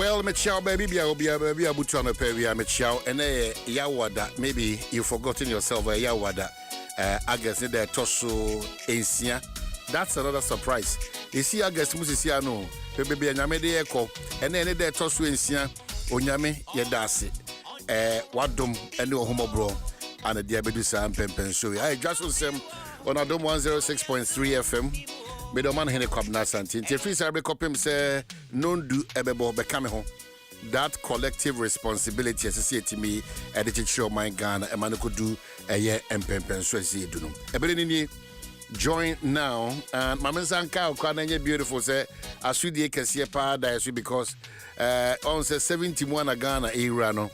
Well, Michelle, baby, I'll be able to pay Michelle, and Yawada. Maybe you've forgotten yourself, Yawada. I guess in the Toso Asia. That's another surprise. You see, I guess Musiciano, baby, and Yamede Echo, and then the Toso Asia, Onyame, Yadasi, Adom and no Homo Bro, and the Diabedusa and Pempen. So I Dwaso Nsem on Adom 106.3 FM. Me do man hene kwabna santin te free sabe kopem se non do ebebo bekame ho that collective responsibility associate me edit show my Ghana e man ko do eye empempen so asi edu no ebele ni join now and mama sanka kwa na beautiful say asudie kese pa da so because on say 71 na Ghana era no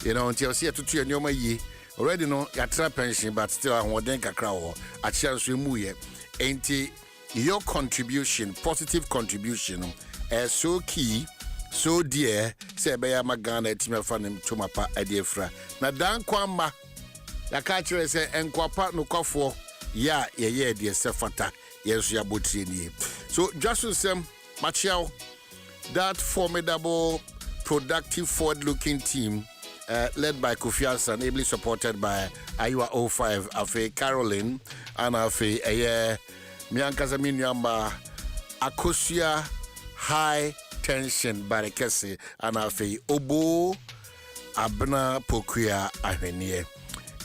you know until see tutu anyoma yi already no ya tra pension but still ahoden kakra ho a chance so mu ye enti your contribution, positive contribution, is so key, so dear. Say, "Beya magana eti me fanim to my pa ediefra." Na dan kwamba, ya kachire say enkwapa no kwafo ya ye de sefata yesu ya botire ni. So Dwaso Nsem Machiao, that formidable, productive, forward-looking team, led by Kofi Hassan, ably supported by Ayua 05, Afe Caroline, and Afe Miankaza Minyamba Akosia High Tension Barekese and Afe Obo Abna Pokuya Ahenie.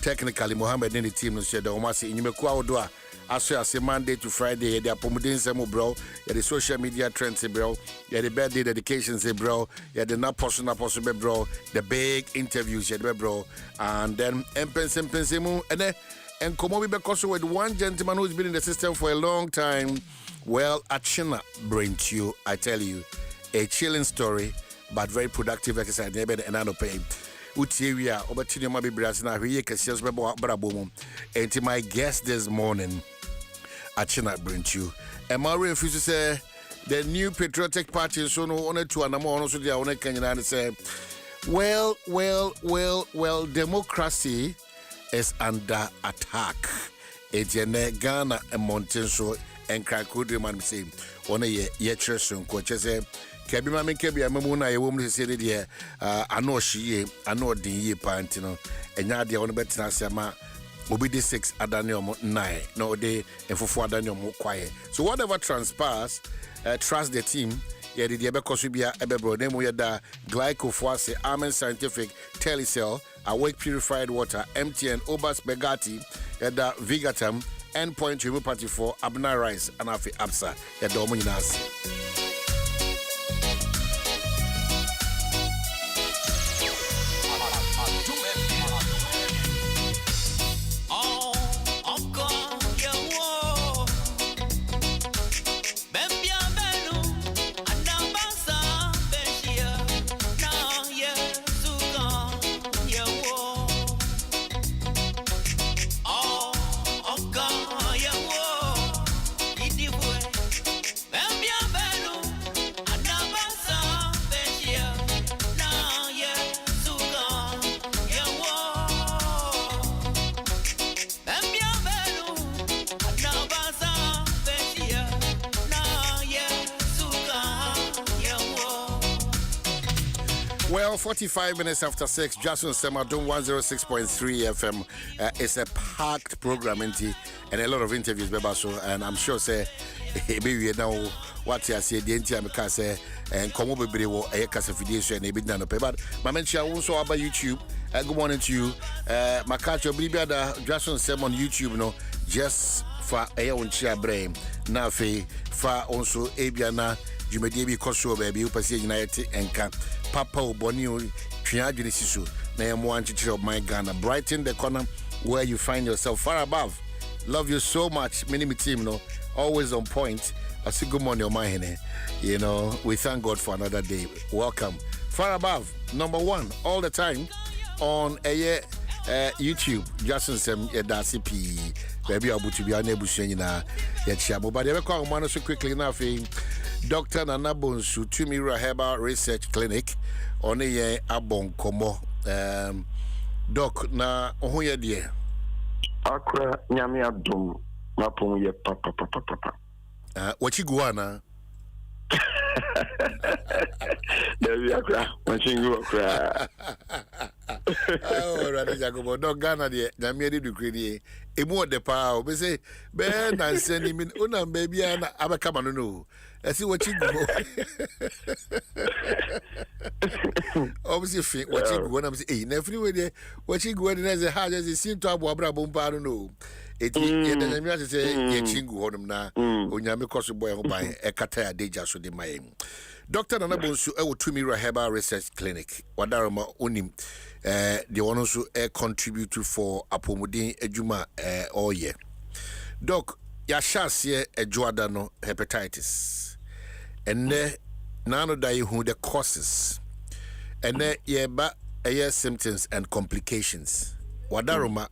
Technically, Mohammed in the team no said Omasi Inimekwa Odwa. I say Monday to Friday, the Apomudin Semo bro, the social media trends bro, the birthday dedications bro, the not possible bro, the big interviews bro, and then Empensemu and then. And come on, because with one gentleman who's been in the system for a long time. Well, Achina brings you, I tell you, a chilling story, but very productive exercise. And I don't pay. Utiria, Obertina, my Brazil, we can see us Brabomum. And my guest this morning, Achina brings you. And Mario refused to say the new patriotic party, so no honor to an amount also the owner Kenyan say, well, democracy is under attack. Ejene Ghana and Montenso and Krakudi man say one ye yechesun coach say kebi mama kebi amuna ye woman say there ano she ano din ye pantino enya de one betina sema obi de 6 adanium 9 no de enfofo adanium kwaye. So whatever transpires, trust the team. Yeah, the Ebekosubia Ebebro, name we da glycophosphate, Amen Scientific, Telecell, Awake Purified Water, MTN, Obas Begati, Yada Vigatam, Endpoint Homeopathy for Abna Rice, and Afi Absa, Yada Omuninas. Well, 45 minutes after 6, Dwaso Nsem Adom 106.3 FM. It's a packed program, and a lot of interviews, and I'm sure, say, maybe now what you say, the entire because and come over a classification and a bit none of paper. But my mention also about YouTube. Good morning to you. My catch your baby, Dwaso Nsem on YouTube, no, just for a own chair brain. Now, for also Abiana. You may be Koso, baby, you perceive United and can Papa Bonio Triagini Sisu. I am one teacher of my Ghana. Brighten the corner where you find yourself far above. Love you so much. Many team, no, always on point. I say good morning, my honey. You know, we thank God for another day. Welcome. Far above, number one, all the time on a YouTube. Dwaso Nsem Yedasi P. Baby, I'll be unable to say na yet. But they call one so quickly enough. Dr. Nana Bonsu Tumira Herbal Research Clinic on a Abon Komo. Doc na ohuye die. Akra nyame adom mapon ye papa. What you go na? There we are, watching you cry. Oh, Rani Jacobo, no Ghana, the Namiri do greedy. A more the power, we say, Ben, I send him in Una, baby, and I'm a camano. I see what you go. Obviously, what you go, and I'm saying, everywhere, what you go, and as a hard as it seemed to have Wabra Bombaro, no. It is, say, Yachingu on him now, when you make us a boy who buy a Kataya Deja so de my Dr. Nanabonsu, I will to me Herbal Research Clinic, Wadarama Unim. The one also contribute for apomodin ejuma all year. Doc, ya shall a Joadano hepatitis. And then none of who the causes. And then ye symptoms and complications. Wadaroma,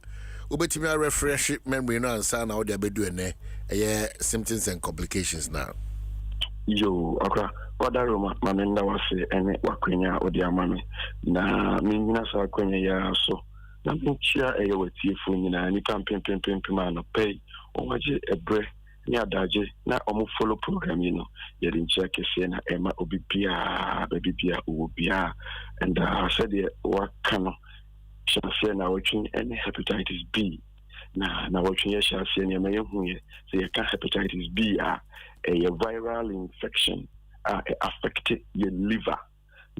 ubetimia refresh memory no answer now they be doing symptoms and complications now. Yo, okay. Wadaroma mamenda wase ene wakwenya odi amame na minyina sa kwenya ya so na mchia wetifo nyina ni pem ano pay omaje ebre ni adaje na omo follow program you know ye din check kese na ema obibia babibia obia and said ye wakano shase na watching any hepatitis B na watching ye shase ni me hu ye say ye can hepatitis B a viral infection affected your liver.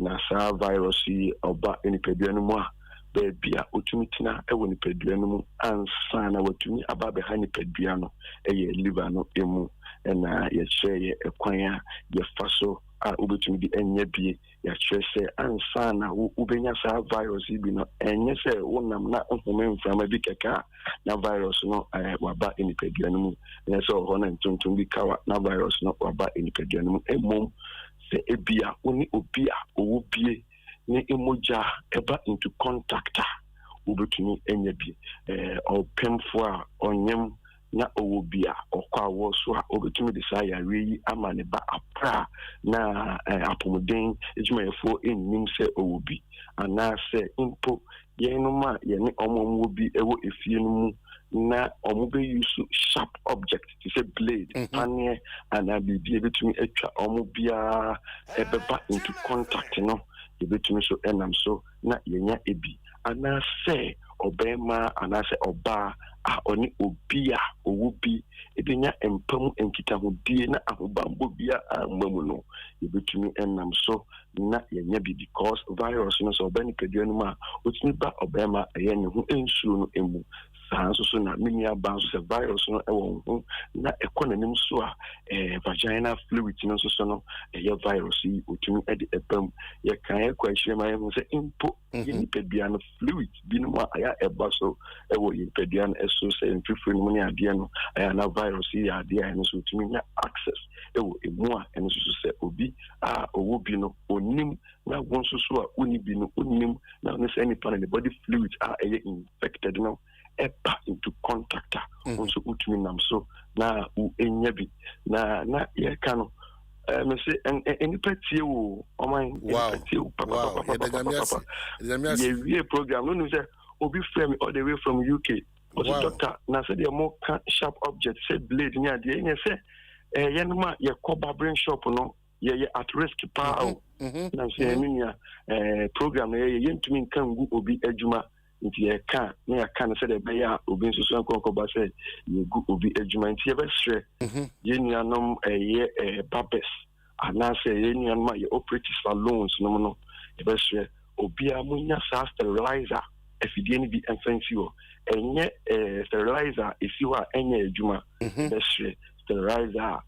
Nasa virus oba any peduanum baby utumitina ewo ni peduanum ansana watumi aba behind peduano liver no emu na ye share ye kwanya ye faso ubetumi di enye bie ya share ansana ubenya sa virus bi no enye se wonam na nhome mframa bi keka na virus no waba any peduanum na so ho na ntontom bi kawa na virus no waba any peduanum emom se ebia oni obia owubie ni emoja eba into contact ubetumi enye bi opemfo a onyem na owubia okwa wo so a obetumi desire reyi amane ba apra na apomuden ejumayefo ennim se owubi ana se impo yenuma yeni omomwo bi ewo efie no mu na omobe use sharp object to say blade panie and bibi betumi etwa omobia ebeba into contact no ebetumi so enam so na yenya ebi ana se obema ana se oba oni obia owubi ebenya empam enkita hodie na ahobambo bia amamu no ebetumi enam so na yenya bi because virus no so obani peduanu ma otumi ba obema ayene hu ensuo no emu so na minia ban so virus no ewo hu na ekonanim so a vaginal fluid no so no virus yi otumi ede epam ye kan ekwahye ma ye se impo yini peduanu fluid binu ma aya eba so ewo yin peduanu eso se mfifiri no ne ade no aya na virus yi ade aya no so otumi nya access ewo emu a eno so se obi owo bi no onim na wonso so a oni bi no onim na no se any part of the body fluid infected no into contact also utumi nam so na enya bi na ye kano me say any party wo o man party papa ye we program no say obi frame all the way from UK also doctor na say the more sharp object say blade nya de nya say ye no ma ye cover brain shop no ye at risk pa na say nya program ye ntumi kan gu obi adwuma nti ye ka na ya ka na se de be ya obi nsusu ankonko ba se ye gu obi adwuma nti ye be sre ye nuanom babes ana se ye nuanom ye operate salons no ye be sre obi amunya sa sterilizer efidie ni bi enfancy wo enye sterilizer esiwa enye adwuma be sre sterilizer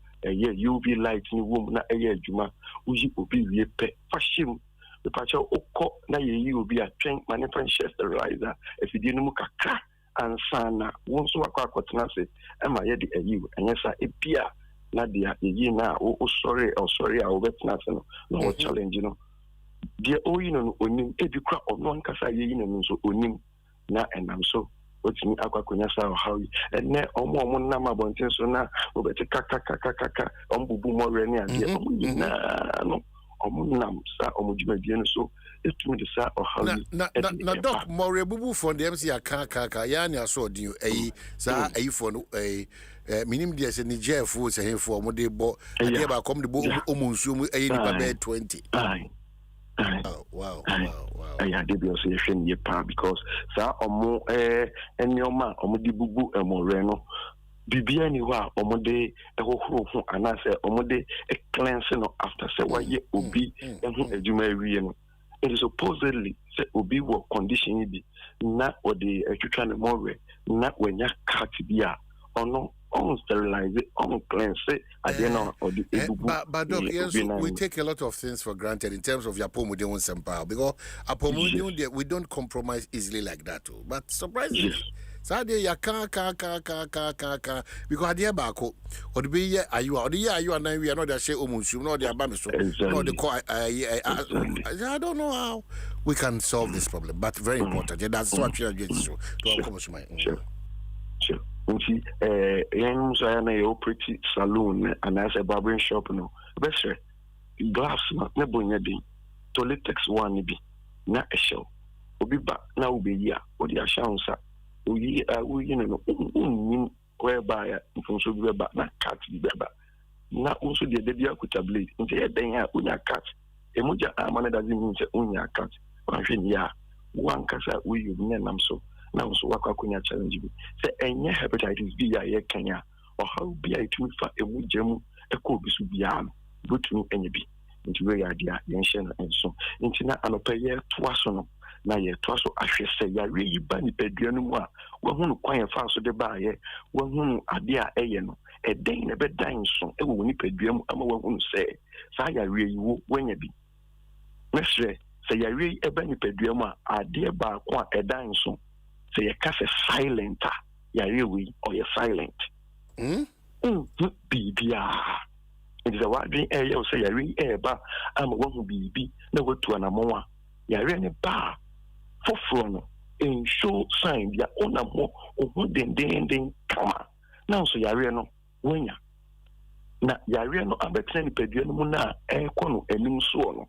UV light ni wom na adwuma uji obi wie pe fashim the patch oko na ye obi a twen manufacture sterilizer efidie no mu kakra ansana wonso wakwa akotena se ema ye de ayi enye sa ebia na dia ye na o sorry a obetena se no na o challenge no dia oyi no onim ebi kwa ono nkasa ye no so onim na enam so otimi akwakonya sa how ene omo na mabontin so na obeti kaka ombubu mo re ni ade omo na no omunam sa omujimedie no so etumi de sa ohali na doc more bubu for the MC aka ya ni aso odin sa ayi for minimum dear say Niger foods a for more day bo idea about come the bo omunsu a 20. Wow. I did be association ye pa because sa omo enyoma omo di bubu emoreno bibia ni wa omo de ehohoro anase omo de cleanse no after say why obi ehu adwuma awie no. It is supposedly say obi wo condition bi na o de atwitwa ne more na wanya cat bia ono on sterilize it, on cleanse it, but Doc, yes, we take a lot of things for granted in terms of your Adom 106.3 because Adom we don't compromise easily like that too. But surprisingly, Saturday ya ka because dear Bako or the be are you and we are not that share omunsu, not the abamiso, not the core. I don't know how we can solve this problem, but very important. That's what we are getting to. Sure. Young Zayana pretty saloon and as a barbering shop, no. Best glass, not Nebunyadi, to latex one be not a show. Obi back now be ya, or the Ashansa. We know, whereby from so be back, not cat be back. Not also the Debia could blade into a day unya cat. Emuja Amana doesn't mean unya cat. One casa we you name so. Now so waka kunya challenge bi say enye hepatitis B ya Kenya or how be I to fa emu jemu eko bisu bia no botunu enye bi nti we ya dia yen hye na enso nti na anopa ye toaso no na ye toaso ahwe say ya we yi ba ni padua no mu a wo hu no kwan fa so de ba ye wo hu no ade a eye no eden na be dan so e wo ni padua mu ama wo hu no say sa ya we yi wo wanya bi mesre say ya we e ba ni padua mu a ade ba ko a edan so say you cast a silent, ya really or you're silent. Bibia. It is a wide air, you say, I really air bar. I'm a one who be no go to an amoa. Ya really bar for frono in show sign ya own a more or then come. Now so ya really no when ya. Na ya really no abetani pedianumuna air cono and nim sono.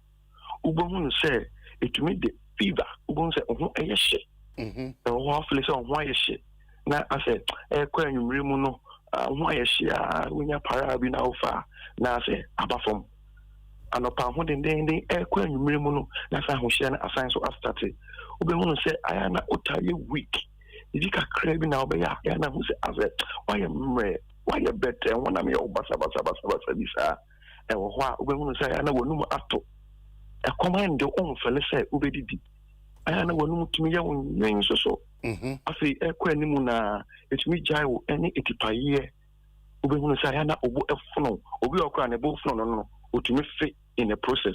Ubon say it made the fever. Ubon say, oh, a shit. Hopefully so why shit. Now I said, when you remove why she when you parabi now far. Now I say, abafom. And upon one day, when you remove that's how she and a science of started. We want to say, I am not utterly weak. If you can crave now, but yeah, and I will say, I said, why you better one of me or basa this and what we want to say, I know no ato. A command the own fella say, Ubedi. I know one to me young so. I say, Equanimuna, it's me jail any 85 year. We want to say, I know a phone, or we are crying a both no, or to me fit in the process.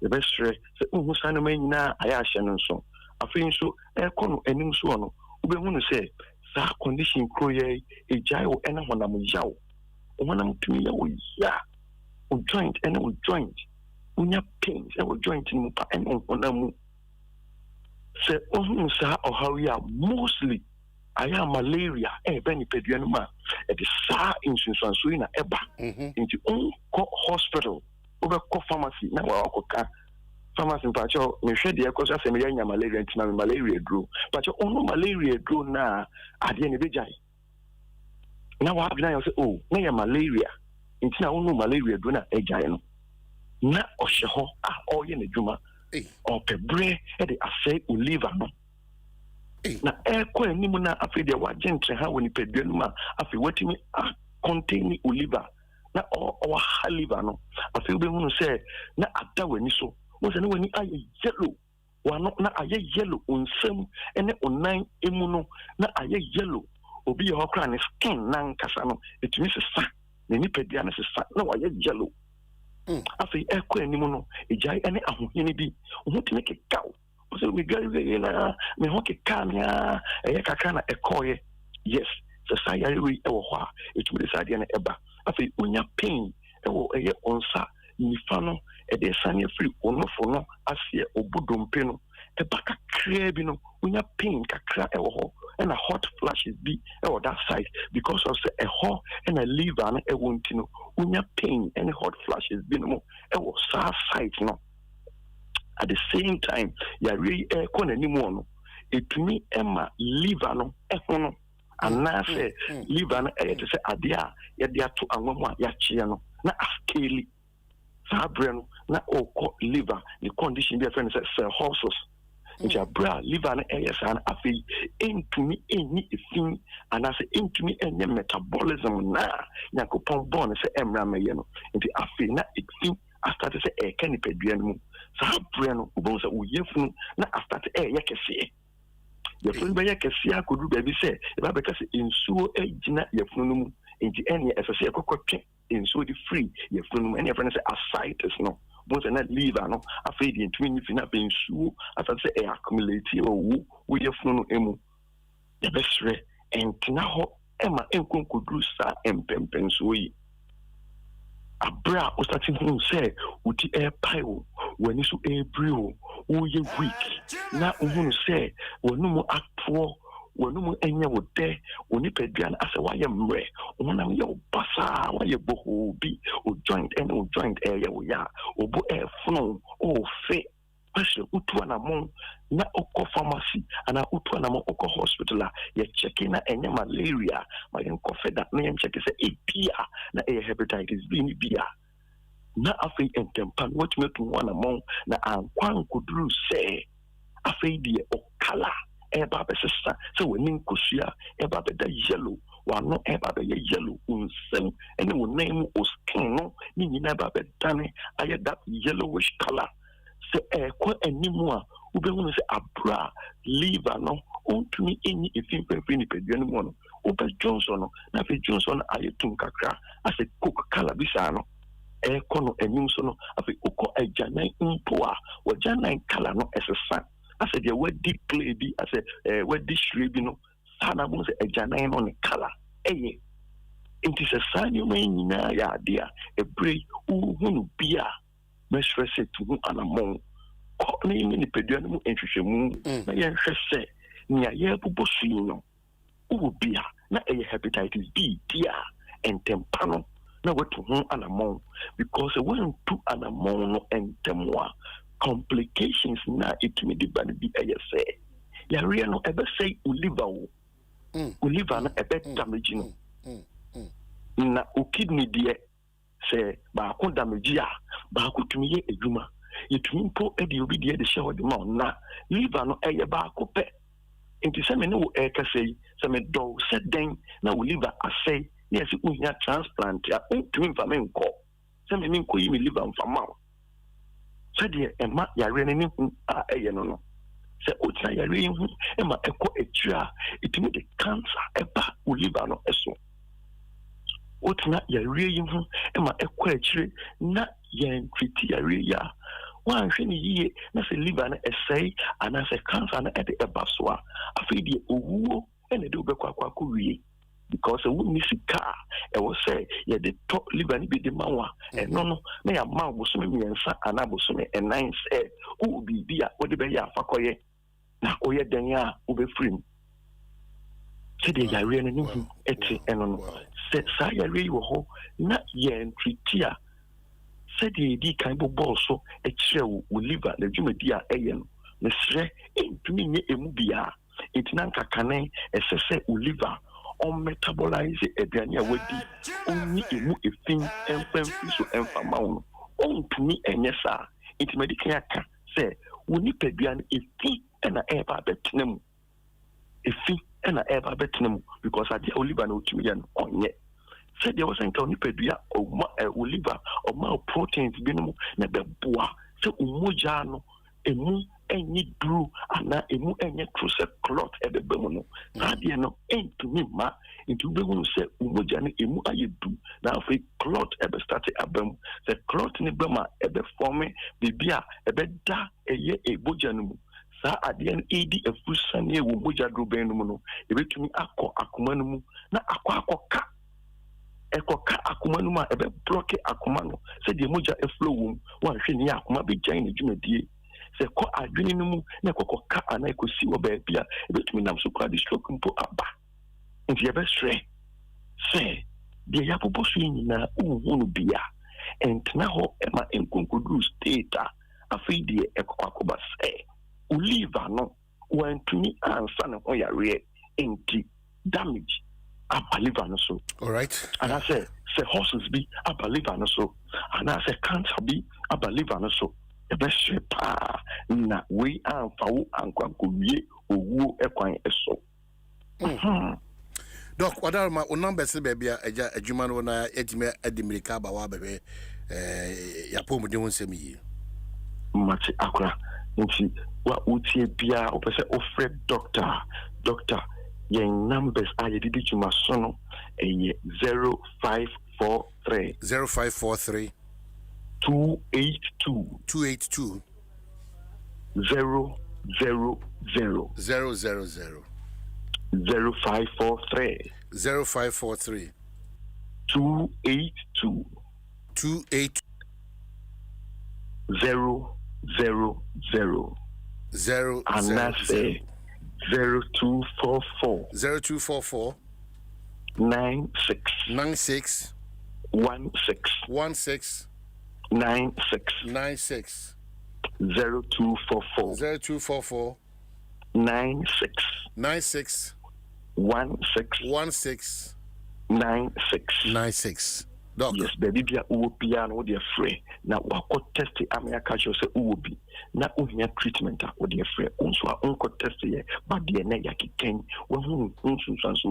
The best say, who sign a man now, I ask and so. I feel so, Equano and so on. We want to say, that condition croye, a jail and one I'm yaw. When I'm to me, yeah, or joint and will joint. When you pains, I will joint in and on say, sir, or how we are mostly. I am malaria, Benny Pedianuma, at the Sa in Sunswina Eba, into own hospital, over pharmacy, now our pharmacy in Pacho, me shed the echoes as a malaria and malaria grew, but your own malaria grew now at the end of the day. Now I say, oh, now malaria, into now malaria do not a giant. Not or shaho, all in the Juma. Or pebre at the assay liver no. Na air ni muna afi de wa gentle ha woni pedua afi watimi contain liver na or liver no afi be hunu say na ada wani so mo se na wani aye yellow wa no na aye yellow onsam ene onan emu no na aye yellow obi ye hokra ne skin nan kasa no etumi sesa na ni pedua na sesa na wa ye yellow. Afi nimu no ejai ene ahohene bi ohutime kekaw so we gari na me hoke kamia kakana ekoye yes so say we ewo ho a etumi decide na eba afi unya pain ewo onsa nifa no de sane free onofo no asie obudompe no eba kakra bi no unya pain kakra ewo ho and a hot flashes be or that side because of a hot and a liver and a wound no unya pain and hot flashes be no or side no at the same time ya really corner anymore no it to me emma liver no and now say live an air to say adia ya to anwama ya chiano na askeli sabren na oko liver the condition be friend say horses nti abra liver na air san afi entumi enni efin and say entumi enye metabolism na yakopon born say emra meye no nti afi na efin after say e kan nipadua no mu sabren no ubon say uyefunu na after e yakese yefunu be yakese akodu ba bi say e ba be kase ensuo agina yefunu no mu nti ene efese ekokotwe ensuo di free yefunu no ene friend say ascites no bonse na liver no afei di ntumi ni fina be ensuo after say e accumulate o wo yefunu no emu the best re entina ho ema enkonkodru sa empempenso yi abra o starting to say uti air pile when you ebrio o ye weak na ohunu say wonu mu atwo wonu mu enye wo de oni peduan ase wa ye mre onam ye obasa wa ye boho bi o joint area wo ya obo air funu o fe passion utu anamon na oko pharmacy ana utu anamon oko hospital ye check na enye malaria ma ye confeda na ye check say epia na hepatitis B ni bia na afei entempan what me to one among na ankwan kudru say afei die okala eba be sister so we nin kosua eba be da yellow wano eba be yellow unsem ene wo name o skin no ni nyina eba be dane aye that yellowish color se kwa animu a ubehunu se abra liver no ontumi enyi efimfemfe ni pedua no mu no obe Johnson no na fe Johnson aye tum kakra ase cook color bisa no kono enyum so no afi uko ejanan mpo a wajanan color no esesa ase de wadi play bi ase wadi shre bi no sana mo se ejanan no ne color eye inti se sanyo nyina ya dia ebre uhunu bia mesre se tu anamon ko ni pedua no mu enhwehwemu na ye hwese nya ye bubosu no ubia na hepatitis B dia entempano na wetu hu anamon because when to anamon no entemwa complications na itumi di bani bi say ya re no ebe say uliver na ebe damage no na o kidney die say ba ko damage a ba ko tumi ye edwuma yetumi mpo e de obi die de hye hodi ma na liver no eye ba ko pe nti se me no e ka say se me do se den na o liver asay yes unya transplant ya ntumi mfa me nko se me nko yi me liver mfa ma se de ema yare ne hu a eye no se otia yare hu ema ekọ etira itimi de cancer eba o liver no eso otina yare yi hu ema ekọ etire na yen treat yare ya wan hwe ni yiye na se liver na esai ana se cancer na ede eba so a afi de owuo ene de obekwa akwa wie because we miss car e was say yeah the top liver ni be the manwa no na ya ma bosome miensa ana bosome e nine say who be bia wo de be ya fakoye na oye den ya wo be free se de ya re no hu eti eno no se sa ya re wo ho na ye ntreatia se de di kan bo so e kire wo liver na dwumadi a eye no na sre entumi nye emu bia etina kakane esese wo liver on metabolize eduane awadi onni emu efin enfam so enfama wo on tumi enyesa intimedi kan aka se woni pedua no efin na eba betenam efin na eba betenam because ade oliver na otumi ya no onye se de was nka woni pedua oliver o proteins bi no na beboa se umoja no emu enyi dru ana emu enye crucial clot ebebemu no ade no entumi ma into behu se umoja ne emu ayedu na afi clot ebe start abam se clot ne bema ebe forme bibia ebe da eye eboja no mu sa ade no edi afusane ewo moja dru ben no mu no ebetumi akọ akoma no mu na akọ ekoka akoma no ma ebe block akoma no se de moja eflow wom wan hwe ne akoma be gyan ne dwumadie se ko adwene no mu na kokoka ana ekosi wo ba bia ebetumi nam so kwa di stroke mpo aba nti ebe sre se de ya poposu nyina uhunu bia entna ho ema enkonkodu state afi de ekokoba se uliva no wantumi ansa ne ho yare enti damage about liver no so. All right. And I say horses be about liver no so. And I say cancer be about liver no so. The best pa na we and fawu and kwakuye owu ekwan eso. Doc, what are my numbers baby a juma no na etime adimirika ba wa bebe ya pomu de wonsem yi. Mati akra nti wa utie bia opese ofre doctor yen numbers a yedidi juma so no 0543 0543 282 000 0543 282 000 and that's 0244 96 16 96 0244 96 96. Doc. Yes, baby, be a piano with your friend. Now, what test the America shows a ubi. Now, only treatment with your friend. Also, uncle test here, but the Nayaki can. When who will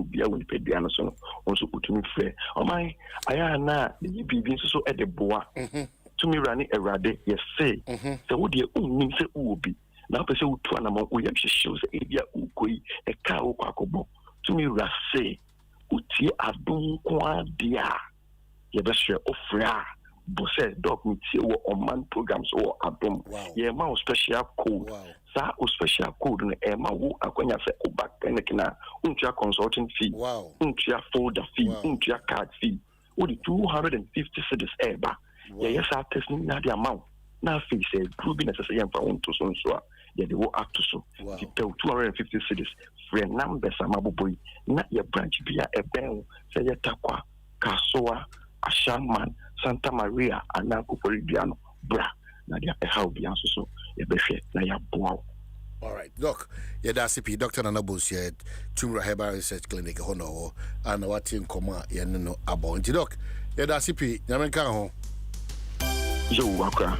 be a will pay the answer. Also, put me fair. Oh, my, I am not the baby so at the boa. To me, running a rade, yes, say. So, would you only say ubi? Now, person to an amount we have shows a idea ukui, a cow quackobo. To me, say, Uti Adom kwa dia. Yebeshe ofra bose doc me tie wo on programs or Adom ye ma special code sa o special code no e ma wo akwanya se oba kenekina untua consulting fee untua folder fee untua card fee wo the 250 cedis eba ye yes artist ni na the amount na fee say group bi necessary am fa unto so a ye the wo act so the 250 cedis free numbers amaboboy na ye branch bia eben say ye takwa kasoa Ashaman, Santa Maria, and Naku Foridiano, Bra, Nadia, a how be answer so, a beshe, Naya Bow. All right, Doc, CP, Dr. Nanabus, yet, Tumra Herbal Research Clinic, Hono, and what in Coma, Yanino Abo. Doc, CP, Yamanka home. Yo, Waka.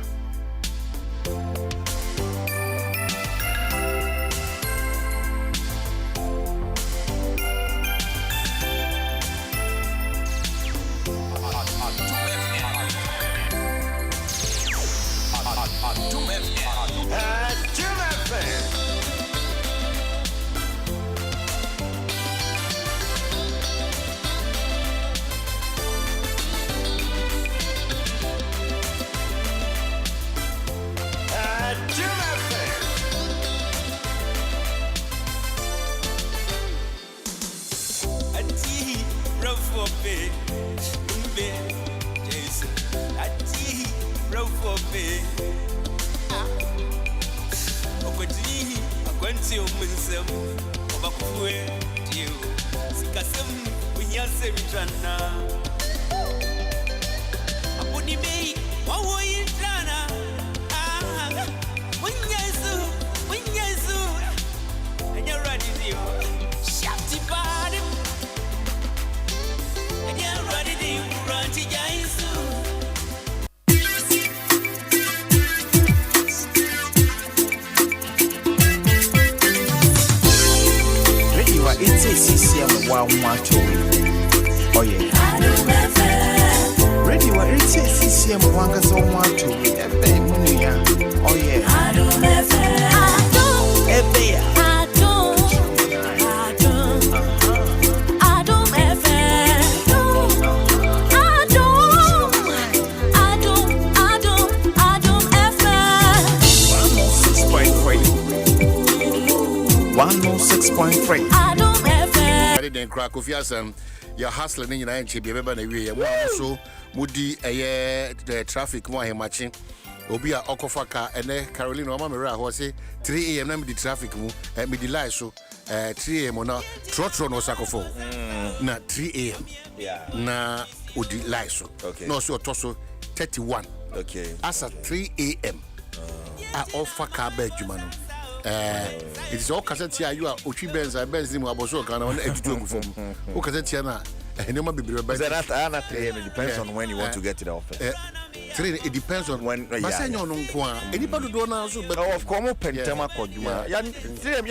Dwaso Nsem obakufwe dio sikasem unyase mitrana abudi mei wawo yitrana unyesu anya ready dio shafty body anya ready dio ranti jaisu. It's a CCM 112. Oh yeah. Radio, it's a CCM 112. Oh yeah. Then crack of yasam, you're hustling in your inch, be able to be so moody the traffic more him matching. Obia Okofaka and Carolina Mamara was say 3 a.m. the traffic move at me delay so 3 a.m. on Trotron or Sacofo. Na 3 a.m. Yeah. Na Udi Lyso. Okay. No so Tosso 31. Okay. As at 3 a.m. I offer car bed Jumano. It is all cassette here. You are Uchi Benz, Benz, Aboso, and on education form. O cassette na. And you might be better. It depends on when you want to get to the office. It depends on when. Anybody do now so. But of course, Pentama Koduma. Ya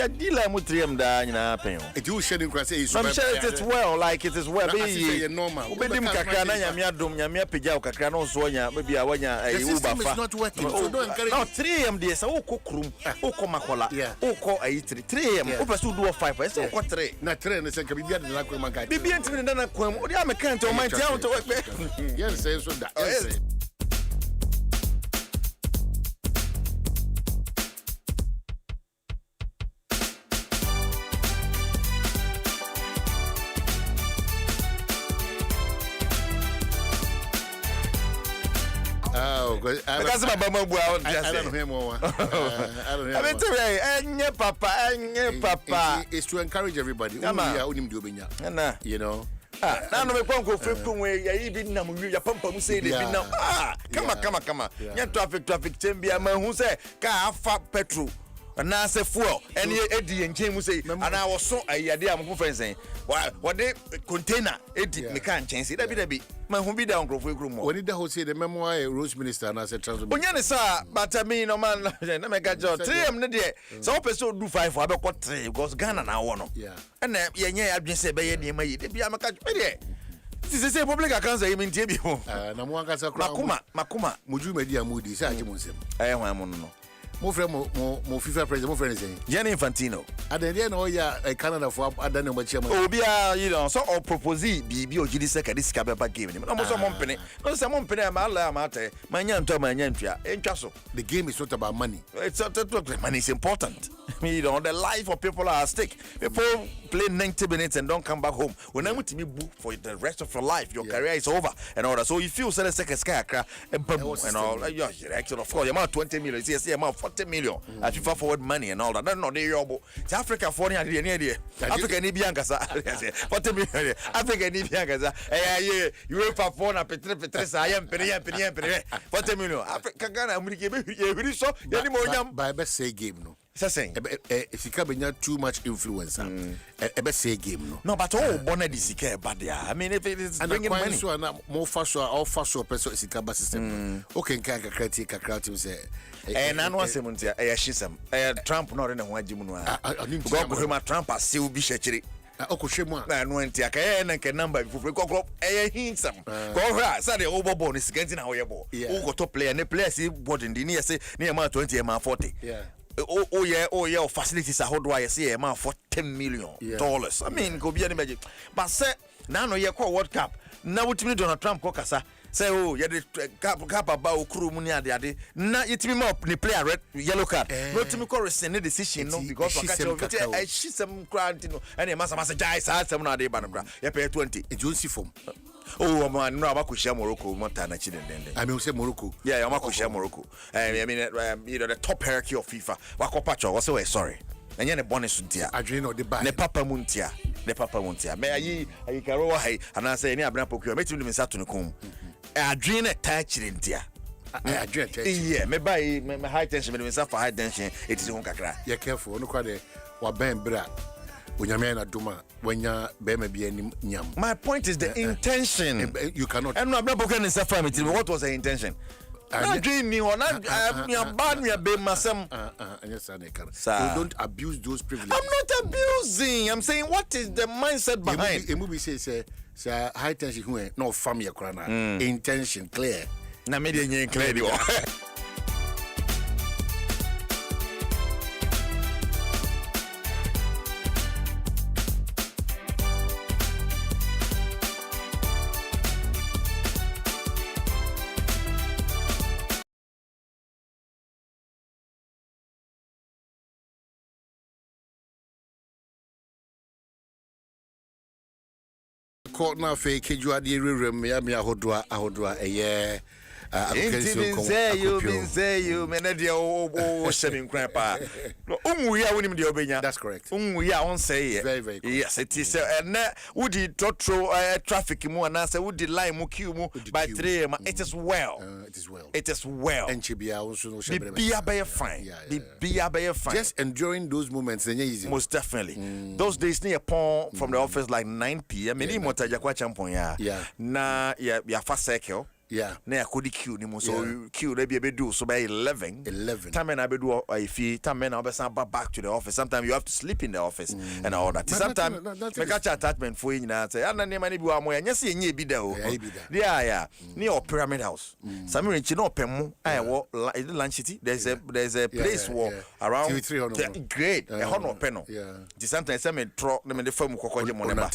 dealer mutrium da na pen. It you shedding grass is. I'm sure it is well, like it is well. Be normal. Ubedim kakana nyamia dum nyamia pejao kakra no so nya maybe awanya Uber is not working. So don't encourage. No 3am dey say wo kokrum, wo ko makola, wo ko ayi 3am. Wo person do 5, say wo 3. Na 3 na say ka bibia de na kwema ga. Bibia ntimi na kwem. Odi amekante o man tia o to we. Yes, say so that. Yes. Because my mama I don't hear more. I don't hear more. Papa. It's to encourage everybody. You know. Now no me ponko fekun we ya ibi na mu ya pampa mu say de bi na kama nya traffic chembia ma hu say ka afa petrol na say fuel ene edi enchen mu say ana wo so ayade am ko fensen what the container edi me kan chen say da bi ma hu bi da onkrofo ekuru mo when the say the memoir Rose minister na say transport onya ne sa but me no man na me ga jo 3am ne de so person do 5 for abekọ 3 because Ghana na wo no and yenye adwen say be ye ne ma yi de bia maka be de say public accounts e mintie bi ho na mo anka sa kra makuma muju medi amudi say aje mo nsem hwan mo no mo frɛ mo FIFA president mo frɛ ne say Gianni Infantino adede na o ya Canada for adane mo chairman obia you know so or propose bibi ogidi se ka disika beba game ni no so mo mpene no say mo mpene ma ala ma ate manya ntwa entwa so the game is not about money. It's not money is important. You know the life of people are at stake. People play 90 minutes and don't come back home. When I'm with me for the rest of your life, your career is over and all that. So if you sell a second sky and all, you're actually of course, amount 20 million, yes, amount 40 million. As FIFA forward money and all that. That's not the Africa for the idea. Africa ni bianca, 40 million. Africa ni bianca, you will perform a petre, I am penny, 40 million. Africa Ghana, we give so by best say game no. Saying if you can too much influence ebe say game no but all bonnet is bad there. I mean if it is bringing money so na more fast or person is ba system okay nka critic say na no asemuntia shisem Trump no re na ho agimu no go him Trump asew bi shechiri okohwemu na no antia ka na nke number fufure kokro hinsam go hra say the obobo ni siganti na ho yebo go to player ne player si board ndi ni say ne ma 20 e ma 40 oh yeah facilities are how do I say man for $10 million. I mean go be any magic but say now no ye call World Cup now what me Donald Trump ko kasa say oh yeah the cap about okru mu ni ade na yetimi ma ni player red yellow card no timi ko rescind decision no because I she some grant no and e masa jai sa some na ade ba no bra ye pay 20 e jonsi form. Oh man, no, I'm going Morocco. Montana, I mean, say Morocco. Yeah, I'm going to Morocco. I mean, you know, the top hierarchy of FIFA. Wako Pacho, what's the sorry? And you're the bonus untia. I dream of the bad. The Papa Muntia. May I caro hay, and I say, any Abra Pocure, make him Saturn come. I dream a touch in Tia. I dream, yeah, may buy my high tension, but for high tension, it is on Kakra. You're careful, no crowd, what Ben Bra. My point is the intention. You cannot. I'm not broken in family. What was the intention? I dream me or not. I'm bad. Me a baby myself. You don't abuse those privileges. I'm not abusing. I'm saying what is the mindset behind. A movie says high tension. No family. Intention clear. Na media clear. Court now fake Juadi Rim, Yami Ahodua, you, That's correct. Very, very correct. yes, it is. And would you traffic mu and answer would the line mu queue mu by 3 a.m. It is well. It is well. It is well. And Chibia also no Be fine. Be fine. Just enjoying those moments, then easy. Most definitely. Those days near pon from the office like 9 p.m. Many more tajakwa champon ya. Yeah. Na ya fast cycle. Yeah. Na ya kodi queue ni mo so queue na be do so by 11. 11. Time na be do if time na be back to the office. Sometimes you have to sleep in the office and all that. Sometimes me catch attachment for you na say ana nema ni bi wa mo ya nyese enye bi da o. Yeah. Near Pyramid House. Samir nchi no pemu I wo lunch city. There's a place around great. E ho no peno. Yeah. Sometimes say me tro na me the farm kokoje mo neba.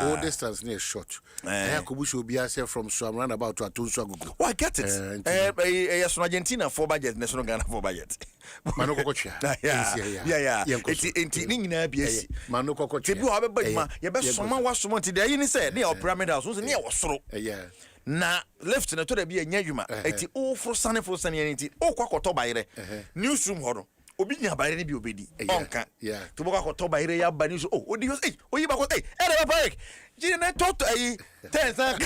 All distance near short. I could show be from some round about to Atunso. Oh, I get it. Yes, Argentina for budget, national Ghana for budget. Manoko Kocha. Yeah. It's in BS. Manoko Kocha. You have a big man. You best someone was someone today. You said near Pyramid House was near was through. Yeah. Na left na to be a nyuma. Eti all for sunny anything. Oh, kwakoto bayre. Newsroom horo. Obi nya bayre ni bi obedi. Onka. Yeah. To kwakoto bayre ya bani so. Oh, odi was oyi bako ere ba break. Jine na toto ayi. Tensa.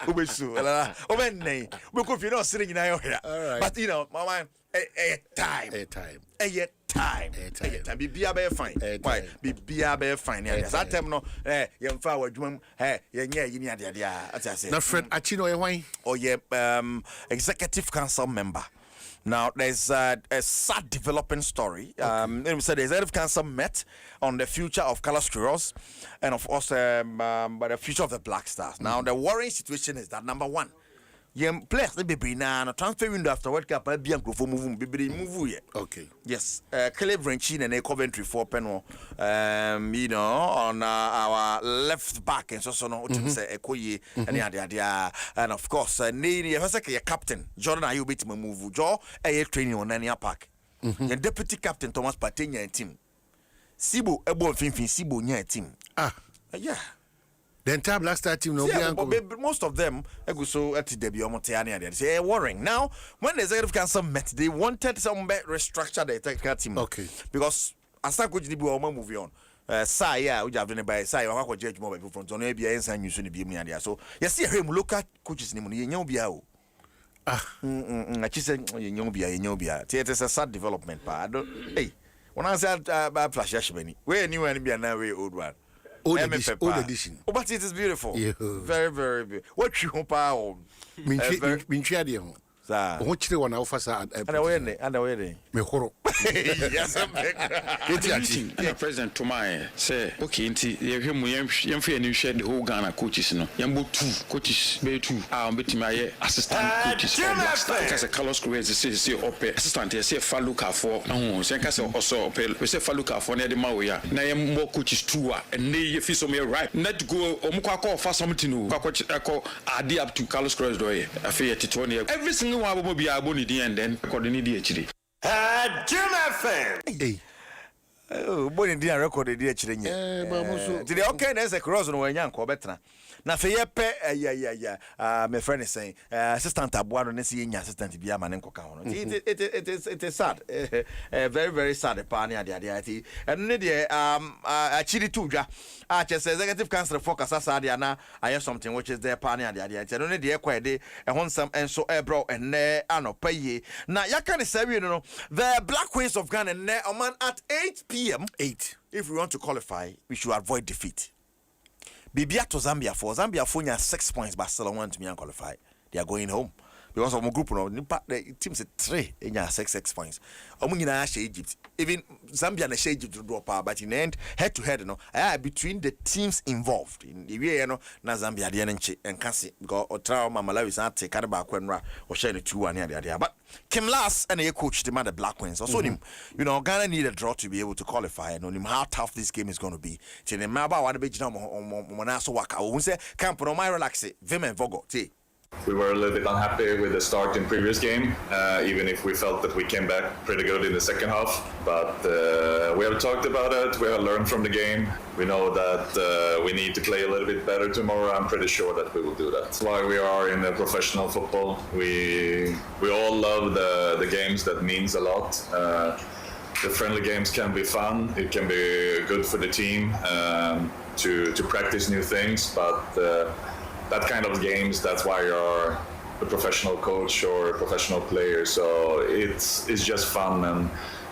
Obesu. Ala. Obennei. We ko fi na osire nyina yo hia. But you know, mama time. Time. Bibia be fine. Why? Bibia be fine. That time no yemfa wadwum yenye yini ade ade say. Na Fred Achino why? Oh yeah, executive council member. Now there's a sad developing story. The executive council met on the future of Carlos Queiroz and of course but the future of the Black Stars. Now the worrying situation is that number one, players they be na transfer window after World Cup be move ye. Okay. Yes. Caleb Renchin and Coventry for Penwo. You know, on our left back and so no say Ekoye and and of course your captain Jordan Ayubi move Joe training on Nania Park. The deputy captain Thomas Patenya and team. Sibo Ebo Finfin Sibo nya team. Yeah. The entire Black Star team, but most of them, so at the debut, they say worrying. Now, when the executive council met, they wanted some restructure the technical team. Okay. Because as I could move on. Saya, we have done by Saya, I could judge more people from Zone ABA and San Yusun be me. So, you see him local coaches name, Yobia. I said, Yobia. It is a sad development, but hey, when I said Flash Yashmani, where anywhere be an old one. Old edition. Oh, but it is beautiful. Yeah. Very, very beautiful. What you hope I Minchia, what you want to offer, and away. Yes, President Tomai say, okay, young friend, you shared the whole Ghana coaches. No, young two coaches, be two. I'll be my assistant coaches. Because a Carlos Queiroz say, assistant, say, Faluka for no, Sankasa also, we say Faluka for near the Mawia. Now, I'm more coaches too, and they feel so right. Not to go, Omukako for something new. I call Adi up to Carlos Queiroz doy. I fear to 20. Every single one will be a bonity and then according to the HD. Jim FM. Hey. Oh, boy, didn't record the dear children. Did okay? There's a cross on young Cobetra. Now, for your pet, my friend is saying, assistant Abuano, and seeing assistant to be a man in Coca. It is sad, very, very sad. Pania, the idea, and a chili tuja. I just executive council focus as Adiana. I have something which is their pania, the idea. Only the equity, and want some and so bro, and I know pay. Now, you can say, you know, the Black Queens of Ghana, a man at 8 p.m. 8. If we want to qualify, we should avoid defeat. Bibia to Zambia for 6 points, but still want to me and qualify. They are going home. Because of my group, the teams at 3 in 6 points. Egypt. Even Zambia and Egypt to drop out, but in the end, head to head, between the teams involved. In the way, na Zambia, and Kasi, because Trauma Malawi is not taken back when or sharing 2-1 the idea. But Kim Last and a coach demand the Black Queens. Also, Ghana need a draw to be able to qualify, and on him how tough this game is going to be. Tell him about what the big jump on Monaso Waka. We say, Camp on my relax, Vim and Vogo, We were a little bit unhappy with the start in previous game, even if we felt that we came back pretty good in the second half. But we have talked about it. We have learned from the game. We know that we need to play a little bit better tomorrow. I'm pretty sure that we will do that. That's why we are in the professional football. We all love the games that means a lot. The friendly games can be fun. It can be good for the team to practice new things, but that kind of games, that's why you're a professional coach or a professional player. So it's just fun,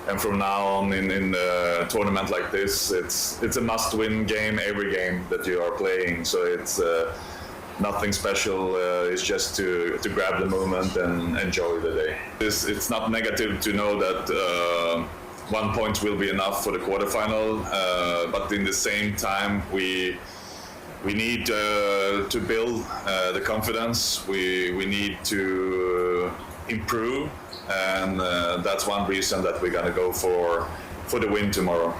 and from now on in a tournament like this, it's a must-win game every game that you are playing. So it's nothing special. It's just to grab the moment and enjoy the day. It's not negative to know that 1 point will be enough for the quarterfinal, but in the same time we need to build the confidence. We need to improve, and that's one reason that we're gonna go for the win tomorrow.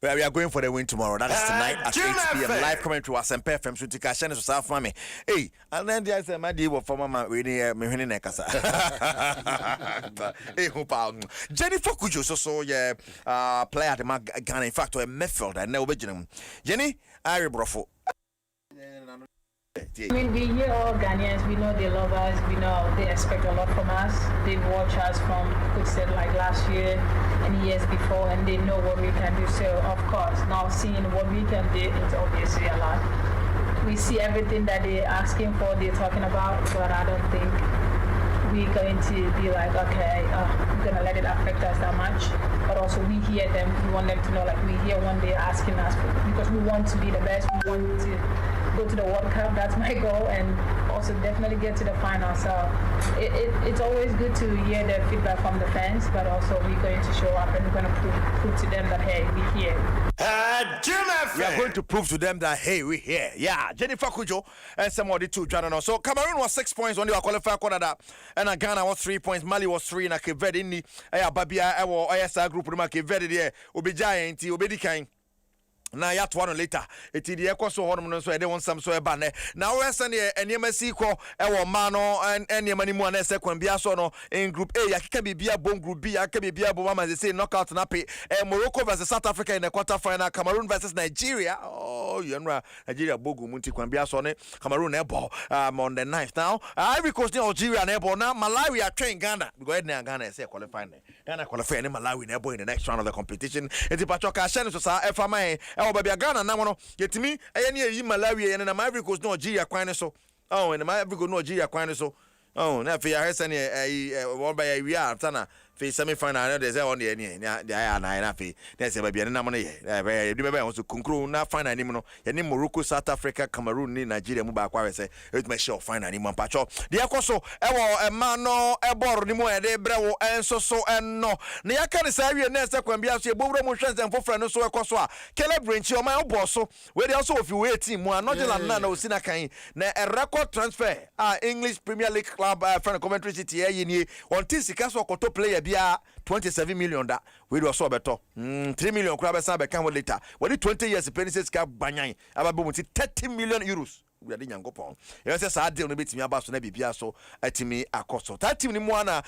Well, we are going for the win tomorrow. That is tonight at 8 p.m. Live commentary was Semper FM. So tika shane so South Mami. Hey, and then there's a madi wo for mama we ni me hwene na kasa. Hey, hopa. Jennifer Kujo so yeah player at the Ghana. In fact, a midfielder na obejinam. Jenny, I rebrofo. I mean, we hear all Ghanaians, we know they love us, we know they expect a lot from us. They've watched us from, could say, like last year and years before, and they know what we can do. So, of course, now seeing what we can do, it's obviously a lot. We see everything that they're asking for, they're talking about, but I don't think we're going to be like, okay, we're going to let it affect us that much. But also we hear them, we want them to know, like we hear when they're asking us, because we want to be the best, we want to go to the World Cup, that's my goal, and also definitely get to the final. So it's always good to hear the feedback from the fans, but also we're going to show up and we're going to prove to them that, hey, we're here. We are going to prove to them that, hey, we're here. Yeah, Jennifer Kujo and some of the two. So Cameroon was 6 points when they were qualified, and Ghana was 3 points, Mali was 3, and Cape Verde in the Babia, our ISR group, Cape Verde there, Obijayan, Obedi Kain. Na ya to one later eti de ekoso honom no so e de won sam so e ba ne na we se ne enema si ko e wo ma no enema ni mu na se kwan bia so no in group A ya keka bibia bom group B ya keka bibia bom ma say knockout na pe Morocco versus South Africa in the quarter final, Cameroon versus Nigeria. Oh you know Nigeria bogu munti kwan bia so ne Cameroon e ball on the 9th. Now Ivory Coast ni Algeria na ball. Now Malawi are train Ghana because Ghana say qualify ne Ghana qualify ne Malawi na ball in the next round of the competition. Eti pachoka shane so sa FMI Babia Ghana na wono yetimi eye yi Malawi eye na Ivory Coast no Algeria kwan so and my Ivory Coast no Algeria kwan so na fe ya hesa ne one by we are tana fe semi final na dey on the na fe na se babia na mo ne ye be so konkro na final ni mo no ye ni Morocco, South Africa, Cameroon ni Nigeria mu ba kwa we se it me show final ni mo pacho de ekoso ewo ema no ebor ni mo e de brewo enso so enno na ya ka ne sa wie na se kwan bia so e bowro mo hwensem fofra no so ekoso a Kelebrenchi o man obo so we dey also of you 18 mu anodela na osina kan na a record transfer English Premier League club friend commentary city ye ni on tisika so koto player bia 27 million da we do so beto 3 million kura be sa be kan later we 20 years pennies ka banyan ababo 30 million euros we ade nyankopon e say sa deal no betimi abaso na bibia so atimi akoso that team ni mu ana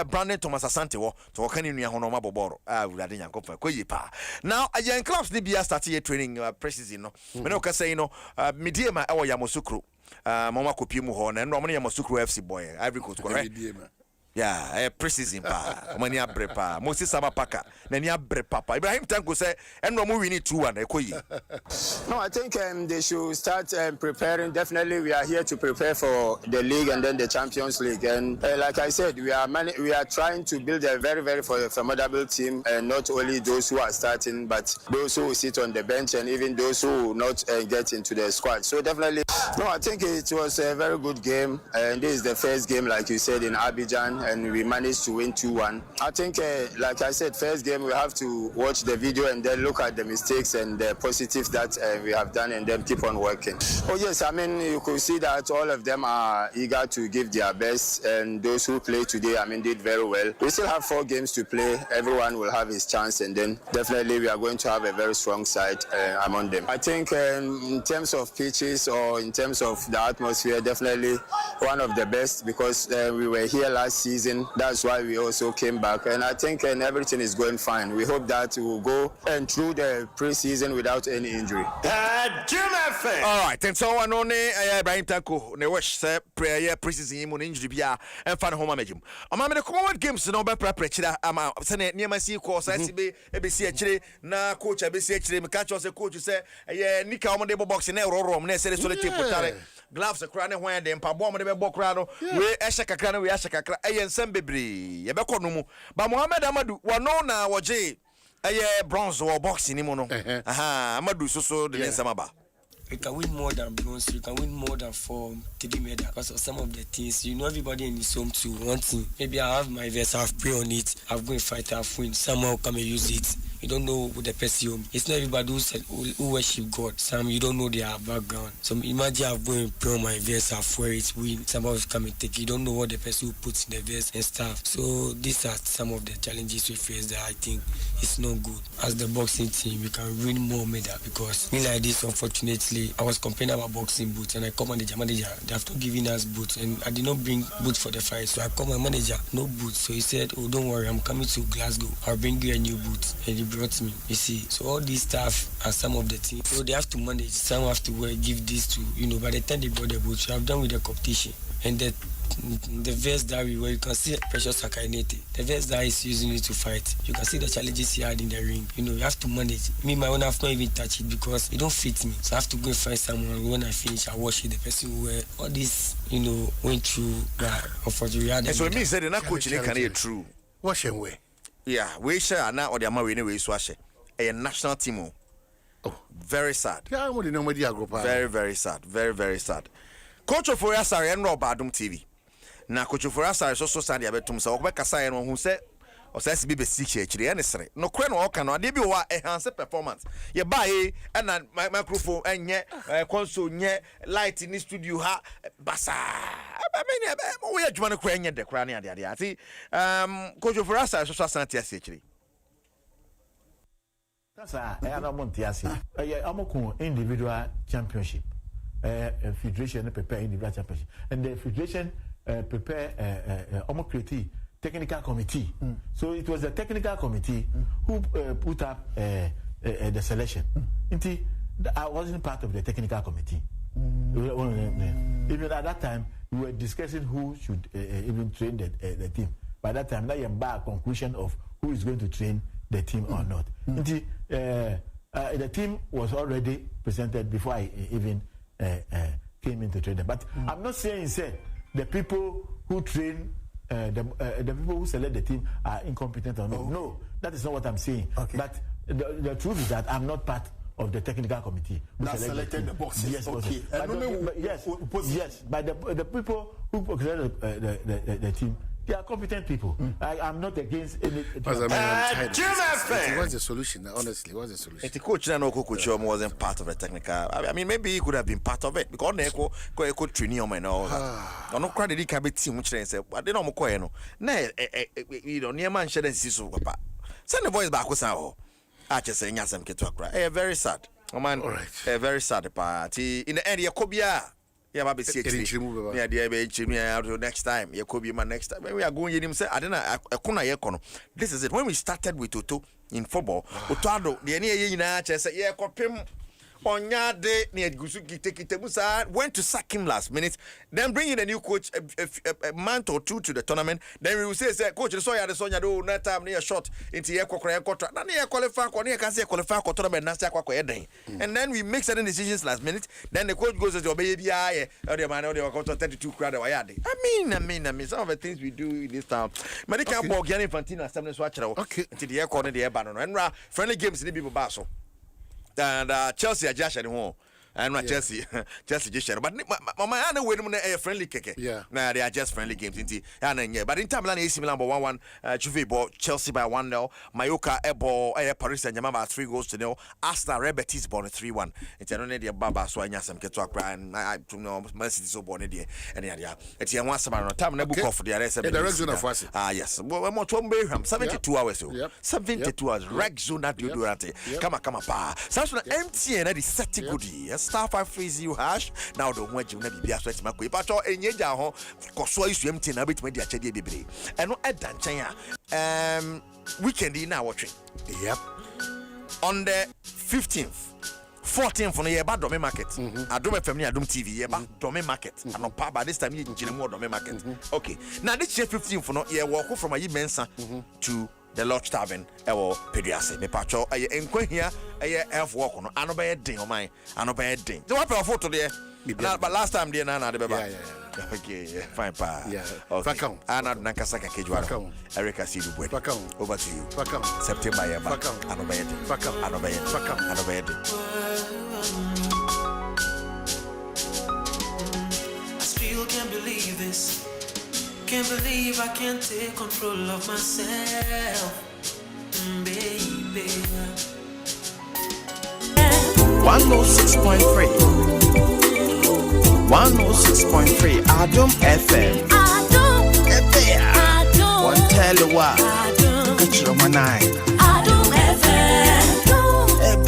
Brandon Thomas Asante wo to kan ni nua hono maboboro we ade nyankopon koyi pa now ayen clubs ni bia start your training pre-season no me no ka say no mediema e wo Yamoussoukro mama kopi mu ho na no mo ne Yamoussoukro FC boy Ivory Coast correct yeah pre-season pa mani abrepa Moses Samapaka na ni abrepa pa Ibrahim Tanko say enno mo win 2-1 ekoyi. No, I think they should start preparing. Definitely we are here to prepare for the league and then the Champions League, and like I said, we are trying to build a very, very formidable team, and not only those who are starting but those who sit on the bench and even those who will not get into the squad. So definitely, no, I think it was a very good game, and this is the first game, like you said, in Abidjan, and we managed to win 2-1. I think, like I said, first game we have to watch the video and then look at the mistakes and the positives that we have done, and then keep on working. Oh yes, I mean, you could see that all of them are eager to give their best, and those who played today, I mean, did very well. We still have 4 games to play. Everyone will have his chance, and then definitely we are going to have a very strong side among them. I think in terms of pitches or in terms terms of the atmosphere, definitely one of the best because we were here last season. That's why we also came back. And I think everything is going fine. We hope that we will go and through the pre-season without any injury. All right, and so on Ibrahim Tanko, ne wish prayer pre-season injury bia and fan home amejum. The Commonwealth Games no be prepare ama sene niema si course ICB ebesi akire na coach ebesi akire me catch us coach say nika omde boxing na rorom na say solid potare gloves akra ne hwan de mpa bom de be bokra no we ehye kakra na we ehye kakra ensem bebre ye be kono mu ba Mohammed Amadu wono na woje bronze or boxing ni mo no Amadu so de nsem aba. We can win more than bronze, we can win more than 4 3 medals because of some of the things. You know, everybody in this home to one thing. Maybe I have my vest, I've pray on it, I've go and fight, I've win. Someone come and use it. You don't know who the person home. It's not everybody who worship God. Some you don't know their background. So imagine I've go and pray on my vest, I've wear it, win. Somebody come and take it. You don't know what the person who puts in the vest and stuff. So these are some of the challenges we face that I think it's not good. As the boxing team, we can win more medals because me like this, unfortunately, I was complaining about boxing boots and I call manager, they have to giving us boots and I did not bring boots for the fight. So I called my manager, no boots. So he said, oh, don't worry, I'm coming to Glasgow. I'll bring you a new boot. And he brought me, you see. So all these stuff are some of the things. So they have to manage. Some have to wear, give this to, by the time they brought the boots, we have done with the competition. And the vest that we wear, you can see Precious Akainete. The vest that is using it to fight. You can see the challenges he had in the ring. You have to manage. Me, my own, have not even touched it because it don't fit me. So I have to go and find someone. When I finish, I wash it. The person who wear all this, went through. Unfortunately, and so it means that the coach can be true. Wash and way. Yeah, we share now or the Amari anyway. Swash a national team. Oh, very sad. Very, very sad. Very, very sad. Coach of Oyasari and Rob Adom TV. Na Coach of Oyasari so sad abetum so obekasa en who say o say be besiche chire enesere no kre no oka no ade bi wa enhance performance ye buy and microphone enye console nye light in the studio ha basa I mean we adwuma no kra enye de kra na ade ati Coach of Oyasari so asante ase chire sasa Adom Tiasi amoko individual championship federation prepare individual championship and the federation prepare almost create technical committee. So it was the technical committee who put up the selection. I wasn't part of the technical committee. Even at that time, we were discussing who should even train the team. By that time, now you have a conclusion of who is going to train the team or not. The team was already presented before I even came into training. But I'm not saying the people who train, the people who select the team are incompetent or not. No, that is not what I'm saying. Okay. But the truth is that I'm not part of the technical committee who selected the boxes. Yes, okay. But the people who selected the team, they are competent people. I'm not against any. What's the solution? Honestly, what's the solution? The coach coach wasn't part of the technical. I mean, maybe he could have been part of it because they could train him and all that. I'm not quite the cabin team which they say, but they don't know. Near man shouldn't see so. Send the voice back with our. I just saying, yes, I'm getting to cry. Very sad. Oh man, all right. Very sad party in the area. Kobia. Yeah, maybe see it. Yeah, the next time. You could be my next time. When we are going, him say, I don't know. This is it. When we started with Toto in football, Otado, the any say, yeah, copim. Onyade near Gusuki Temusa went to sack him last minute, then bring in a new coach a month or two to the tournament. Then we will say, Coach, the Sonya do not time near shot into your contract. Then you qualify for tournament, and then we make certain decisions last minute. Then the coach goes to baby, the man, or 32 crowd. I mean, some of the things we do in this town. Medical ball, Gianni Fantino, Assembly Watcher, okay, to the air corner, the air banner, and friendly games in the people Basso. And Chelsea are just at home. And not Chelsea just but my other way a friendly keke. Yeah. Nah, they are just friendly games but in time AC Milan 1-1, Juve ball Chelsea by 1-0, Mallorca ball Paris Saint-Germain by 3-0, Arsenal Red Betis ball 3-1. It's only the Baba so I some get to cry and I don't know Man City so born idea and yeah. It's one summer time na book off the rest of the region of was. Yes. Well, more 72 hours so. 72 hours reg zone that you do that. Come on pa. Samson empty and that is set goodie. star 530 hash. Now don't want you to be a sweat my quick, but in your jaw, Cosway swim tin a bit media chedi baby. And no Edan China. Weekend in our watching. Yep. On the 15th. 14th for the year about Dome Market. Adom FM, Adom TV, about Dome Market. And on by this time, you didn't more Dome Market. Okay. Now, this year 15th for no year walk from a Mensa to the Lodge Tavern, or Pediase. Me patcho, I enquire here, I have walk on. I know by a ding on mine. I know by a ding. The one photo there. But last time, dear Nana, the baby. Okay, fine, pa. Yeah. Okay. Anna Nankasaka Kejwa. Erica Sidu. Over to you. September, I know I still can't believe this. Can't believe I can't take control of myself, baby. 106.3 106.3 Adom FM. Adom FM. One tell you what. Catch your manai. Adom FM. One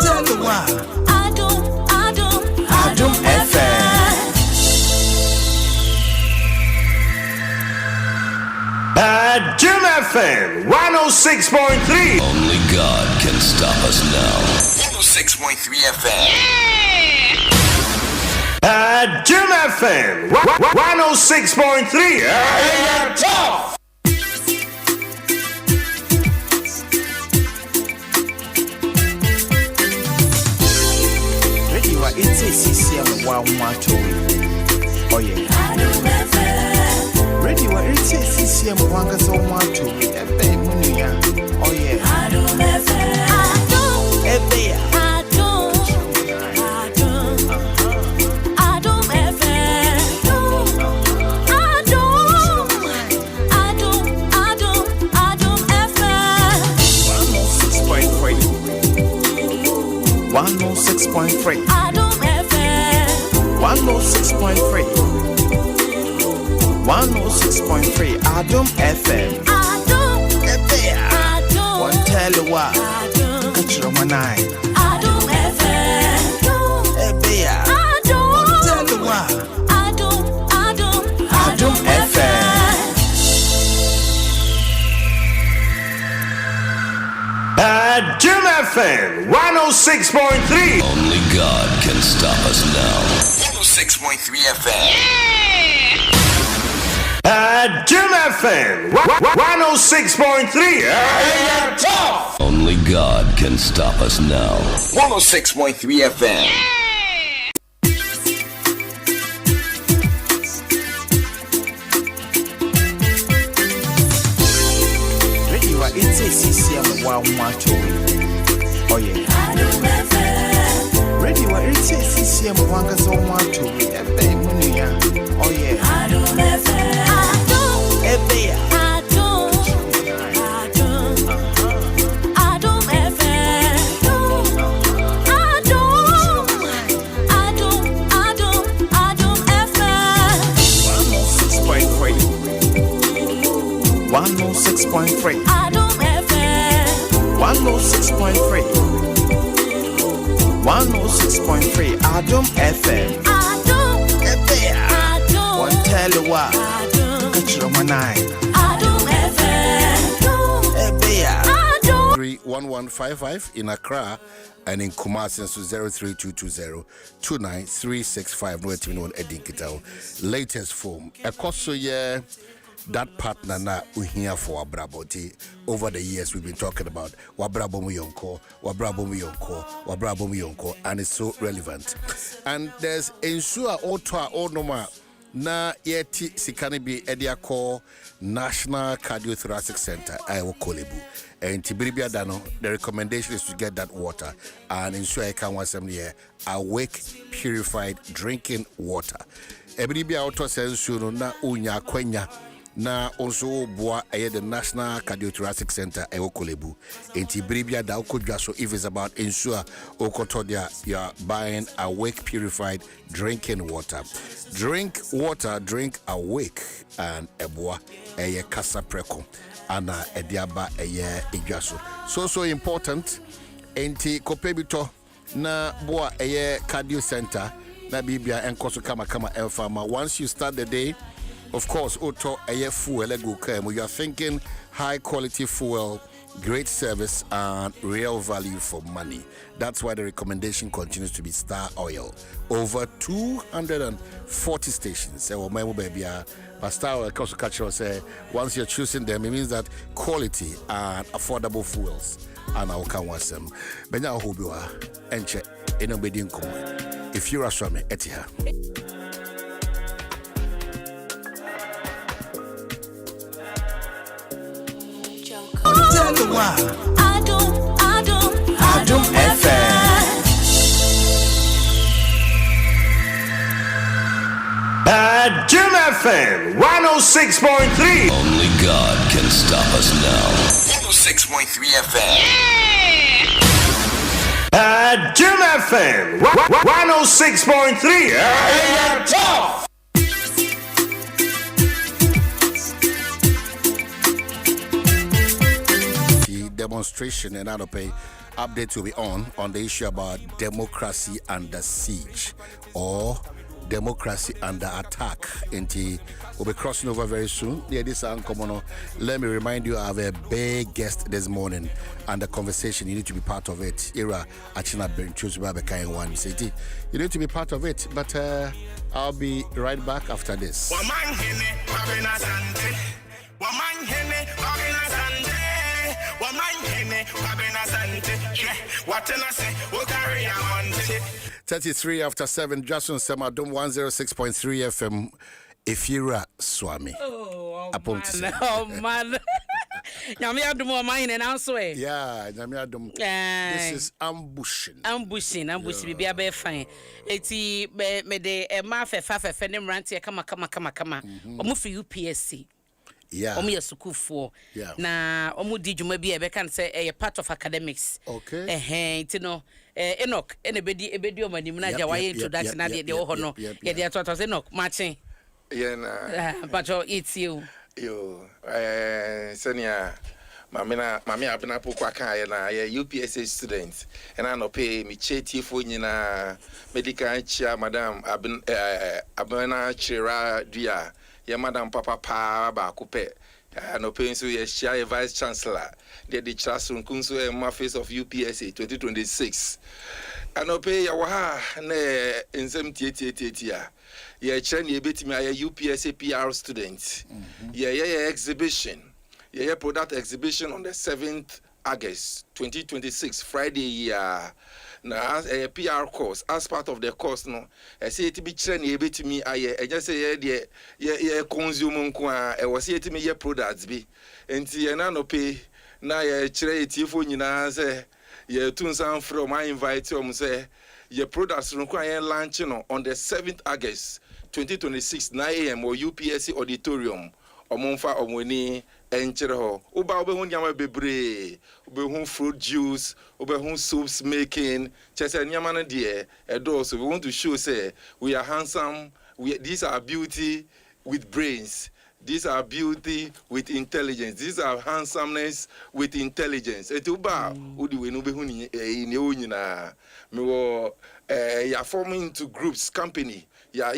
tell you what. Adom FM. Adom FM 106.3. Only God can stop us now. 106.3 FM. Adom FM 106.3. AM Top. Ready wa it's a CCM wa umato. Oh yeah. Ready wa it's a CCM wanga so umato. Ebe munya. Oh yeah. Ebe ya. Adom 106.3 106.3 Adom FM. One tell you what. Catch your manai. Adom FM. One tell you what. Adom FM. Adom FM 106.3. Only God can stop us now. 106.3 FM. Adom FM 106.3. AM Top. Only God can stop us now. 106.3 FM. Ready wa it's a CCM wa umato. Oh yeah. Ready wa it's a CCM wanga so umato. Ebe munya. Oh yeah. Ebe ya. One 106.3 Adom FM. 106.3 106.3 Adom FM. One tell you what. Catch your manai. Adom FM. 31155 in Accra and in Kumasi, so 03220-29365. No, it's one Edinkita. Latest form. Ekoso ye. That partner na uhia for Wabraboti. Over the years we've been talking about Wabrabomu Yonko, and it's so relevant. And there's ensure Otwa Onoma na yeti sikanibi Ediako National Cardiothoracic Center, Iowa Kolebu. And Tibiribia Dano, the recommendation is to get that water and ensure I can want some here awake purified drinking water. Ebiribia Otwa says na unya kwenya. Na also boa the National Cardiothoracic Center Ewo Kolebu. Enti bribia da Dwaso if it's about ensure okotodia you're buying awake purified drinking water. Drink water, drink awake and eboa eye kasa preko ana ediaba eye Dwaso. So important. Enti kopebito na boa eye cardio center na bibia enkoso kama elfama. Once you start the day, of course, auto eye fuel go come. You are thinking high quality fuel, great service, and real value for money. That's why the recommendation continues to be Star Oil. Over 240 stations. But Star Oil, say, once you're choosing them, it means that quality and affordable fuels. And I'll come with them. Benya Hobua, Enche, Enobedi Nkumu. If you're a swami, Etiha. Adom FM. Adom FM 106.3. Only God can stop us now. 106.3 FM. Adom FM 106.3. Hey, tough. Demonstration and Adope update will be on the issue about democracy under siege or democracy under attack. We'll be crossing over very soon. Yeah, this is uncommon. Let me remind you, I have a big guest this morning and the conversation. You need to be part of it. Ira Achina Benchus Babaka one city. You need to be part of it. But I'll be right back after this. What 33 after 7, Dwaso Nsem, Adom 106.3 FM. Ifira Swami. Oh man. Nyame adom o man and also yeah, nyame adom. This is ambushing bibia be fine. Eti me de ma fefa ne mrantie kama. Omo fi UPSC. Yeah. Omo yesukufo. Yeah. Na omo di dwuma bi e be kan say a part of academics. Okay. Iti no Enoch ebedi o manim na ja waye introduction na de ho no. Ye de atoto Enoch matching. Yeah, nah. But it's you. Yo, senior. Mami abena pokwa kan na UPSA student. And I no pay me cheti fo nyina medical chia madam abena chira dia. Ya madam papa pa ba kupe. No pay so ye chia vice chancellor. The classroom kunso e face of UPSA 2026. I pay ya wa ne nsem tietia. Yeah, Chinese betting me a UPSA PR student. Yeah, exhibition. Yeah, product exhibition on the 7th August 2026, Friday. Now, a PR course as part of the course. No, I say it be Chinese betting me. I just say yeah, consume kwa. I was here to me your products be. And no pay. Now, yeah, Chinese phone you know say yeah, tunsan from I invite you say your products require launching on the 7th August. 2026 9 a.m. or UPSC auditorium omonfa omoni enchere ho uba obehun nyama bebre obehun fruit juice obehun soups making chese nyama na de so we want to show say we are handsome, these are beauty with brains, these are beauty with intelligence, these are handsomeness with intelligence etuba udi we no behun ni nyina me wo ya forming into groups company. Yeah,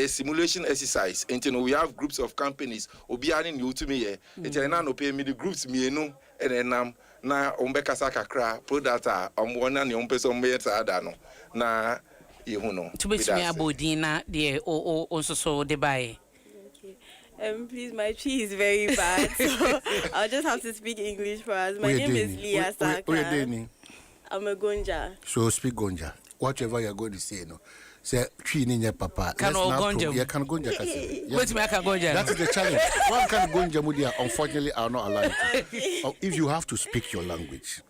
simulation exercise. And you know, we have groups of companies. Obiani new to me, it's no pay me the groups me no, and then na umbeka sakakra product one and your person me no na you know. To be me abodina the so de buy. Please, my Chi is very bad, so I'll just have to speak English for us. My name is Leah Saka. I'm a Gonja. So speak Gonja. Whatever you're going to say, no. Say tree ninya papa. Can Gonja? Yeah, can Gonja kasi. Wait, me can Gonja. That is the challenge. One can Gonja mudia. Unfortunately, are not allowed. If you have to speak your language,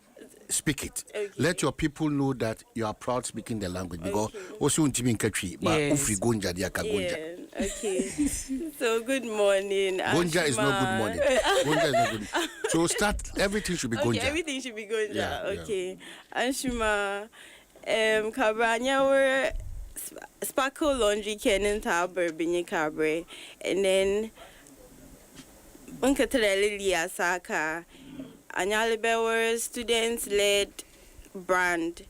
speak it. Okay. Let your people know that you are proud speaking the language because also in Timin Katri, but ufri Gonja dia ka Gonja. Okay. So good morning. Gonja is not good morning. Gonja is not good. So start. Everything should be Gonja. Okay, everything should be Gonja. Yeah, okay. Anshuma, Cabrania were. Sparkle Laundry Kenan Tower Binny Cabre, and then Unkateleli Asaka, Anyalibewer students led brand.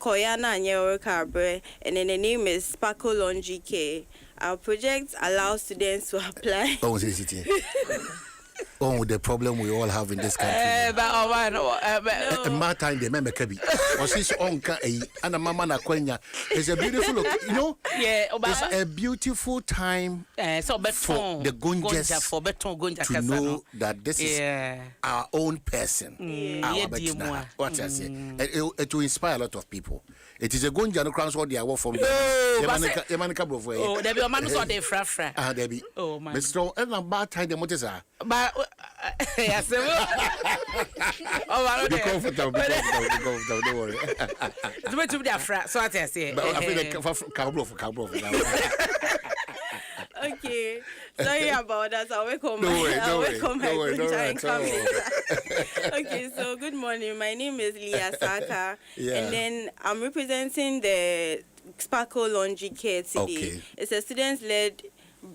Koyana Nyewe Carbre, and then the name is Sparkle Laundry Care. Our project allows students to apply. Oh, the problem we all have in this country. My time they make kabi. Or since onka and mama na kwenya. It's a beautiful look, you know. Yeah, it's a beautiful time so for the gonjas to know that this is our own person. What I say, it will inspire a lot of people. It is a gonja no crowns what they are work from. The man couple of way. Oh, there be a man so they fra. Ah, there be. Oh man. Mr. And about time the motors are. But yes, oh, be comfortable, don't worry. Do it to be a frat, so I say. But I feel like cowboy. Okay, sorry about that. I'll wake home. Okay, so good morning. My name is Leah Saka, and then I'm representing the Sparkle Laundry Care today. Okay. It's a students-led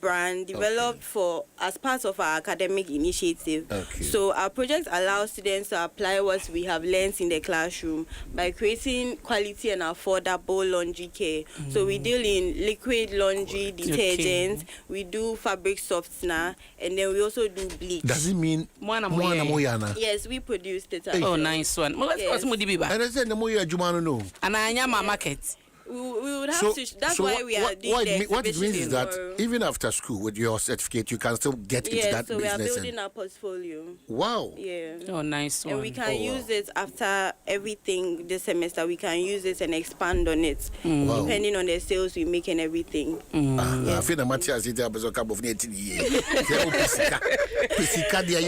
brand developed for as part of our academic initiative. Okay. So our project allows students to apply what we have learned in the classroom by creating quality and affordable laundry care. So we deal in liquid laundry detergents, we do fabric softener, and then we also do bleach. Does it mean Moyana? Yes, we produced it. Oh, nice one. Yes. And I said the Moya Jumano no. And I am a market. We would have to. That's why we are doing what it means is that even after school with your certificate, you can still get into that so business. We are building our portfolio. Wow. Yeah. Oh, nice one. And we can use it after everything this semester. We can use it and expand on it, depending on the sales we make and everything. I feel the Matthias is there, but a couple of 18 years.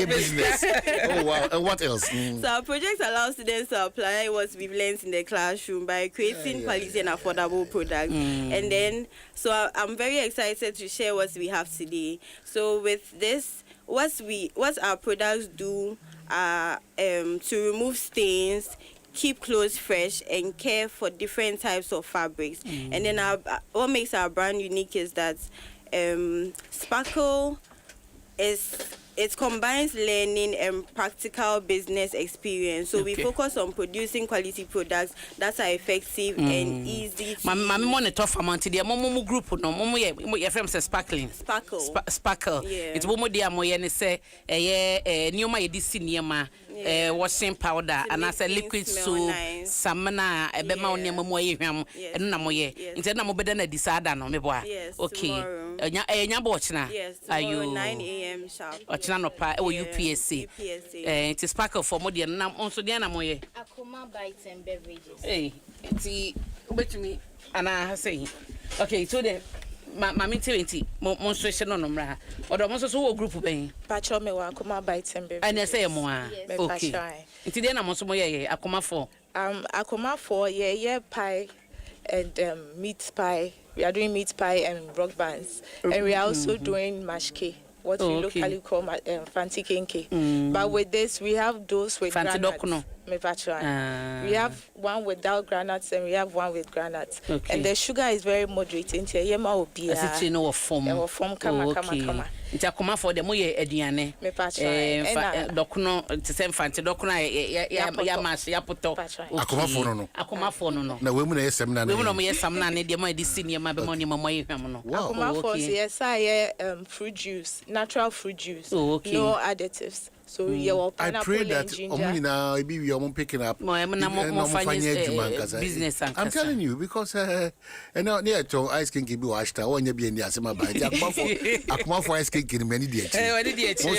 Business. Oh wow. And what else? So our project allows students to apply what we've learned in the classroom by creating quality and affordable products. And then so I'm very excited to share what we have today. So with this, what our products do are to remove stains, keep clothes fresh, and care for different types of fabrics. And then what makes our brand unique is that Sparkle it combines learning and practical business experience. So we focus on producing quality products that are effective and easy to Mami monitor for monthly. The momo group no momo ye friend say sparkling. Sparkle. Yeah. It's momo dia mo ye ne say nioma ye di sinema washing powder and as a liquid soap samana ebema oniema mo ye hwam eno na mo ye. Nti na mo beda na disada no me boa. Okay. Nya bo china. Yes. Tomorrow 9 a.m. sharp. No pa UPSC. It is Sparkle for more than also the Anamoye. Akuma bites and beverages. Hey, it's bet me and I say. Okay, so then Mammy 20 monstration on Umra or the most of group being Pacho me Akuma bites and beverages. And I say more. Okay. It's then I'm also Akuma 4. Akuma 4, pie and meat pie. We are doing meat pie and rock bands. And we are also doing mash cake. What we locally call fancy kenke. But with this, we have those with granuts. We have one without granuts and we have one with granuts. And the sugar is very moderate. As it you know form. Kama. It's a come for the moye ediane. Dokuno to send fancy dokuna ya mas ya poto. Akoma for no. Na we mu na yesem na. We mu no yesem na ne de mo edi senior ma be mo ni mo hwam no. Akoma for yes I fruit juice, natural fruit juice. No additives. So I pray that we are picking up business. I'm telling you because near to ice cream give you ashta or be in the asema by Akuma for ice cream many days.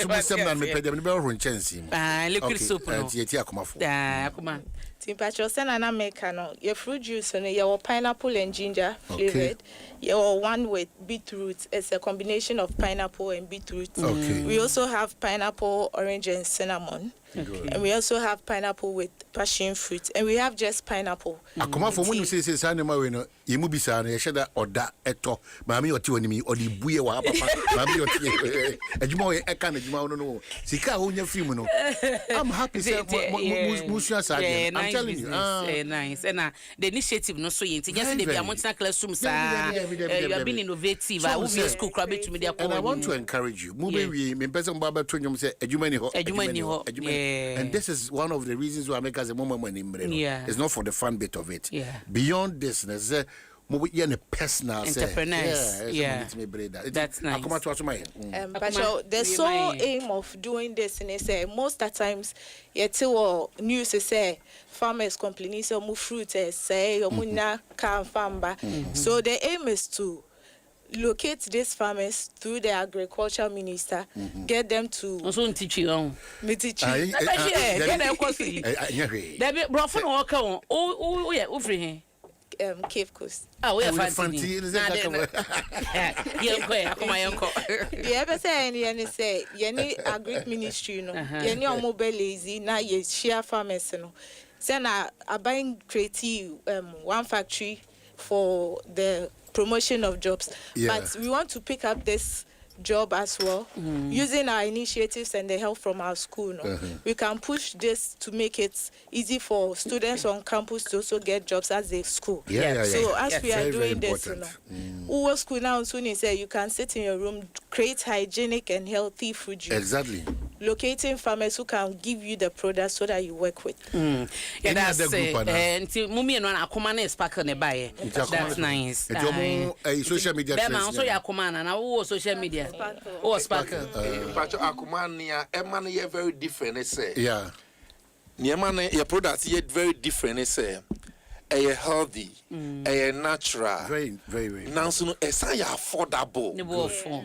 Most of them me pay them run chance. Liquid soup. Akuma for. Akuma. Timpacho sena make your fruit juice and your pineapple and ginger flavored. Your one with beetroot. It's a combination of pineapple and beetroot. We also have pineapple, orange, and cinnamon. And we also have pineapple with passion fruit. And we have just pineapple. Akuma for when you say Sanema, you must be saying, Shada or that eto, Mammy or two enemy or the buoy or papa, Mammy or Jimo, I can't know. Sika, who you feel, I'm happy. I'm telling you. Nice. And the initiative no so yet. Yes, they are months classroom, sir. You have been innovative. I will be a school crab to media. And I want to encourage you. Movie, me person Baba Tunium say, Ejumani ho. And this is one of the reasons why I make us a moment when it's not for the fun bit of it. Beyond this, there's a personal entrepreneurs. That's nice. But the sole aim of doing this is most of the times news say farmers complaining so more fruit say so the aim is to locate these farmers through the agriculture minister, get them to also teach you on. Me teach you. Cape Coast. Oh, we are fancy. Say any agri ministry no. Any mobile lazy na ye share farmers no. Say na buying creative one factory for the promotion of jobs. But we want to pick up this job as well using our initiatives and the help from our school. We can push this to make it easy for students on campus to also get jobs as a school. So as we are doing this, our school now soon say you can sit in your room, create hygienic and healthy food. Exactly. Locating farmers who can give you the products so that you work with. That's Mummy and Akumana is back on the buyer. That's nice. Social media. Also, Akumana now social media. Oh, Sparkle. But Akumania, Emma, very different. Yeah. Niamane, your products yet very different. A healthy, a natural, very. Now, so it's affordable.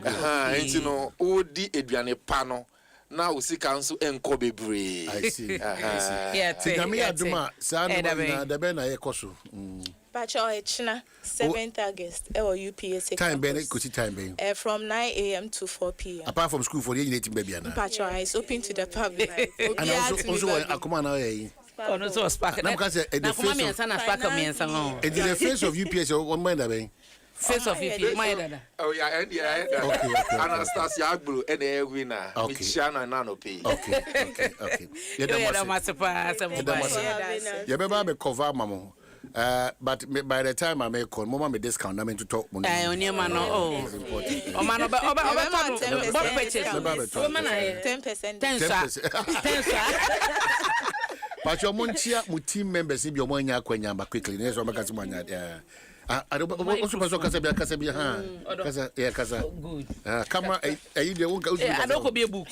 And you know, Odi Edriane Pano. Now we see council and Kobe Bray. I see. Yeah, Duma, Sana, the Ben Akosu. Pacho China, 7th August, or UPS. Time Bennett, could see time from 9 a.m. to 4 p.m. Apart from school for the native baby. Pacho is open to the public. And also Akumana. Oh, no, so Sparkle. In the face of UPS, one mind. Face of UPS, my dad. Oh, yeah, okay. Anastasia Agbu, and a winner. Okay. Shana Nanopi. Okay. You remember cover, Mamma. But by the time I make call, Mama may discount. I mean to talk money. I only man. Oh, man, about 10%. 10%. But your Monchia, team members, if your money are quickly. There's one because money. I don't also Casabia. Good. Camera, I don't be a book.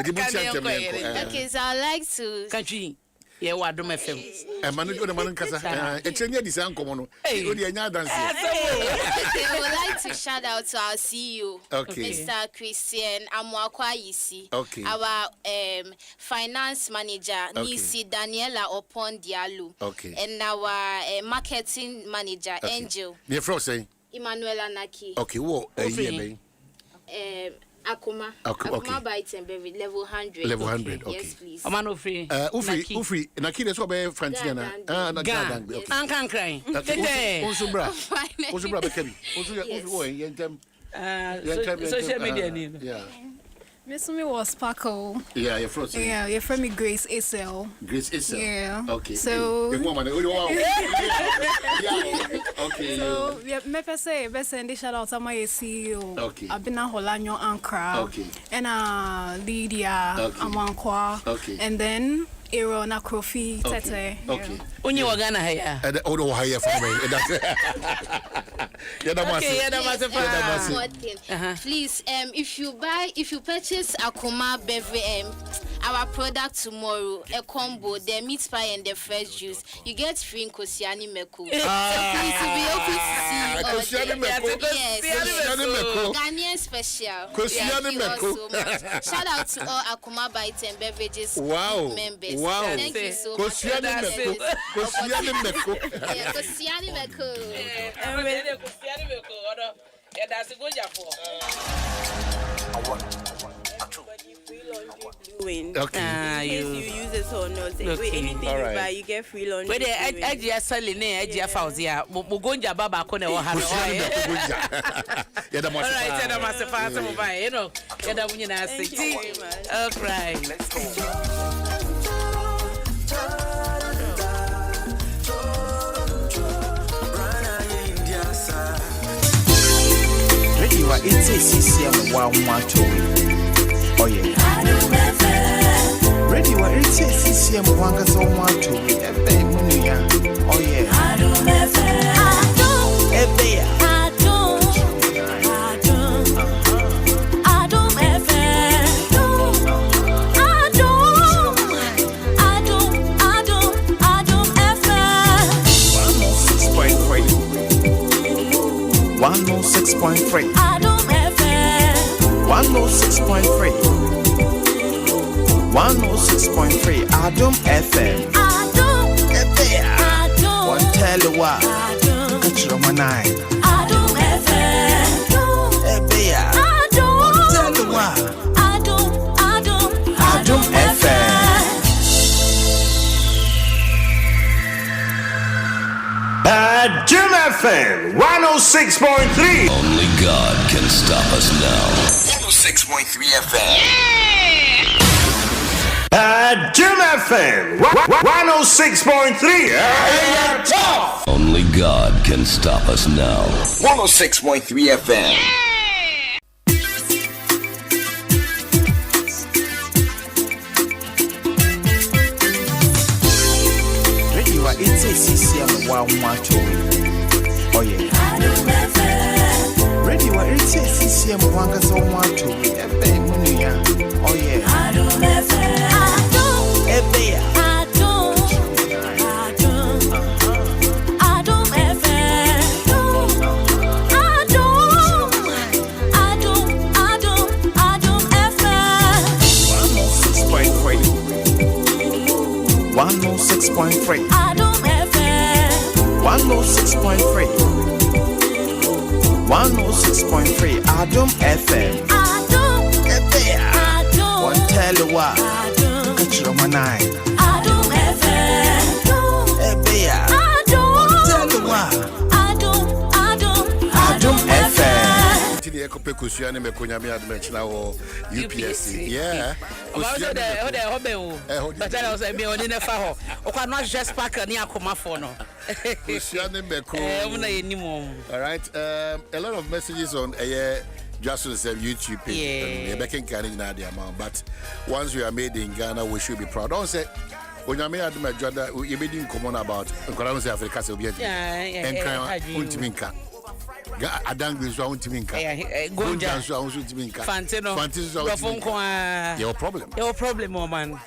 Okay, so I like to. Country. Yeah, what do my film? A man go to Mancasa. It's in the Sancomono. Hey, we would like to shout out to our CEO, Mr. Christian Amwakwa Yisi. Our finance manager, Nisi Daniela Opon Dialu. And our marketing manager, Angel. Near Frosty. Emmanuel Anaki. Okay, what a year, Akuma bites and baby level 100. Level 100, okay. Yes, please. Amano free. Ufri. Naki, so be Franciana. Can't cry. Osubra, Becky. Social media. Yeah. Miss me was Sparkle. Yeah, you're frozen. Yeah, you're from me Grace Isel. Grace Isel. Yeah. Okay. So. Okay. So me say best send shout out to my CEO. Okay. Abina Holanyo Ankra. Okay. And Lydia Amankwa. Okay. And then Aaron Akrofi Tete. Okay. Onye wagana haya. Odo haya for me. Please, if you purchase Akuma beverage, our product tomorrow, a combo, the meat pie and the fresh juice, you get free in Kosiani Meku. So please, you'll be open to see all the Ghanaian special. Kosiani Meku. Shout out to all Akuma Bites and Beverages members. Wow. Thank you so much. Kosiani Meku. Kosiani Meku. Kosiani Meku. That's a good job for. Okay. You use it or not. Anything you buy, you get free laundry. Wait, I just sell in there. I just found here. Mugonja Baba Kone or Hano. All right, I must have found some of my, you know, and I'm going to say, okay. Let's go. You are 86 CCM 112. Oh, yeah. Ready, what it says, CCM, Wanga, so want to. Oh, yeah. Adom FM. Adom FM. Adom FM. 106.3. Adom FM. 106.3. 106.3. Adom FM. One tell you what. Catch your man eye. Adom FM. One tell you what. Adom FM. Adom FM 106.3. Only God can stop us now. 106.3 FM. Adom FM 106.3. Only God can stop us now. 106.3 FM. Ready, what it says, CCM, Wanga, oh, yeah. Ready, what it says, CCM, Wanga, so want to. Oh, yeah. Adom FM. Adom 106.3. Adom FM. 106.3. 106.3. Adom FM. One tell you what. Catch your man eye. Adom FM. One tell you what. Adom FM. The Ecope Kusiani Mekonya Adventure or UPSC. Yeah. But I was a million in a faho. Or not just pack a near Coma for no. All right. A lot of messages on Dwaso Nsem YouTube page. Yeah. Making carrying the amount. But once we are made in Ghana, we should be proud. Don't say when you made Adom Jordan, you made in common about Africa. Untiminka. Adangri so untiminka. Gonja so untiminka. Fantino. Your problem. Your problem, man.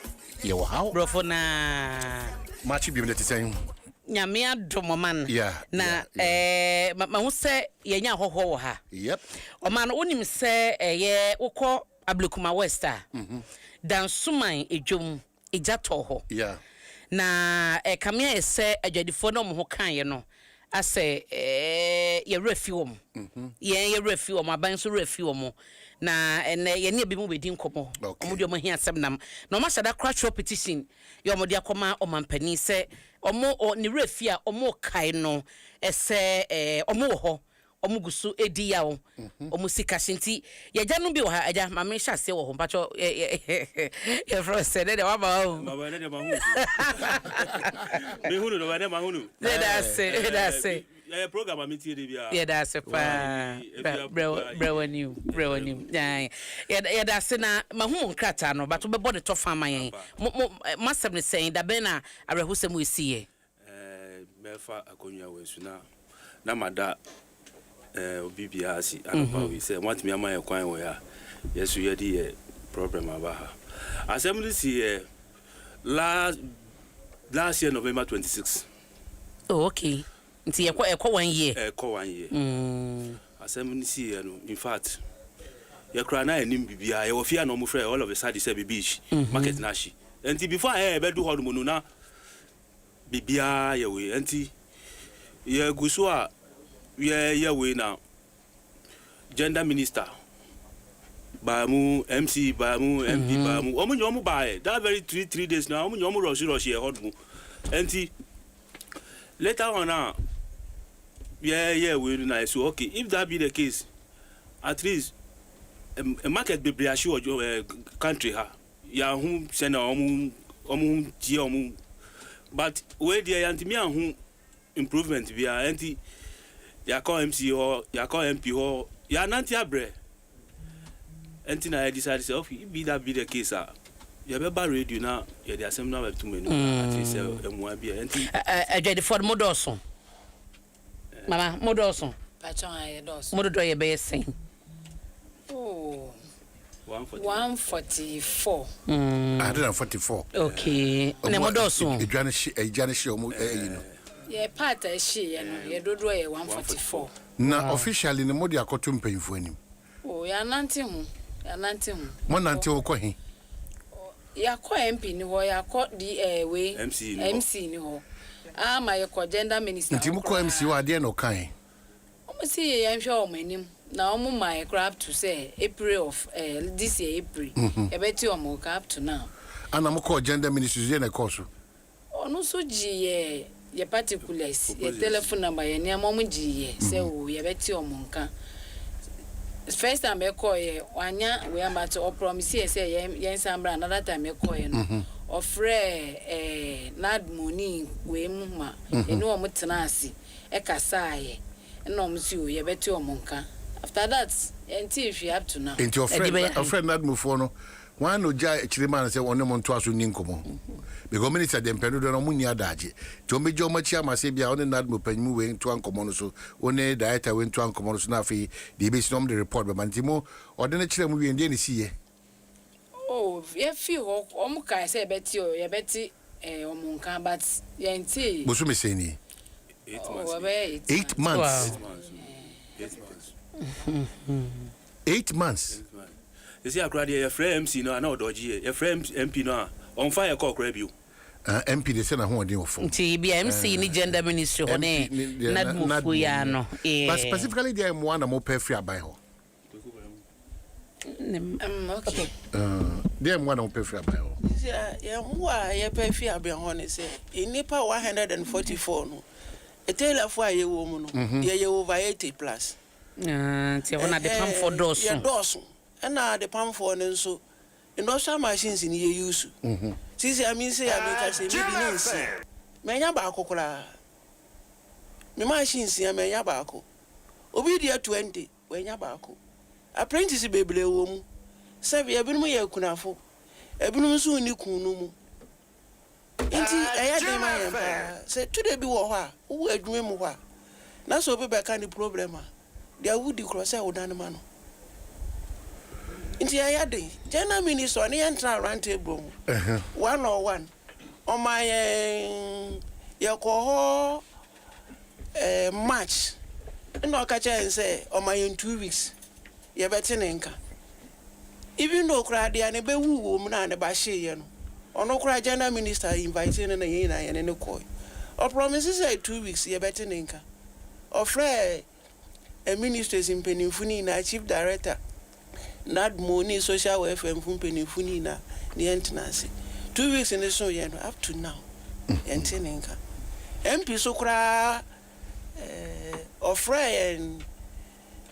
Your how? Brofona. Machi bi mleti sen. Nyame adom man. Yeah. Na ma hu se yenya hoho ha. Yep. O man onim se ye ukọ Ablekuma West a. Dan suman edwom ejato ho. Yeah. Na kamia ese adwadifo no mo ho kan ye no. Ase ye refuom ye refuom aban so refuom na ye ne bi mu bedi nkomo omo mo hia asem nam na omo sada crash petition ye omo de akoma omampani se omo ne refia omo kai no ese omo ho omo gusu edi ya o omo sika shinti ye gya no bi o ha agya ma me hya se wo ho pacho ye fro se de wa ba o baba de ma hu me hunu no ba de ma hunu that's it program am tie de bia yeah that's it bro new yeah that's na ma hu nkrata no but be body to farm yen masem ne saying da ben na arehusem we see me fa akonwa we su na mada obibia asi anopa we say want me amaya kwan we ya yesu ye di problem aba ha assembly see last year November 26. Oh okay nti ekọ 1 year ekọ 1 year assembly see no in fact ye kra na enim bibia ye wo fia no mo frɛ all of a sudden say beach market na shi nti before be do hodo mo na bibia ye we nti ye guso a ye we na gender minister Bamu MC Bamu MP Bamu omo buy that very 3 days now omo rush here hot mu enti later on yeah we na so okay if that be the case at least a market be assure country ha ya hu send omo tie omo but we there anti me hu improvement be enti ya call MC or ya call MP or ya nanti abre enti na I decided say okay if that be the case You be radio now. You the assembly now to me. Ati say emu abi enti. Ejedi for modoso. Mama, modoso. Pacho aye doso. Mododo ye be sen. Oh. 144. 144. 144. Okay. Ne modoso. Ejane shi omo you know. Ye part e shi ye no. Ye dodo ye 144. Na officially ne modi akoto mpanyfo anim. Oh, ya nante hu. Mo nante wo ko he. Ya ko MP ni ho, ya ko di we MC ni ho. Ma ye ko gender minister. Nti mo ko MC wa de no kan. Omo si ye nhwe o manim. Na omo my crap to say April of this year April. E beti omo up to now. Ana mo ko gender ministry ye na course. Ono so ji ye particulars, ye telephone number ye na mo ji ye say o ye beti omo nka. First time I call ye wanya we am to promise ye say ye nsambra another time I call ye no. Ofre nad money we mu ma eno omo tena ase e kasa ye. No omo si o ye beti omo nka. After that, until if you have to now. Into your friend not move for no. One no jai chiriman say one month to asu ninkomo. Because minister dem penu do no munya daje. To me jo machia ma say bia one nad mo panyimu we to ankomo no so. One director we to ankomo no so na fi the base nom the report be mantimo odene chire mu we ndie ni siye. Oh, ye fi ho omo kai say beti o ye beti omo nka but ye nti. Bosu me say ni. 8 months. 8 months. Wow. 8 months. 8 months. You see, I cried your friend MC no, I know dodgy. Your friend MP no, on fire call grab you. MP they say na ho dey for. Ti bi MC ni gender ministry ho ne nadmufu ya no. But specifically there am one na mo pay free abai ho. Okay. There am one na mo pay free abai ho. Yeah, who are ye pay free abai ho ne say. In Nepal 144 no. A tailor for a woman, ye over 80 plus. Ti ona the pump for doors. Yeah, doors. And now the pump for and so. And also machines in ye use. Since I mean, say, I say, maybe Nancy. Manya Bako. My machines here, Manya Bako. Obidia 20, when Yabako. Apprentice baby woman. Savvy, I've been my Kunafo. I've been soon you kunumu. Inti ayade my say today be wa who adwuma wa na so be back any problem there would the cross out dan man inti ayade general minister ni enter round table 101 on my yako match no ka cha say on my in 2 weeks ye beti nenka even though crowd ya ne be wu mu na ne ba hye ye no ono kura general minister inviting na yin na yen ne koi o promises say 2 weeks ye better nka ofre a ministers in penifuni na chief director nad money social welfare fun penifuni na ne entrance 2 weeks in so yen up to now yen nka MP so kura ofre and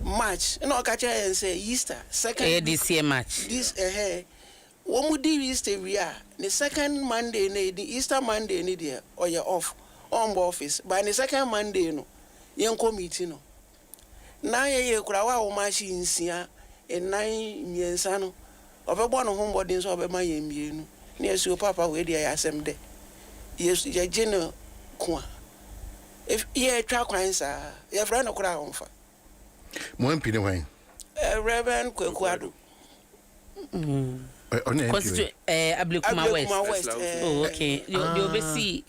March no ka cha yen say Easter second this year March this Womu di Easter we are the second Monday the Easter Monday ni there or you off on office by the second Monday no yen committee no na ye kura wa o machine sia en 9 miensa no obebo no homebody so obema ye mienu na yesu papa we dia asem de yesu ye gene kwa if ye twa kwan sa ye fra no kura onfa mo MP ne wan Reverend Kwekuado Ablekuma West. Oh, okay. You oversee.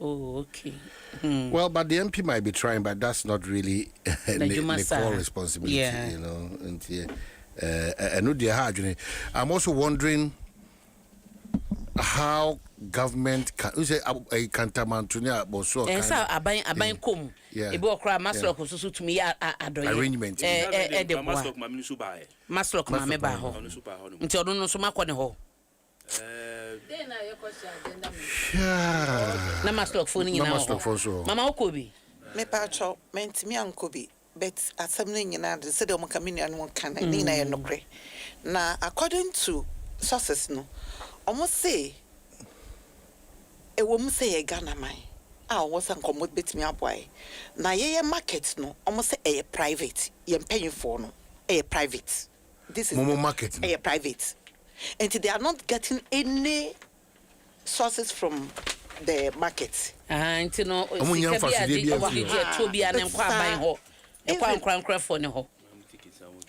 Oh, okay. Well, but the MP might be trying, but that's not really the core responsibility, you know. And I'm also wondering how government can say a cantamantunia boso aban kom e be okra maslok so to me arrangement maslok ma me ba ho nti odun no so makọ ne ho na maslok phone nyina ho mama okobi me pa cho mentimi ankobi but asem no nyina de se de mo kamini no kan ni na ye nokre na according to sources no almost say e wo mu say Ghana man was an commode betimi aboy na ye market no almost say e private ye paying for no e private this is momo market e private And they are not getting any sources from the market. And you know,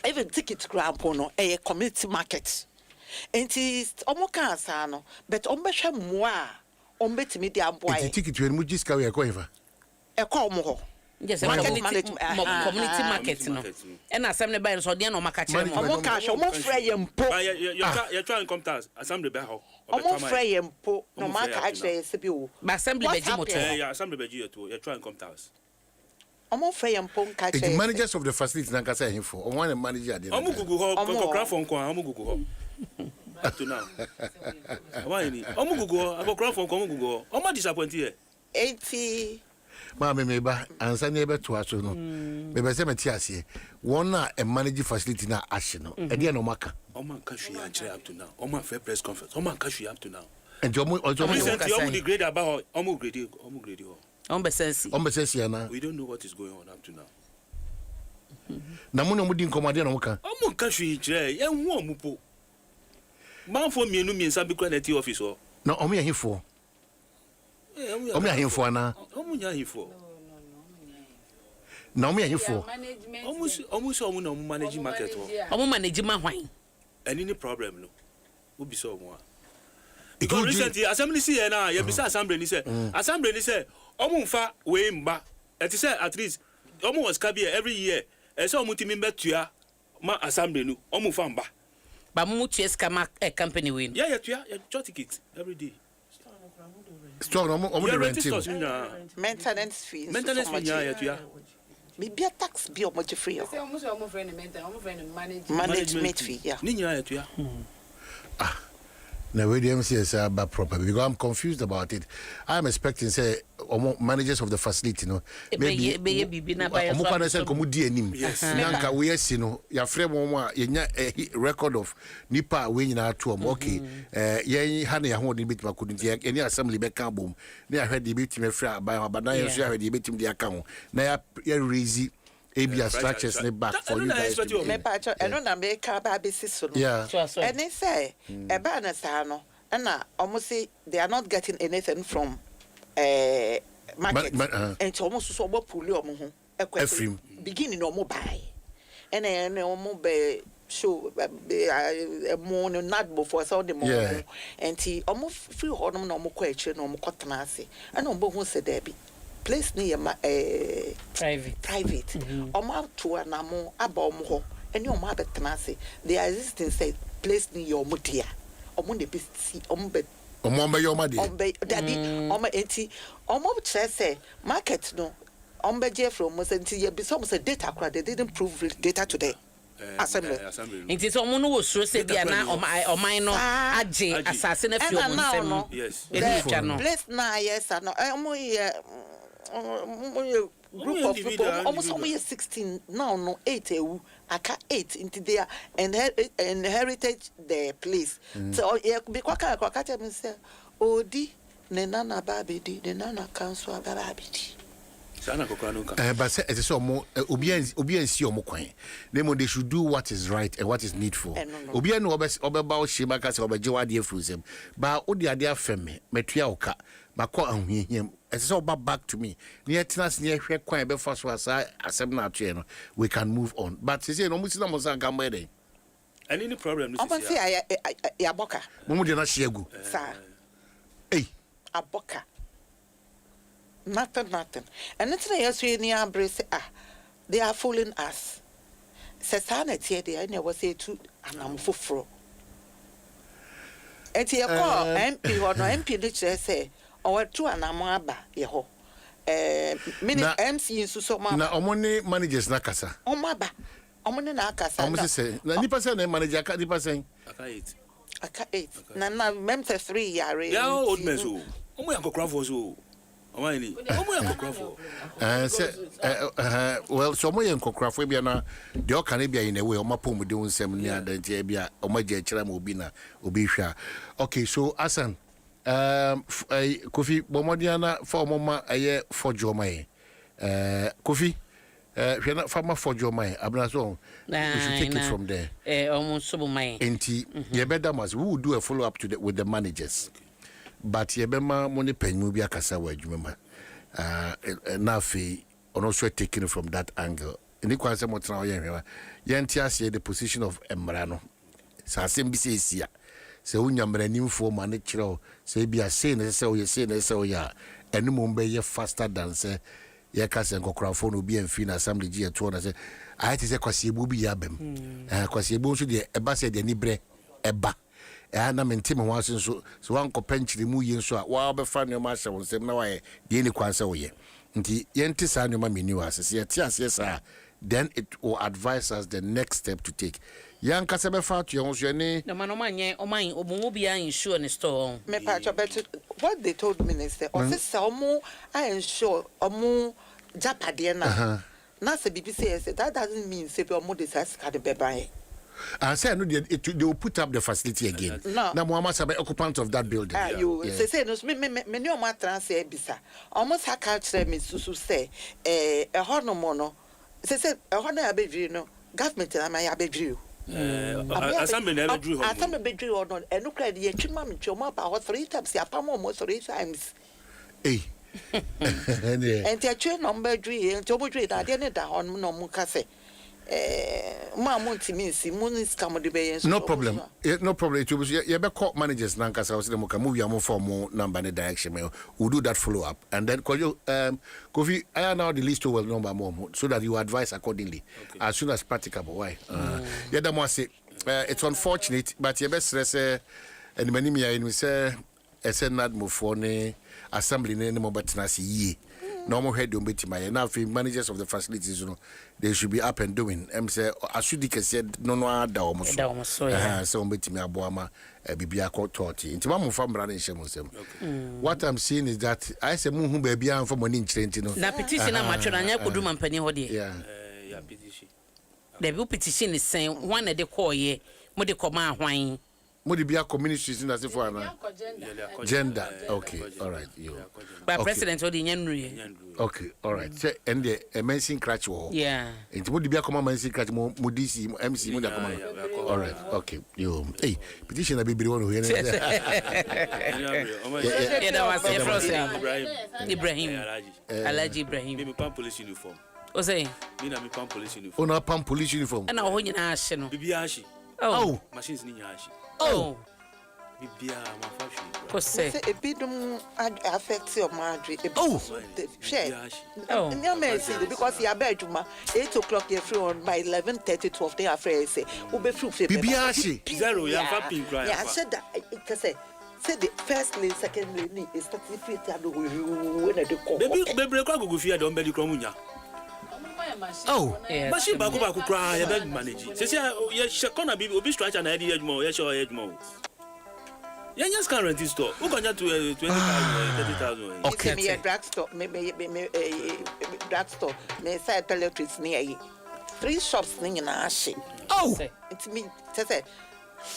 even ticket grab no a community market. And it's omokasano, but ombesha moi, ombetimi de amboy. Ticket when we just carry a coiver. A call yes, community market no. And assembly by so dey no makache mo. Omo cash, omo frey mpo. You try and come to us assembly by how. Omo frey mpo no makache se bi o. But assembly be moto. Yeah, assembly be you try and come to us. Omo frey mpo nkache. The managers of the facility na kasa him for. One manager dey. Omo gugu ho, ko craft on kwa, omo gugu ho. Up to now. Why ni? Omo gugu ho, ko craft on ko omo gugu ho. Omo disappoint here. 80 Mama meba ansa na ebe to aso no meba se meti ase won na e manage facility na ahye no e dey no maka o man ka hwe ya up to now o man fair press conference o man ka hwe up to now and omo degrade about omo grade on be sense na we don't know what is going on up to now na mo no mo di nkomade na mo ka omo ka hwe kire ye hu omo po man for mienu miensa bi kwa na ti office o na omo ye hifo omo ahemfo ana omo nya ahemfo na omo ahemfo omo na omo manage market o omo manage ma hwan any problem no obi so omo a because recently assembly see na ya bisa assembly ni say omo mfa we mba et say at least omo was kabia every year e say omo timi mbetua ma assembly no omo mfa mba ba mo tua scam company we yeah tua ya ticket every day strong omo rent maintenance fees yeah maybe a tax be omo free say omo friend maintenance management fee yeah ni nya ya now we don't see about proper because I'm confused about it. I'm expecting say managers of the facility no maybe omo kwa say komu di anim nanka we asi no ya frame mo a yenya record of nipa we nyina to am okay yen ha na ya ho de betima kudunti any assembly be kan bom na ya hwede betima fra aban ya so ya hwede betim de aka ho na ya raise ABS structures ne back for you guys. Me pacho eno na me ka ba besi so no. And they say e ba na sa no na almost say they are not getting anything from market. And so almost so obo puli omo ho Efrim beginning omo buy. And omo be show mo no not before so the mo and ti omo free ho no omo kwa eche no omo kotena ase. And omo hu se there be place near private omo to anamo aba omo ho eni omo abetena se the existing say place near your mutia omo de be see omo be your madi daddy omo enti omo chere say market no omo be je from most enti ye be some say data crowd they didn't prove data today assembly enti so omo no wo suro se bia na oman no age asase na fi omo nsem yes place na yes no omo group of people almost 16 now no 8 aka 8 into there and inherited the place so be kwaka tell me say odi ne nana babedi ne nana council babedi sana kokano but say it is obi ansi omo kwan nemo they should do what is right and what is needful obi an obeba o sheba ka say obeje wade afuzem ba odi ade afeme metua oka makọ ahụhiem it's all back to me near tenants near hwe kwan be fa so asa asem na atwe no we can move on but say no musi na mo san gamba dey any problem this is ya boka mo de na shiegu sa aboka nothing and it's na yesu ni abrese they are fooling us say sanity there and was say to anam foforo eti e call MP ho no MP dey say or two anamo aba ye ho mini MC nso so ma na omoni managers na kasa omo aba omoni na akasa omo say na nipa say na manager aka nipa say aka 8 na mem 3 yare ya old men so omo yankokra for so omo yankokra for say well so omo yankokra for bia na de o kan bia in a way omo pom de nsem ni adanti bia omo je kira ma obi na obi hwa okay so Asan Kofi Bomodiana for mama aye for Jomae Kofi If you're not farmer for your mind, we should take it from there. Almost so my. Enti, you better must. We will do a follow up with the managers. But you better money pen will be a casa word, remember. Nafi, and also taking it from that angle. In the question, what's now, Yantias, the position of Emrano. So I say, here. So when you're new for managerial, say be a saying, so you say, so yeah, and the Mumbai faster than say. Yakas and Cocraphone will be in Fina Assembly G at 2. I had to say, Quasibu be yabem. Quasibu should be a bassett de Nibre, Eba. And I'm in Tim and Watson, so Uncle Pench the Muyin so while be fun your master will say, no, I didn't quite ye. And the Yentis and your mammy knew us, yes, sir. Then it will advise us the next step to take. Young Casabe Fat, your journey. No man, or mine, or Mobia insure in a store. Me patch what they told me is that, or Salmo, I ensure, or more Japadiana. Nasa BBC said that doesn't mean say your mother's has got a baby. I said, no, they will put up the facility again. No, now Muhammad Sabe occupant of that building. You say, no, many of my transfer bisa. Almost I can't me to say, a hormono. They said, a honor abbey, no, government and I abbey. I some a bedroom or not, and look at the Chimam Choma about 3 times, the Apamo almost 3 times. Eh, and the train on bedroom and Tobo Trade, I didn't on no Mukase. Mamunti means Simonis come the bay. No problem. No problem. It was your court managers, Nankas, I was the Moka move your for more number in the direction. We'll do that follow up. And then call you, Kofi, I am now the list over number more so that you advise accordingly as soon as practicable. Why? Yeah, that must say it's unfortunate, but your best and many me, I say, a senate move for assembly name but ye. Normal head don't beat my now managers of the facilities, you know, they should be up and doing. Say I should said no ada almost so beat me aboama bibia court 30. Into one from running shemusem. What I'm seeing is that I say muhu baby am for money in no. Na petition na matcho na nya kodu mampani hodi. Yeah. Yeah, petition. The petition is saying one de call ye mo de koma hwan. Modi be a community in as if for gender. Okay, all right. You. But president or the okay, all right. And the amazing crutch wall. Yeah. It would be a common amazing crutch Mudisi MC Muda. All right, okay. You hey, petition a baby one here. Ibrahim. Alaji Ibrahim. Me pump police uniform. O say? Me na me pump police uniform. Ona pump police uniform. And I hold ash no. Bibi ashi. Oh. Machines ni ashi. Oh. Bibia ma fashion. Ko say a bit affect your marriage. Oh. Share. Oh. Because you are bedroom 8 o'clock you're free on by 11:30 12 they are afraid say we be free. Bibiashi. Zero ya fapping cry. Yeah, I said that it say the first lane second lane is 33 when they call. Baby go fear don be di kromunya. Oh, machine back cry, you beg manage. Say, you're gonna be obi structure na edge more, yes, your edge more. You just can't rent this store. Who can get to 20,000, 30,000? Okay, me a drugstore, maybe drugstore, may say electrics near you. 3 shops in Ashi. Oh, it's me, say,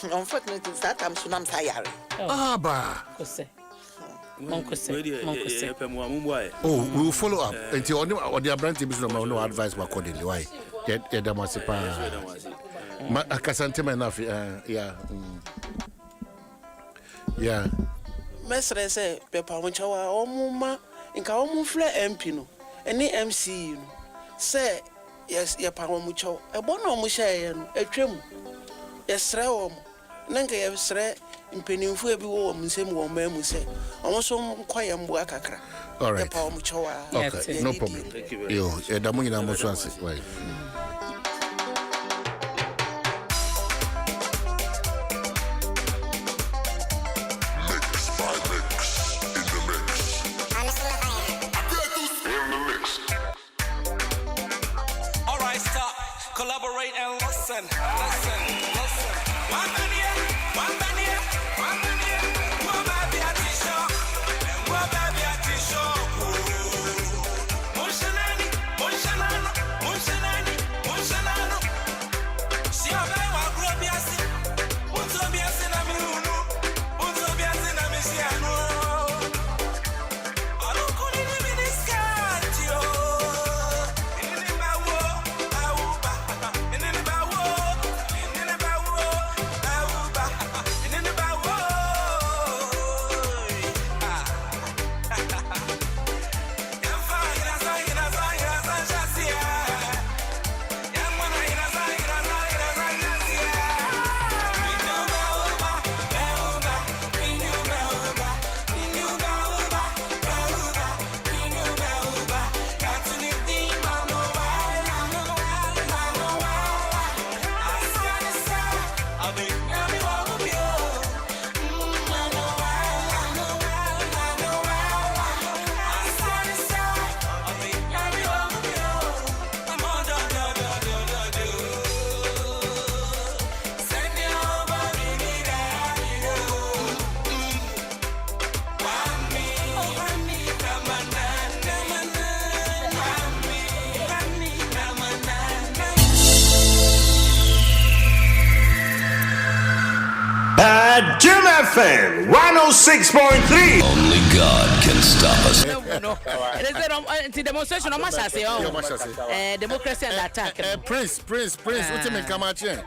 unfortunately, that I'm Sunam Sayari. Ah, bah. Oh, we will follow up until the brand team no advice accordingly. Why? Yeah, that must be Kasante enough. Yeah. Yeah. Mestre say, Peppa Munchawa, or Mumma, in Kaumufle MP, no, any MC, say, yes, your Pamucho, a bono musha, a trim, yes, Ram, Nanka, yes, impending for every woman, same woman, say, almost quiet and work. All right. Okay, no problem. Yo, Damuna Moswansi. Right. Collaborate and listen. One man here. One baby at the show. One baby at the show. Mushanani. See how I grew up yasi. Unto biasi na miunu. Unto biasi na misiano. Alukuni ni miniskatio. Ini mawo. Jim FM 106.3. Only God can stop us. No. It is demonstration on democracy and attack. Prince, what you come out here?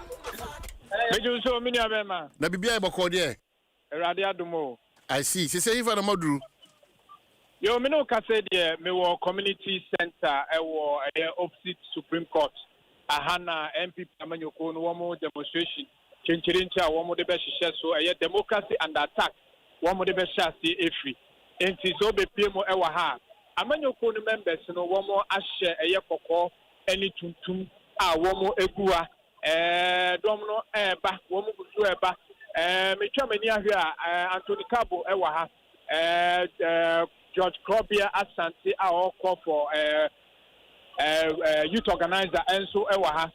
Na bibia iboko there. I see. She say if I modru. Yo, me no ka say there me wo community center wo opposite Supreme Court. Ahana MP amanyoko no wo demonstration. Chenchirinchi a wo de be hihye so democracy and attack. Wo de be hye ase efri. Enti so be pie mo ewa ha. Amanyoko no members no wo ahye kokko eni tuntum a wo egua dom no eba wo gusu eba me twa mani ahwe a Anthony Cabo ewa ha George Crobia Asante a call for youth organizer enso ewa ha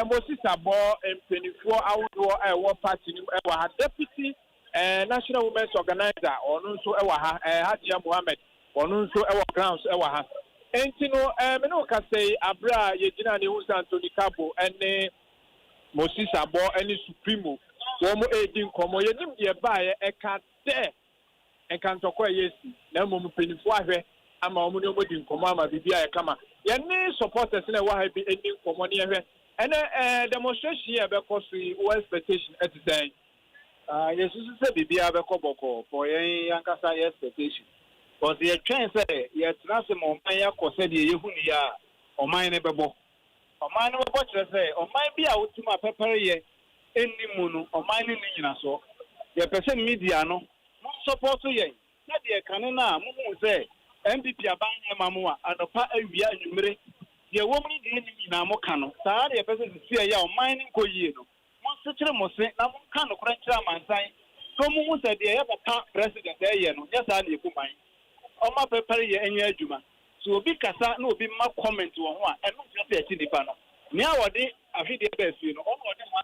Moses Abo empenifo awodo wo party ni ewa ha deputy national women's organizer onu nso ewa ha Hadia Mohammed onu nso ewa grounds ewa ha enti no me no ka say abra ye gina ne hu Anthony Cabo ene Moses Abo ene Supremo wo mo edin komo ye nim ye ba ye eka de enkantoko yesi na mo mpenifu ahwe ama wo ne omodi nkomo ama bibia ye kama ye ne supporters na wa ha bi edin komo ne ye ene demonstration ye be kosu wo expectation at the yesu se bibia be koboko for ye yankasa ye expectation because ye twen say ye trase mo man ya kose de ye hu ni ya oman ne bebo oman ne bebo kire say oman bi a wotuma pepere ye enimu no oman ne nyina so ye person media no mo support ye na de kane na mo hu say MPP abanye mamu a adopa awia anwumere ye wo mu de ni nyina mo ka no saa de person sie ya oman ne koyie no mo sekere mo se na mo ka no kora nkira mansan so mo hu say de ye beta president ye no ya saa na ekuman oma prepare ye enye adwuma so obi kasa na obi ma comment wo ho a eno se achi nipa no ni awode afide be afi no ono de mo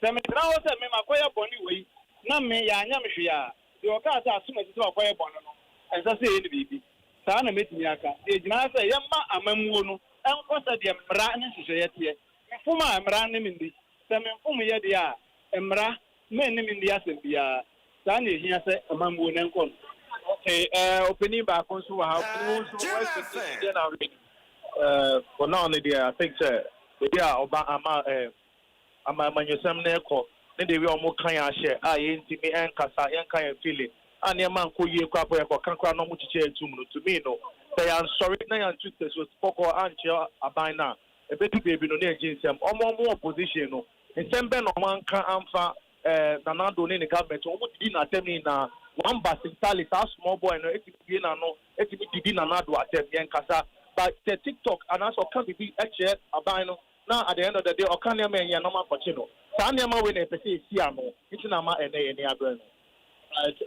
se me tra wo se me makoya boni wei na me ya anya me hwe a de o ka ta asuma ti makoya boni no ensa se ye ni bibi saa na metimi aka de gina se ye ma amamuo no enko se de mra ne hwehwe ye te mfuma mra ne mindi se me mfum ye de a mra me ne mindi asem bia saa na ehia se amamuo ne enko okay, opening back on so how for now I think ama manyosam na ekọ ne de we omo kan ya share ye ntimi enkasa yenkan feeling ani man ko ye kwa boy ko kan kwa no mu chiche etum no to me no say I'm sorry na yan tute so poko anche aban na e betu baby no na agency omo opposition no nsembe no man kan amfa nanado ne government omo didi na temi na one basing tally that small boy no eti na no eti didi na nado atem yenkasa but the TikTok and also can be eche aban no now at the end of the day o kan na ya no ma kochi no sa na ma we na pese esi ano iti na ma ene abran right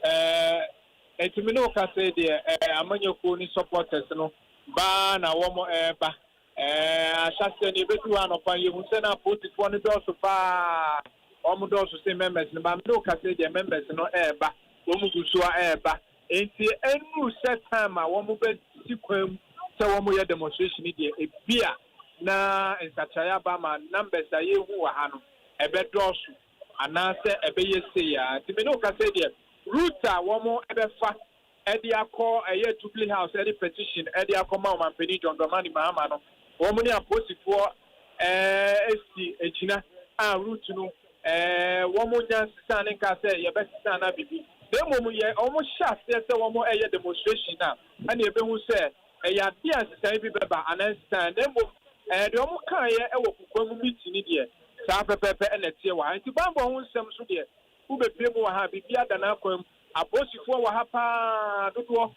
etimi no ka say de amanyoko ni supporters no ba na wo mo ba asase ni betu ano pa ye hunse na politically no do so pa o mo do so say members no ba no ka say de members no ba wo mu gusu ba enti enu set time a wo mo be sikwam say wo mo ye demonstration ni de ebia na nsachaya ba ma numbers a ye hu wa ha no ebe do so anase ebe ye say ya ti me no ka say de Ruta womo ebefa edi akọ eye Jubilee House edi petition edi akọ ma Mampeni John Dramani Mahama no womo ni aposifo esi ejina a root no womo nya sisa nka say ye besisa na bibi demo ye womo sha say womo eye demonstration na ani ebe hu say ya dia sisa bi beba anansa demo de womo kan ye ewo kokwa mu meeting ni de sa pepepe enetie wa anti bambo hu nsem so de ube pemu wa ha bibia da na akwam aposifo wa ha pa dodo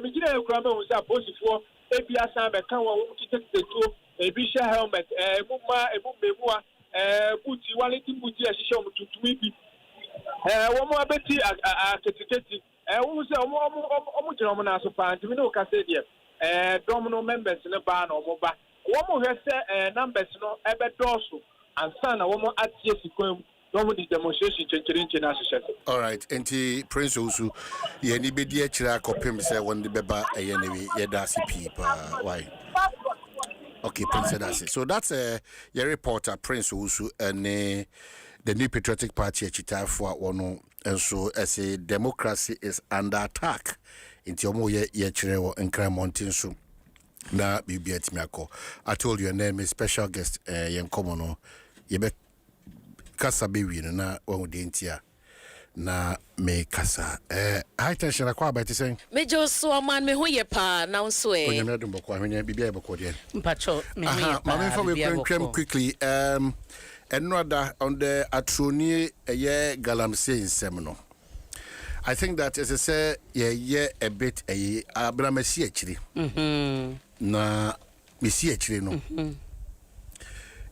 mi gina ekura me hu se aposifo ebia san be kan wa wo titetetuo ebi sha helmet emuma ebumemua buti waleti buti ahihye omututumi bi wo mo abeti aketiketi wo se omo gina omo na so pa ntimi no ka se de dom no members ne ba na omo ba wo mo hwe se numbers no ebe doso ansa na wo mo atie sikwam the demonstration all right, enti Prince Osu ye ni be die kira kopem say won the beba eye ne we ye da CP why okay Prince that's it. So that's your reporter Prince Osu and the New Patriotic Party chita for one, and so as a democracy is under attack. Into your ye chere and crime mountain so na bibi at miako. I told you your name is special guest yen komono. You bet kasa baby na one dintia na me kasa. High tension akwa ba ti saying. Me jo so man me hoye pa na nso e. Onye me do bokwa hwenya bibi e bokwa de. Mpacho me hoye pa. Ma me fa we kwem quickly another on the atroni Galamsey Nsem no. I think that as I say a bit abramasi achiri. Na mesi achiri no.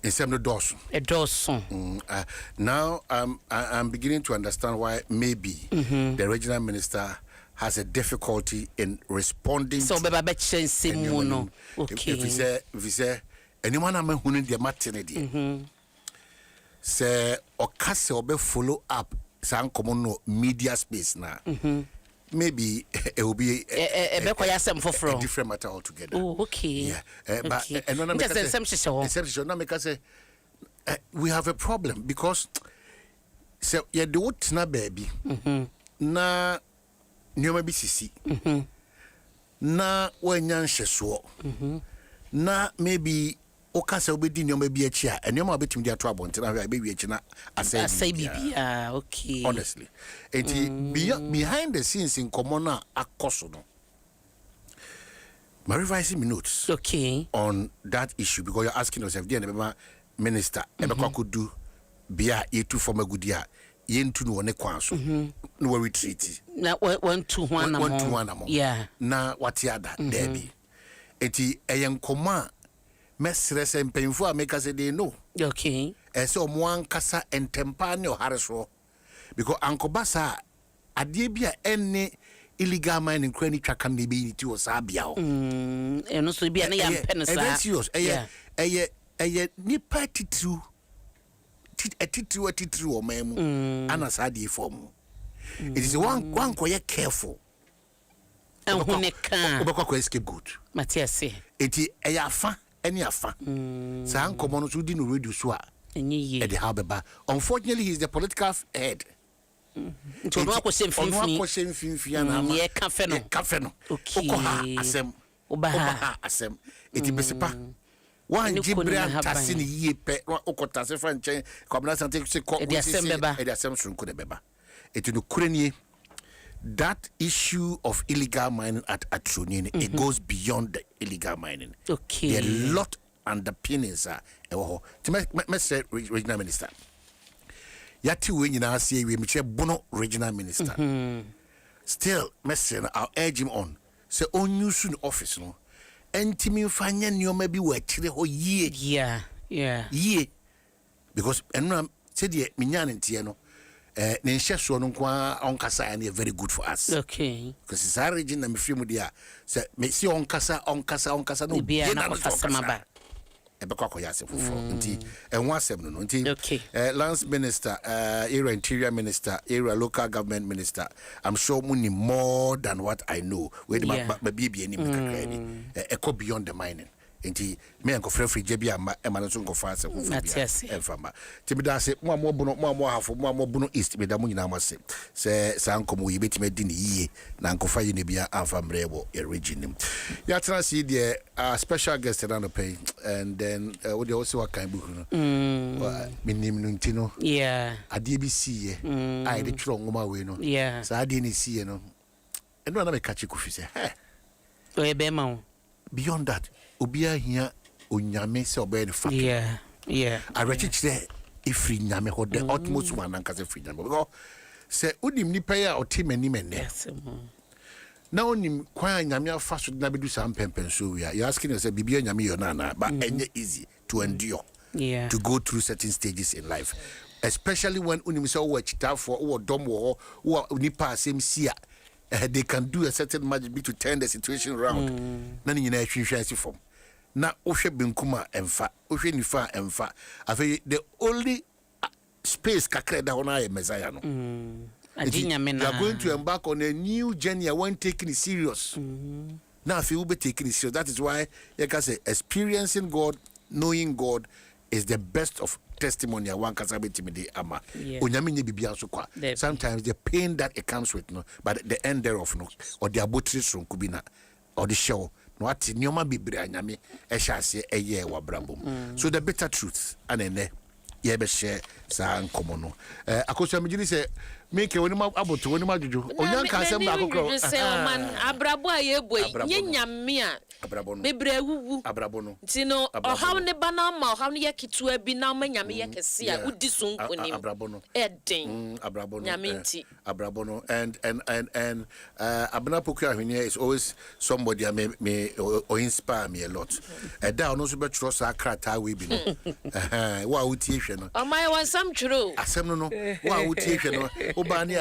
Nsem no doso. A doso. Now I'm beginning to understand why maybe the regional minister has a difficulty in responding. So beba be chense mu no. Okay. If we say anyone am hunu de matene say okase obe follow up san common no media space na maybe it will be a different matter altogether. Oh, okay. Yeah. But we have a problem because so yeah do what na baby na nyoma bi sisi na wanya nhyeso na maybe okasa obedi nyoma bi achi a enyoma obetimi dia to abonte na be wi achi na asai bibia. Okay, honestly behind the scenes in common akoso no my revising my notes on that issue because you're asking yourself the minister ebekwa could do bia etu for magudia yentu no ne kwanso no retreat na 1-2-1 yeah na watiada debi eti eyenkoma mesre se mpemfu ameka se dey no okay ese omo ankasa entempa ne ohareso because ankobasa ade bia enne illegal mining crane twaka ne be ni ti o sa bia o eno so bia na ya mpene sa eye nipa titru o memu ana sa de form it is one ko ye careful and who can obekwa escape good Matias eti afa any afa sa ankomo no so di no radio so a enyi e de how beba unfortunately he is the political head to no akose mfimfia na ye kafe no okoha asem obaha asem eti besipa wan jibra tase ni yie pe okotase fa nchen kwabna sante se ko e asem sunko de beba eti no kurenie that issue of illegal mining at Atroni, it goes beyond the illegal mining. Okay. There are a lot underpinnings. Mr. Regional Minister. Yati we nyina say we meche bono regional minister. Still, Mr. I'll urge him on. Say on you soon office no. Entimi fanya nyoma bi we kire ho yie. Yeah. Yie. Because enna say de minyane ntie no. Ne nhyeso no kwa onkasa and very good for us. Okay. Because it's our region na me free mu dia. Say me see onkasa no be na onkasa. Ebekwa koyase fufo. Nti enwa asem no nti Lance Minister, area Interior Minister, area Local Government Minister. I'm sure muni more than what I know. We the bibi eni kakra ni. Eko beyond the mining. Nti me enko free jebi ama no so enko fa asem fufo bia. Enfama. Ti bi da se mo hafo mo bono east bi da mo nyina amase. Se sankomo yi betime di ni yie na enko fa yi ne bia amfa mrebo e region. Ya tana see the special guest na no pay and then what they also what kind book no minim no ntino ade bi sie ai de twro ngoma we no sa ade ni sie no eno na me kachi kofi se o e be ma beyond that obia hia onyame se oba ne fa I rechichire ifri nyame ho the utmost one anka se free nyame because se unim ni pay a otimani menne na onim kwa nyame afa so na bedu sam pempen so we are you asking yourself bibia nyame yo na but enye easy to endure to go through certain stages in life, especially when unim so we chita for or dom wo nipa same sia they can do a certain magic to turn the situation around na ni na hwehwese form na ohwe benkuma emfa ohwe nifa emfa afi the only space kakra da hona messiah no you are going to embark on a new journey when taking it serious. Now if you will be taking it serious, that is why you can say experiencing God, knowing God is the best of testimony a one kasa betimidi ama onyame nye bibia so kwa sometimes the pain that it comes with no but the end thereof no or the abotri so kubi na or the show no ati nioma bibiri anyame ehya ase eye wa brabom so the bitter truth anene ye be share sa nkomo no akoso amigiri se make woni ma aboto woni ma juju onyanka asem ba akokro se man abrabo aye boy nye nyame a bebre wuwu abrabo no tino ohaw ne bana ma ohaw ne yekitua bi na ma nyame ye kese a udi so nkonim abrabo no eden abrabo no nyame nti abrabo no and abna poku ahwene is always somebody me or inspire me a lot da no so be tro sa krata we bi no wa utie hwe no o my want some true asem no wa utie hwe no obani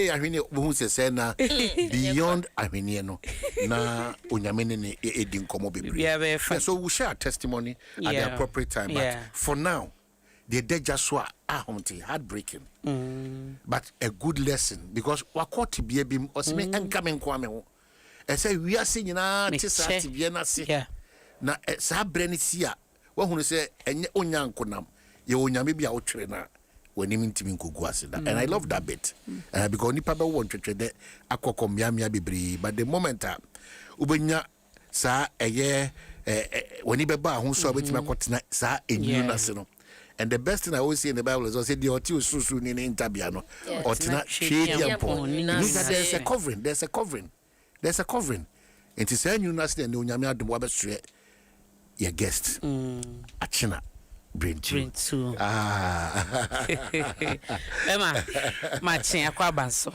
ahwene bo se na beyond ahwene no na onyame ne edi nkomo bebre so we share testimony at the appropriate time but for now the day just so heartbreaking but a good lesson because wakoti bia bim osime enka me nko ame ho e say wi ase nyina tisati bia na se na sa brani si a wa hunu se enye onyankonam ye onyame bia wo twere na wani mintimi nkogu ase da and I love that bit because nipa be won twetwe de akokom ya bebre but the moment ubenya sa eye wani be ba ho so betima kotena sa enyu na se no. And the best thing I always see in the Bible is also the otiu susu ni interbiano or tina chediapo. There's a covering. There's a covering. And to say you not stand on Yamia Dwabe Street, your guest. Achina. Bring to. Emma, my chin, Aquabanso.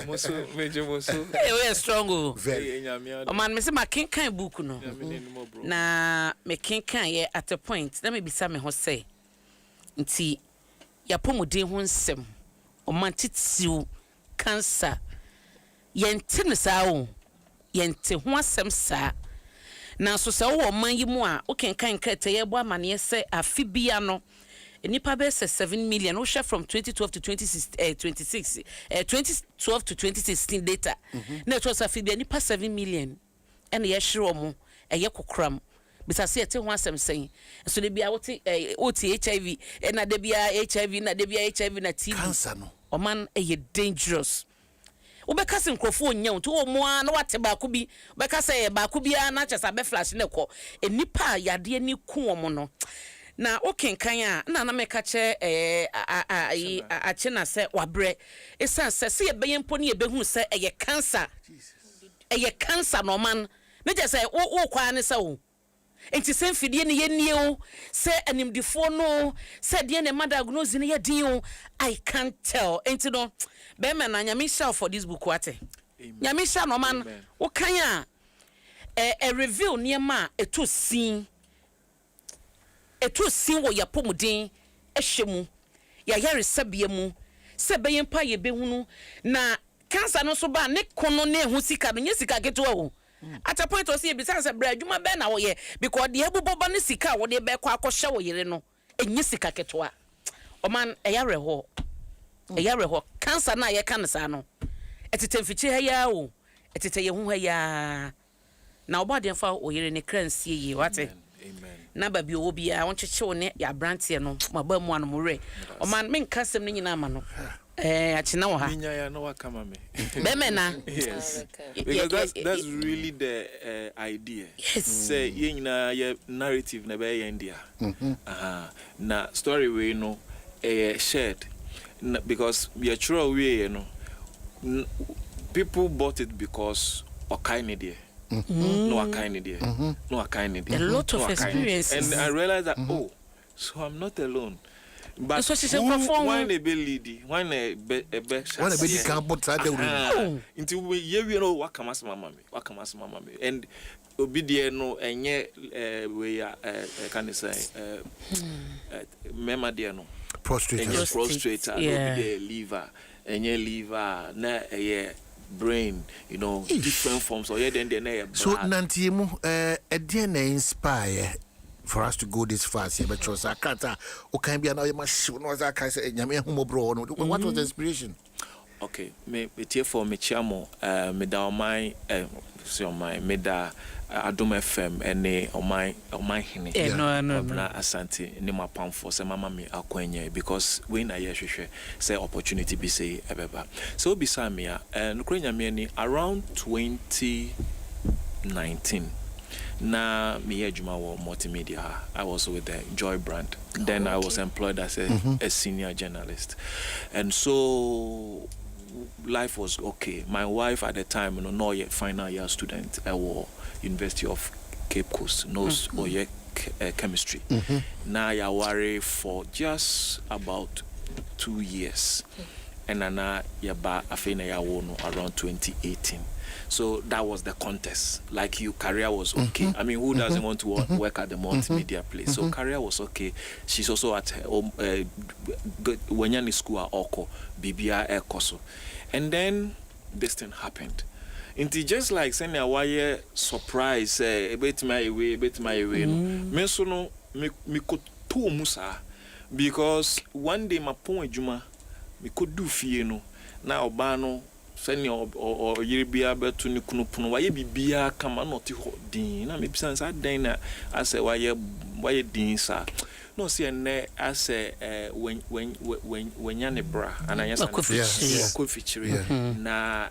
We're strong. Very. Oh, man, Mr. McKin can't book no. Na McKin can't at a point. Let me be some who say. Nti ya pomode ho nsem o mantitiw cancer yente ne saa o yente ho asem saa na so se wo man yi mu a o kenkan krete ye bo amane se afibia no enipa be se 7 million o share from 2012 to 2012 to 2016 data na it was afibia nipa 7 million ene ye hire omo eye kokram bisa se ete ho asem sen so de bia wote HIV na de bia HIV na de bia HIV na TB cancer no o man dangerous ubeka se nkrofo onya to mo a na wate ba ko bi ubeka se ba ko bia na chesa be flash ne ko enipa yade ni ku omo no na okenkan a na meka che a chena se wabre esan se ye beye mpo ne ye behu se eye cancer no man me je se wo kwa ne se wo enti se mfidie ne yenie o se animdifo no se de ne madiagnose ne yedin o I can't tell enti no be me na nyame sha for this book wate nyame sha no man wo kan a review ne ma eto sin wo yapomuden ehwemu ya yare sabia mu se be yempa ye behunu na cancer no so ba ne kono ne hu sika no nye sika ketewa o at a point was here besides a bread, you my ben away because the Abuboba Nisika, what they back or show you know, and Yisika Ketua. O man, a yareho, cancer na ya cansano. At a temperature yao, at a yahu ya. Now, body and fall or you're in a crane see ye, what it? Naba bi obi I want to show ne ya brantie no ma ba mu anumure o man men kasem ni nyina ma no achina wo ha minya ya no wakama me be me na yes because that's really the idea say ye nyina ye narrative na be ye ndia na story we no shared because we are true we you know people bought it because okaini there. No, I kind idea. No, I kind idea. A lot of experiences. And I realized that, oh, so I'm not alone. But so she's perform one a lady, one a back. One a baby can't put that down. Until we know what comes mama me. And obedient no, and yet we are, can I say, memory no. Prostrate. Liver, and your liver, na brain, you know, different forms. Or then so Nantimu, a DNA inspire for us to go this fast here, but was a be another machine. Was I can say, what was the inspiration? Okay, me tie for me chiamo me da my me da Adom FM ene omai hene na asante ne mapam for say mama me akwanya because we na ye hwehwe say opportunity be say ebeba so be say me no krenya me ni around 2019 na me adwuma wo multimedia. I was with the Joy brand. Then I was employed as a senior journalist, and so life was okay. My wife at the time, no yet final year student at University of Cape Coast, knows chemistry. Now I worry for just about 2 years, and then yaba afina ya wono around 2018. So that was the contest. Like your career was okay. I mean, who doesn't want to work at the multimedia place? So career was okay. She's also at when you're in school at Oko, BBI Ekoso. And then this thing happened. It's just like saying a wire surprise, a bit my way. Me so no me could to musa because one day my point juma me could do fie no na obano sani or yiribia betu ni kunupuno waye bibia kama noti ho din na me bisa sa den na ase waye din sa no see ne ase when yane bra ananya ko feature na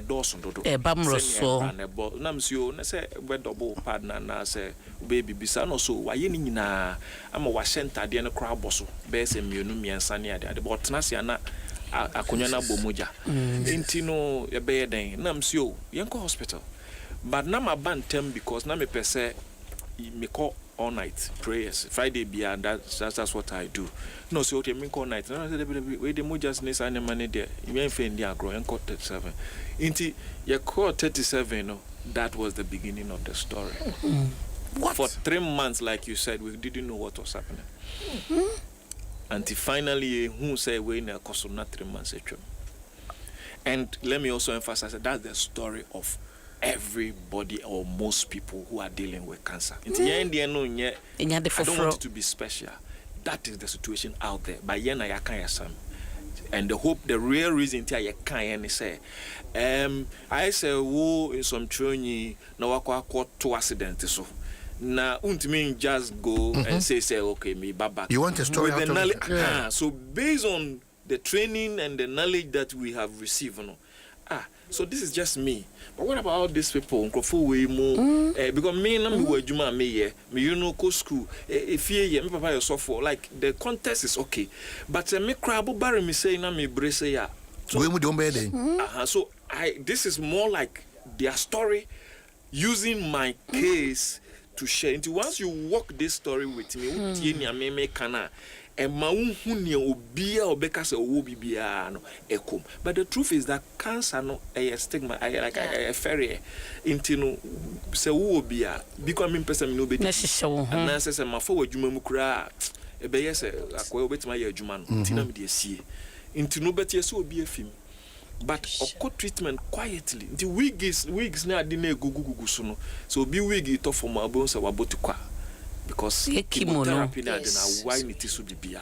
doson dodo bamroso na msio na se we double partner na se baby bisa no so waye ni nyina ama wa shenta de no kra boso be se mienu miensa ne ade but na se na akonya na bomuja enti no ye be den na msio yenko hospital but na ma bantem because na me pese me call all night prayers Friday beyond that's what I do no so okay me call night na say we the mujas ne sa ne mane there you ain't fendi agro yenko 37 enti ye call 37 no that was the beginning of the story. What? For 3 months like you said we didn't know what was happening. Until finally who say we na koso na 3 months echo. And let me also emphasize that that's the story of everybody or most people who are dealing with cancer. I don't want it to be special. That is the situation out there. But and the real reason I can't say I say wo in some training na wako to accident so na mean just go and say okay me baba you want a story out of it? So based on the training and the knowledge that we have received so this is just me, but what about all these people because me na me wajuma me ko school if ye me papa yourself for like the context is okay but me crab barry me say na me brace ya so so this is more like their story using my case to share into once you walk this story with me me kana and ma unhunia obia obeka se owo bibia no ekom but the truth is that cancer no a stigma I ferry into no se wo obia because me person me no be na se ma fo wadwuma mu kura e be yes akoy obetima ya adwuma no tina me de sie into no betie se obi afim but oko treatment quietly the wigs na ade na egugugugu so no so obi wig to for ma bon se wabotukwa because chemotherapy na why need to be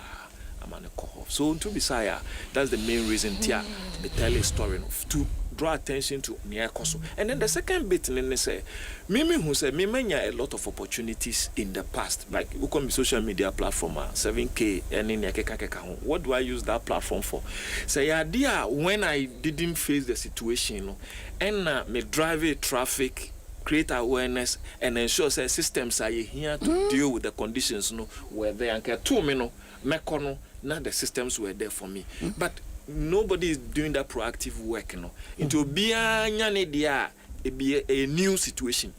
so to be saya that's the main reason tia me tell a story to draw attention to near coso and then the second bit then say me who say me manya a lot of opportunities in the past like who come social media platform 7k and in what do I use that platform for say idea when I didn't face the situation and me drive traffic create awareness and ensure that systems are here to deal with the conditions where they are to me now the systems were there for me but nobody is doing that proactive work into be a new situation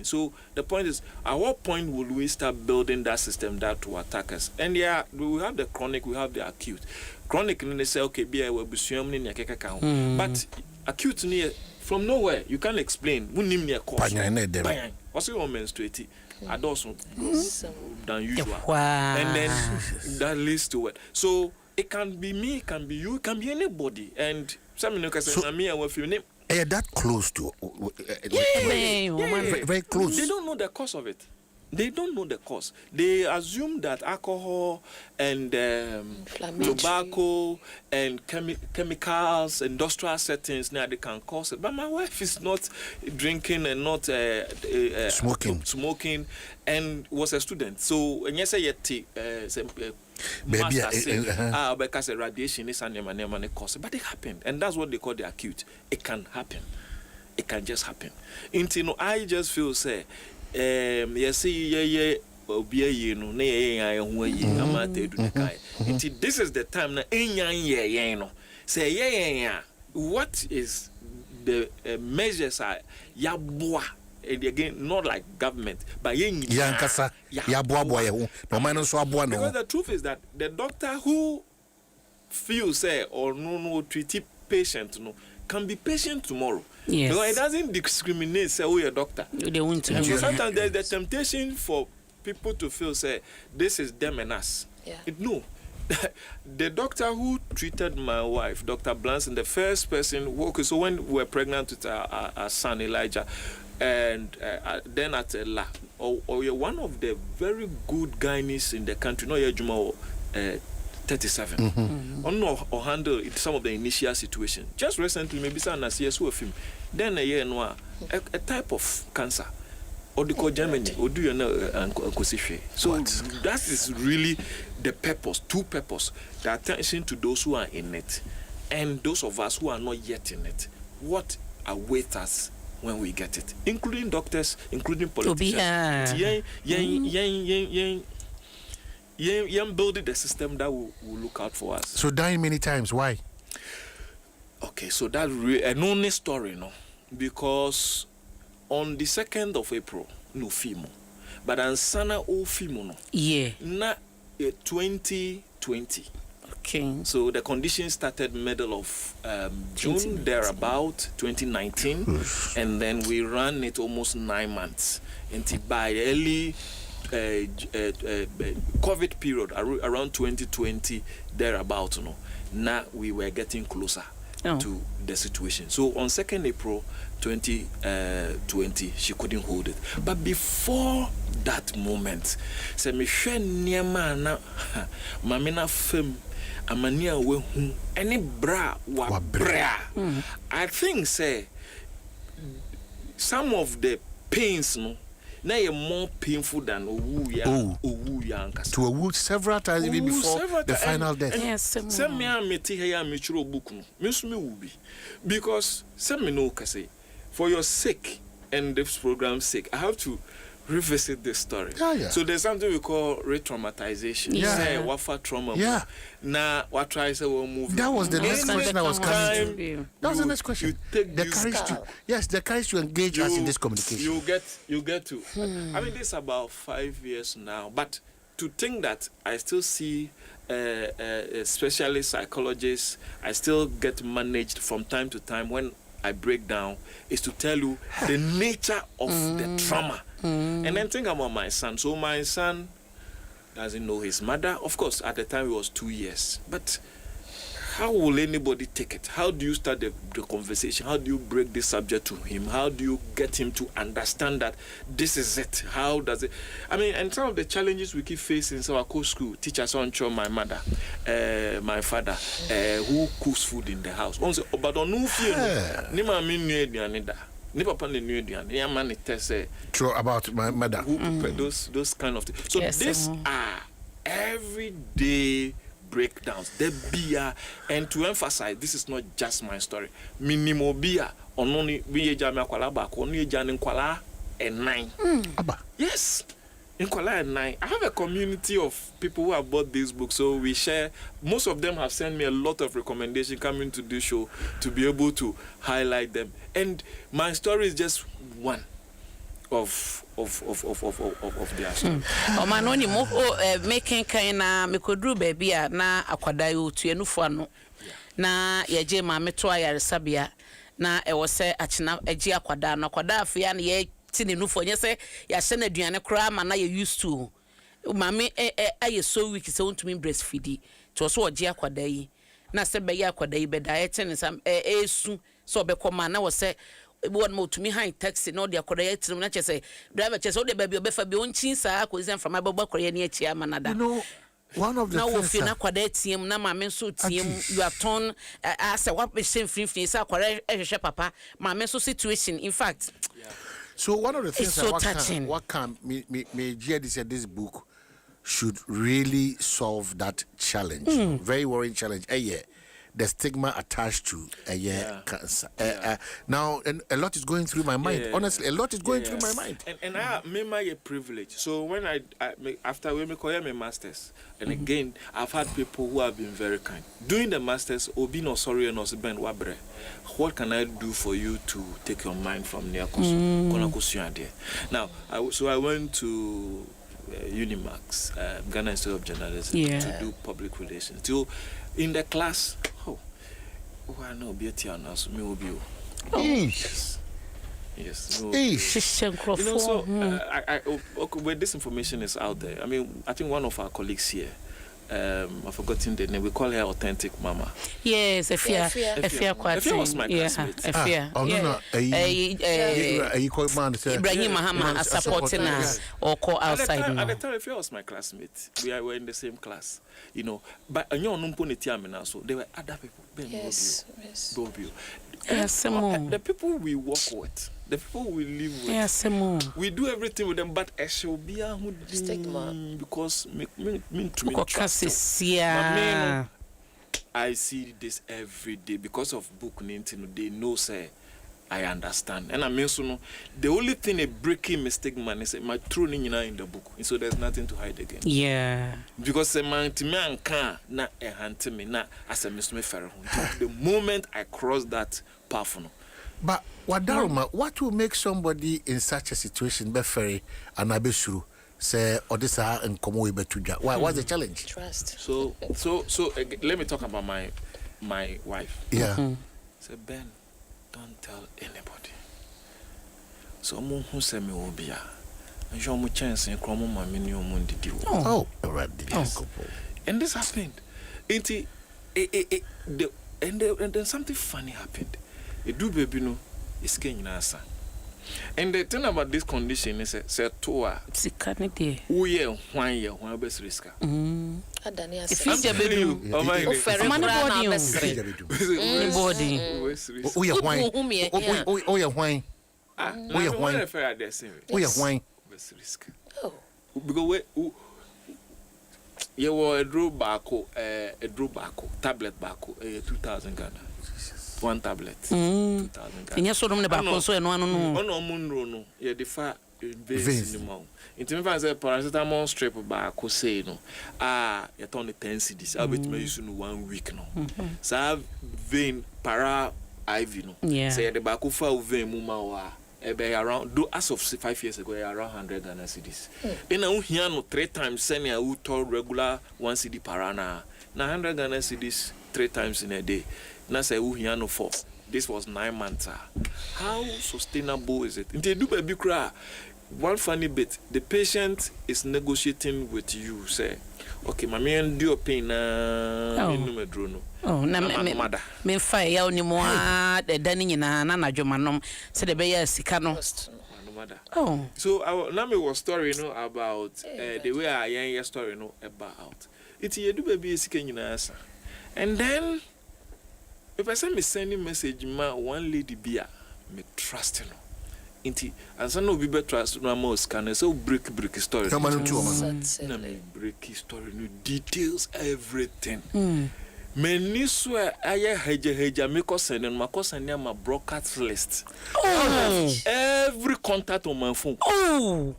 so the point is at what point will we start building that system that to attack us and we have the chronic we have the acute chronic they say okay be a but acute near from nowhere, you can't explain. What's your menstruating? Adom than usual. And then that leads to it. So it can be me, it can be you, it can be anybody. And some can say, me, I will feel name. That close to very close. They don't know the cause of it. They don't know the cause. They assume that alcohol and tobacco and chemicals, industrial settings, now they can cause it. But my wife is not drinking and not smoking, and was a student. So when you say because radiation is an cause, but it happened, and that's what they call the acute. It can happen. It can just happen. I just feel say. This is the time na say what is the measures are yabwa again, not like government but because the truth is that the doctor who feels say or no treat patient can be patient tomorrow. Yes. Because it doesn't discriminate, say, you're a doctor. They want to. And so sometimes there's the temptation for people to feel, say, this is them and us. Yeah. No. The doctor who treated my wife, Dr. Blanson, the first person, so when we were pregnant with our son, Elijah, and then at La, one of the very good gynaes in the country, no, 37. Or handle some of the initial situation. Just recently, maybe some CS with him. Then a year noir, a type of cancer, or the call Germany, or do you know So that is really the purpose, two purpose, the attention to those who are in it, and those of us who are not yet in it. What awaits us when we get it, including doctors, including politicians. Building the system that will look out for us. So dying many times, why? Okay, so that's an only story, no? Because on the 2nd of April, no FIMO. But on Sana o FIMO, no? Yeah. Na 2020. Okay. So the condition started middle of June, thereabout 2019. And then we ran it almost 9 months. Until by early COVID period around 2020 thereabout, now we were getting closer to the situation. So on 2nd April 2020 she couldn't hold it, but before that moment say me hwe niema na mamina fem amania we hu any bra wa bra. I think say some of the pains now you're more painful than owu ya ankasa. To owu several times even before the final death. Yes, some me ameti here me chiro book no. Me so me will be. Because some me know say for your sake and this program's sake I have to revisit this story. So there's something we call re-traumatization. Say wafa trauma. Now what try say we move. That was the next question I was coming to. That was the next question. The courage to the courage to engage us in this communication. You get to. I mean, this is about 5 years now, but to think that I still see specialist psychologists, I still get managed from time to time when I break down, is to tell you the nature of the trauma. And then think about my son. So my son doesn't know his mother. Of course, at the time he was 2 years. But how will anybody take it? How do you start the conversation? How do you break this subject to him? How do you get him to understand that this is it? How does it? I mean, and some of the challenges we keep facing. So our co-school teachers on show my mother, my father, who cooks food in the house. But on no fear, ni mama ni ni papa ni eduane. Ni ama ni tese. True about my mother. Who prepare those kind of things. So these are everyday breakdowns. The beer, and to emphasize, this is not just my story. Minimo beer, only we jam kwalaba, only jan in kwala and 9. Yes, in kwala and 9. I have a community of people who have bought this book, so we share. Most of them have sent me a lot of recommendations coming to this show to be able to highlight them. And my story is just one of their story. Man, when you making kind of me could do baby na akwadai utu enufu ano na yeje maame to ayare sabia na e wo se achina eje akwada na akwada afia na ye tini nufu onye se ya hye na aduane kra ma na ye used to maame aye so weak se wontumi breastfeed to so oje akwada yi na se be ye akwada yi be da ye tini sam esu so be koma na wo se one more to me high taxi no dia koda yet na chese driver chese o de baby obefa bi onchin saa ko zen from ababa korea ne achia manada. You know, one of the now things if na kwada tiem na ma men so tiem you are torn as a what person free say kwada ehwehwe papa ma men so situation in fact. So one of the things so what can me this book should really solve that challenge. Very worrying challenge. The stigma attached to cancer. Now, and a lot is going through my mind. Honestly, a lot is going through my mind. And I made my privilege. So when after we make my masters, and again, I've had people who have been very kind. Doing the masters, Obi no sorry and also Ben Wabre. What can I do for you to take your mind from near Now, I went to Unimax, Ghana Institute of Journalism, to do public relations. So in the class, I know beauty and us, me will be. Yes. So, when this information is out there, I mean, I think one of our colleagues here, I've forgotten the name. We call her Authentic Mama. Yes, Efia was my classmate. Efia. You call man Ibrahim Mahama supporting us or call outside. At the time, Efia was my classmate. We were in the same class, you know. But so there were other people. Yes. The people we work with, the people we live with, we do everything with them, but I shall be a stigma because I see this every day because of book Nintendo. They know say I understand, and I mean so no. The only thing a breaking mistake man is my true nina in the book, and so there's nothing to hide again. Yeah, because the man can na a hand me na as a Mr. Ferro. The moment I cross that path, no. But what will make somebody in such a situation be ferry and abesuru say odisa and come we betuja? What's the challenge? Trust. So let me talk about my wife. Yeah. Say Ben, don't tell anybody. So mo who say me obia. And show mo chance in kromo ma me ni omo ndidi wo. Oh, already. And this happened. And then something funny happened. A do baby no is king nasa. And the thing about this condition is say toa sikanity. Uye one best risker. If you jabedu, you were a draw barco, tablet barco, 2,000 Ghana. One tablet. 2,000 Ghana. Yes, so no munro no. You defer veins in the mouth. In terms of paracetamol strip barco say no. You turn the 10 cedis. I'll be to use 1 week no. So I have vein para IV no. Say the barco for vein muma around do as of 5 years ago around 100 Ghana cedis. Then I hear no 3 times send I would told regular 1 cedi parana. Now 100 Ghana cedis 3 times in a day. Now say who here no for. This was 9 months. How sustainable is it? They do baby cry. One funny bit, the patient is negotiating with you, say, okay, my man do your pain oh, na me fa ya oni mo the dani na na dwomanom se de be ya sika no. Oh. So now me was story about the way I hear story about. It you do baby sika nyina asa. And then if I send me sending message ma one lady bia me trust no. Inti ansa no be trust no more scan so break story. Come on to break story no details everything. Many swear I heja me send my my broadcast list. Oh. Every contact on my phone. Oh.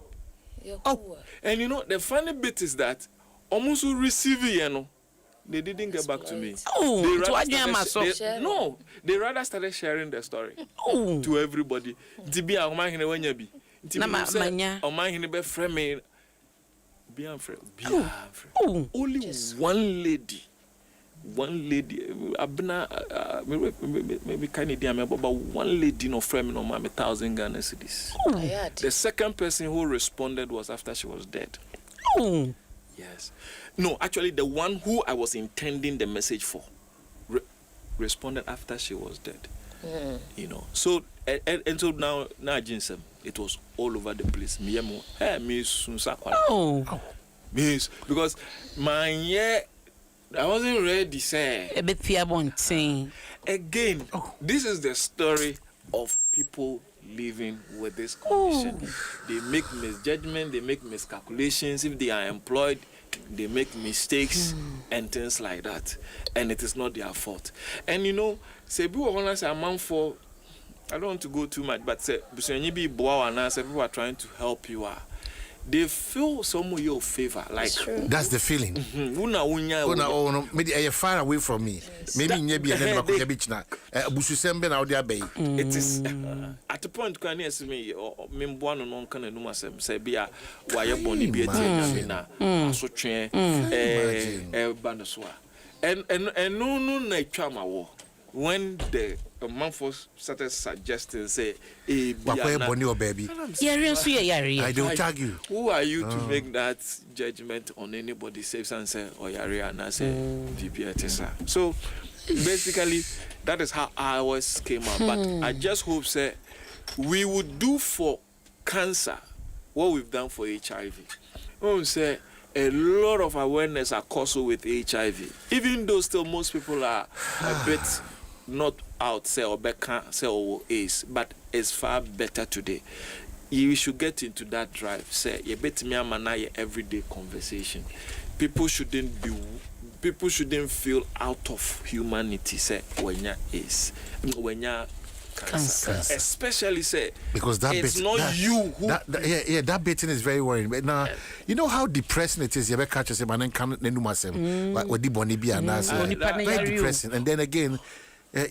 And the funny bit is that almost receive it, they didn't get back to me. Oh, they rather started sharing the story to everybody. Only one lady, maybe Canadian, but one lady no frame no 1,000 Ghana cedis. The second person who responded was after she was dead. Oh. Yes. No, actually, the one who I was intending the message for responded after she was dead. So and so now Jinsem, it was all over the place. Means because I wasn't ready, say. Again, this is the story of people living with this condition. They make misjudgment, they make miscalculations. If they are employed, they make mistakes and things like that. And it is not their fault. And you know, say, people I don't want to go too much, but say, people are trying to help you. They feel some of your favor, like that's the feeling. Maybe are far away from me. Maybe it is at the point can you see me or membuano non can no say be a wire boni be a so train bandoswa and no na chama wo when the Manfos started suggesting, say, baby. I don't tag you. Who are you to make that judgment on anybody saves and say, or Yari and I say, VPTSA. So basically, that is how ours came out. But I just hope, say, we would do for cancer what we've done for HIV. Say, a lot of awareness are caused with HIV, even though still most people are a bit not out, say, or back, say, or is, but it's far better today. You should get into that drive. Say, you bet me a everyday conversation. People shouldn't feel out of humanity. Say, when you is, when you cancer, especially say because that it's not you who that baiting is very worrying. But now you know how depressing it is. You ever catch us man can like with the bonnie be very depressing. And then again,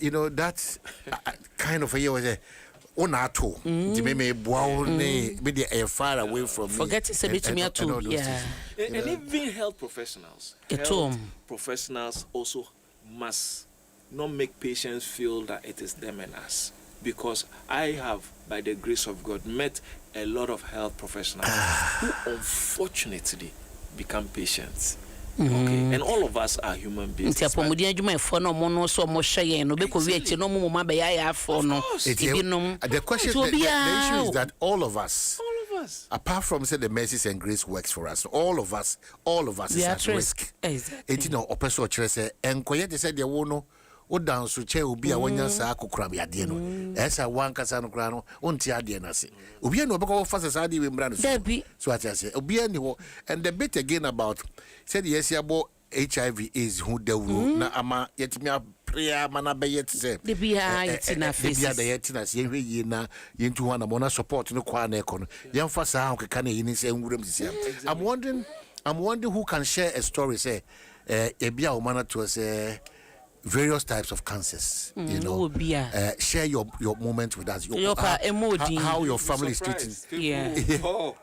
you know that's kind of a year was a onato. The me bow ne be the far away from me. Forget to say to me too. Yeah, and even health professionals also must not make patients feel that it is them and us. Because I have, by the grace of God, met a lot of health professionals who unfortunately become patients. Okay, and all of us are human beings. The question, the issue is that all of us, apart from say the mercies and grace works for us, all of us is at risk. Exactly. You know, oppressor say, and quiet said there won't know. O dance so che obi a wonya sa akokra be ade no esa wan kasa no kra no onti ade na se obi no obeko fast sa ade we mra no so ati ase obi ani ho. And the bit again about said yes about HIV is who the na ama yetimi prayer mana be yet say the bia itina face the bia the yetina se hwe yi na yentu ho na mo na support no kwa na ekono yemfa sa akeka na yini se nwuram sisi. I'm wondering who can share a story say e bia o mana to say various types of cancers, you know. Share your moment with us. How your family is treating. Oh.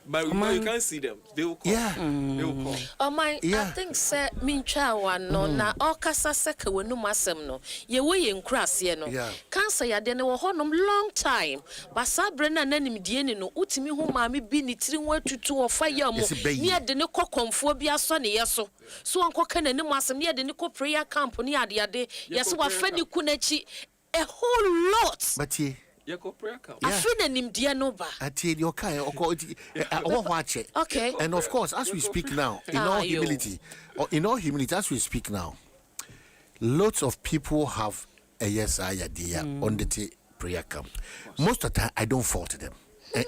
But you can't see them. They will call. Yeah. They will call. Oh my, I think say mincha one no na okasa seka we no masem no. Ye we en krase no. Cancer ya de no honom long time. But sabre na nanim die ni no utimi ho maame bi ni tiri ho atutu ofa ya mo. Ni de ne kokomfo bi aso ne yeso. So anko ka na nim asem ni de ne ko prayer camp ni ade yeso wa fa ni ku na chi a whole lot. But ye Okay. And of course, as we speak now, in all humility, as we speak now, lots of people have a yes idea on the prayer camp. Most of the time, I don't fault them.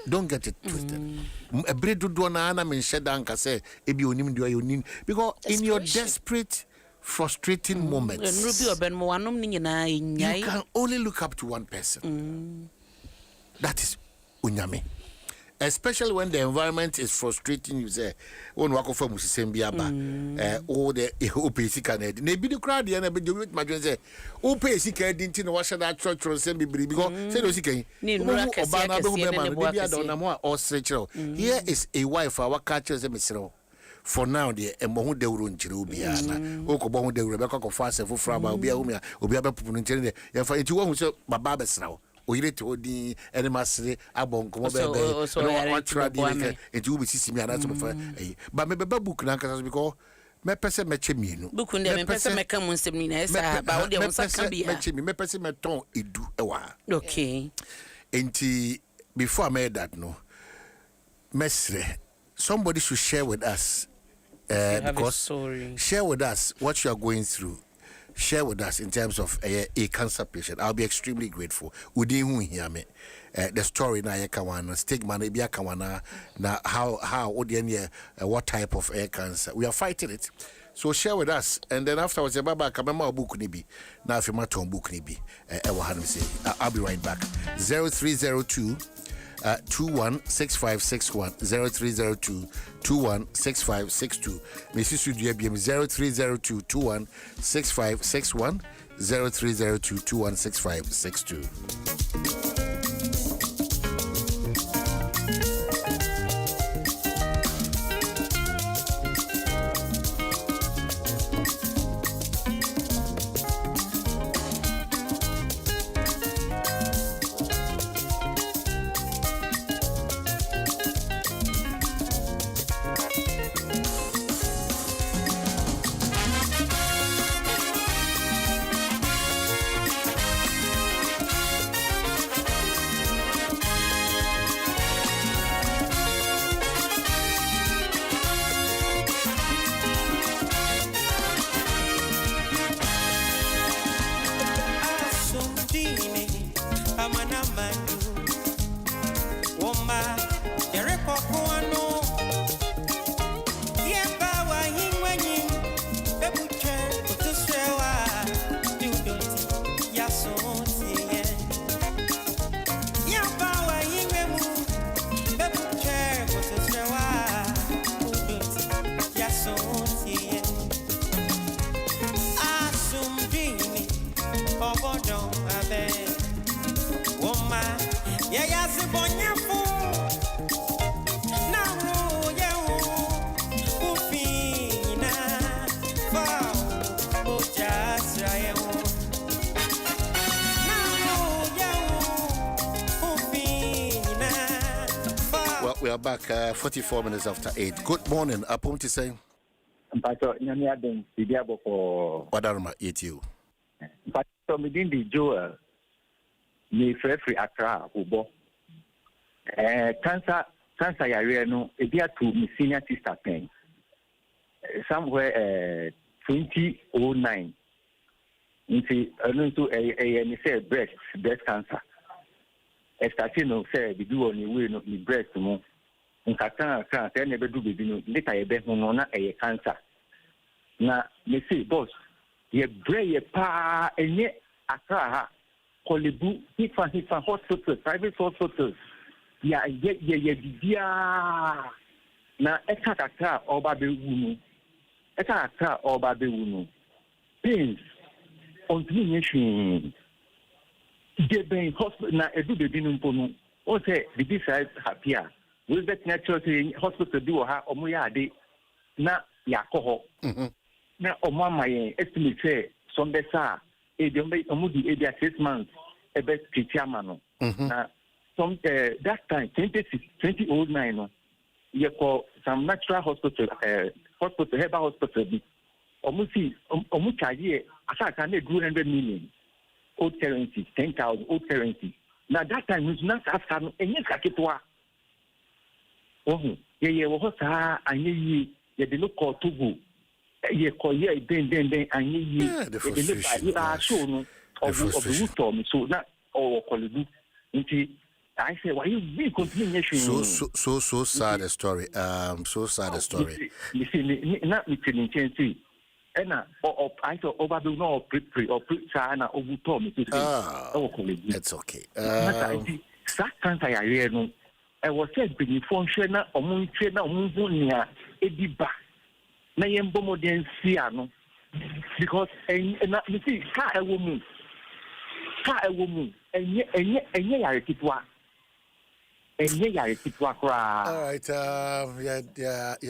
Don't get it twisted. Because in your desperate, frustrating moments, you can only look up to one person. That is unyame. Especially when the environment is frustrating, you say, "One wako for musisembiaba, oh the opesika ned." Nebi the crowd, the ane be do it. Imagine say, "Opesika didn't know what should that church or send me because say no sika." Here is a wife our catchers and Mr. For now, the Mohu de Urunchirubiana, Okobo de Rebecca of Fast for Fraba, Obia Pupunitene, and for it won't say Babas now. We need to the animals abon come it will be sissy and that's but maybe book because me pese me chemienu buku ndem me pese me kam nsem ni na esa ba wo de won saka bia me chemi me pese me ton edu ewa okay enti before I made that no mesre somebody should share with us because share with us what you are going through. Share with us in terms of a cancer patient. I'll be extremely grateful. Udi hu hear me. The story na yekawana stigma na bia kawana na how what type of cancer. We are fighting it. So share with us, and then afterwards, Baba Kamema book nibi. Now if you maton book nibi, I'll be right back. 0302 216561 0302 216562. Mrs. Sudia BM 0302 216561 0302 216562. We are back 44 minutes after 8. Good morning. Upon to say. Wadaruma, eat you. But within the Joel, me free Accra, Ubo. Cancer area no, a dear to my senior sister pain. Somewhere 2009. Into a breast cancer. Starting say we do only way no breast no. Nkata cancer never do baby no. Later a be no na a cancer. Na me say boss, ye bray pa enye Accra Kolebu hifa hospital private hospitals. Ya dia na ekaka oba be wunu. Ekaka oba be wunu. Pains on me Deben hospital na edu baby no mpono o say the decide happier we vet natural hospital do ha omoya ade na yakoho na omama yen estimate say some besa e dey omudi e dey 6 months e be tiama no na some that time 2009 no you call some natural hospital herbal hospital bi omu charge asaka na 200 million old currency, 10,000 old currency. Now that time was not asking any kakitwa. Oh, yeah, what and ye the local Togo. Ye call ye then, and ye are shown of the root so not all call it. I say, why you be continuation? So sad a story. So sad a story. You see, not me Ena I thought over the no pre or sana over Tom to say it's okay. That cancer I no I was said be function na omun na omun nia ediba na yembo modern no because na you see ka e wo mu enye yare kitwa all right,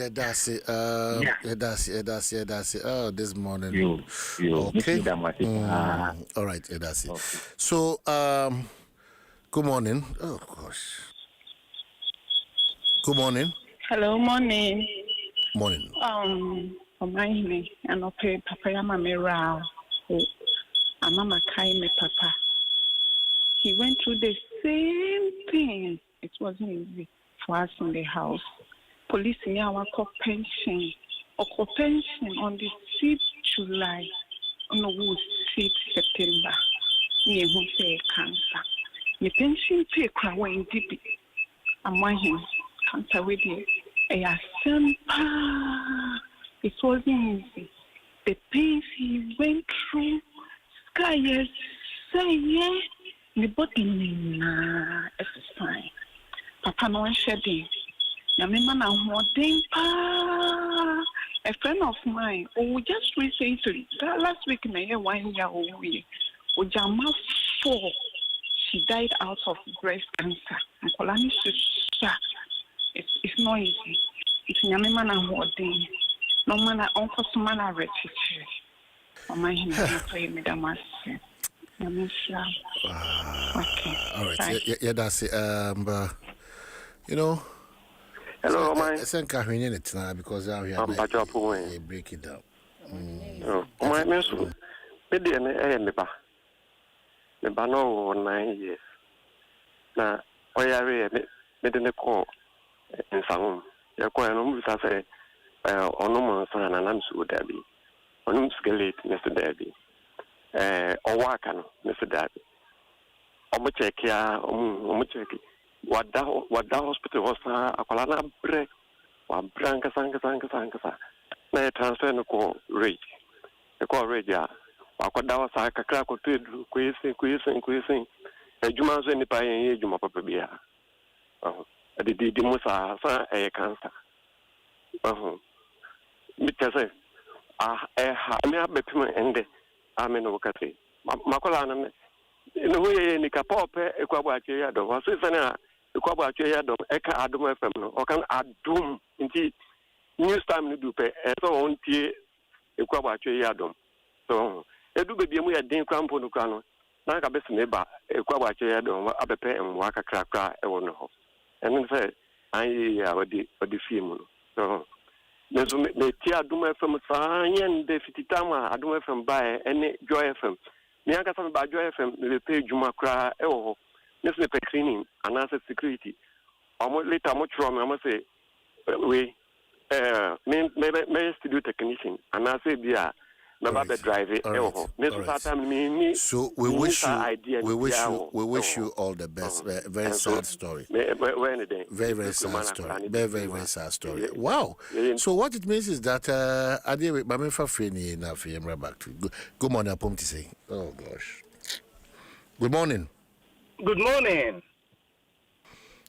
that's it. That's it. Oh, this morning. Okay. All right, that's it. So, good morning. Oh gosh. Good morning. Hello, morning. Morning. Omaine and okay, Papa Yamamera, Amama Kai me Papa. He went through the same thing. It wasn't easy for us in the house. Police in our pension on the 6th July, on the 6th September. Me who say cancer. The pension pay crowing deep. I'm him cancer with you. It wasn't easy. The pains he went through, sky yes, say yeah, the body nah, it's fine. Papa no one shedding. Yamima na holding a friend of mine, just recently, last week, na 1 year old, Ojama 4, she died out of breast cancer. And Kolani it's not easy. It's Yamima na holding. No man, uncle, man, I read it. Oh, my him, Madam. Okay. All right. Yeah, that's it. You know. Hello, my. Because out here, break it down. My mention. Me no 9 years. Na oyare me didn't call in some. You're quite say. Onum sana nam su dabi onum skelet Mr. Dabi owaka no Mr. Dabi omo check ya omo check wada hospital hosta akola na bre wa branka sanka na transfer no ko rage ya akoda wasa kakra ko tedu ko yesen ejuma so ni pa yen ejuma papa bia di musa sa cancer because me abetuma ende amen wakati makola na me no ye ni kapope ekwabo ache ya do waso sana ekwabo ache ya do eka Adom FM no o kan Adom nti news time no dupe so on tie ekwabo ache ya do so edu bebi mu ya den kwampo no kwa no na ka besi me ba ekwabo ache ya do abepe emwa kakra e wo no ho enen say ayi ya odi film no so me tia Adom FM sanyen de fititama Adom FM bae ene Joy FM me aka sa ba Joy FM le pay juma kra e wo me se pe cleaning and security omo later mo tro me say we me studio technician and I say bia me ba be drive e wo me so that time me so we wish you all the best. Very sad story. Very sad story. Very sad story. Wow. So what it means is that I did with my friend now for him back to good morning upon to say. Oh gosh. Good morning. Good morning.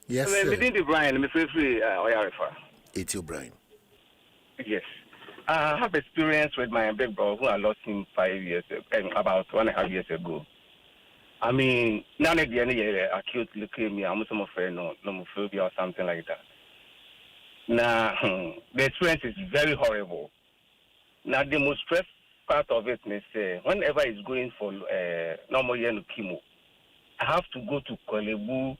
Yes. Within the Brian, Mr. Free Oyarifa. It's you, Brian. Yes. I have experience with my big brother who I lost him 5 years about 1.5 years ago. I mean, none of the any acute leukemia, I'm some afraid no homophobia or something like that. Now, the experience is very horrible. Now, the most stressful part of it is whenever it's going for normal chemo, I have to go to Kolebu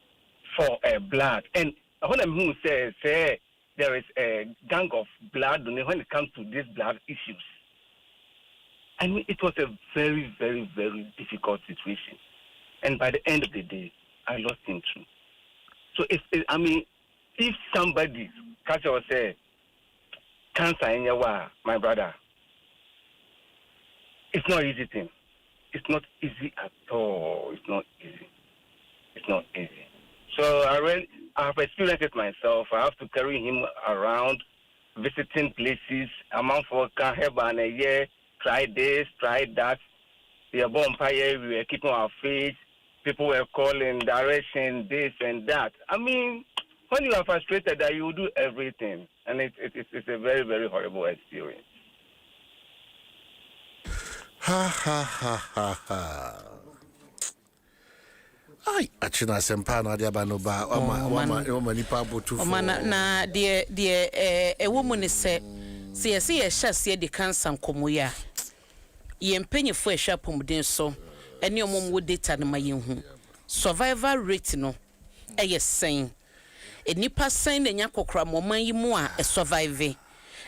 for blood. And when I'm say there is a gang of blood when it comes to these blood issues. I mean, it was a very, very, very difficult situation. And by the end of the day, I lost him too. So, if somebody, Kasha will say, cancer in your wa, my brother, it's not easy thing. It's not easy at all. It's not easy. It's not easy. So I have experienced it myself. I have to carry him around, visiting places. Among for can help and a year, try this, try that. We are born fire, we were keeping our faith. People were calling direction, this and that. I mean, when you are frustrated, that you do everything, and it's a very, very horrible experience. Ai achina sempa na dia ba no ba o ma nipa botu fo na de ewo mu ne se ye hye de cancer nkomoya ye mpanyefo ehwa pomden so ene omom data na mayenhu survival rate no eye sen enipa sen na nya kokra moman yi mu a survive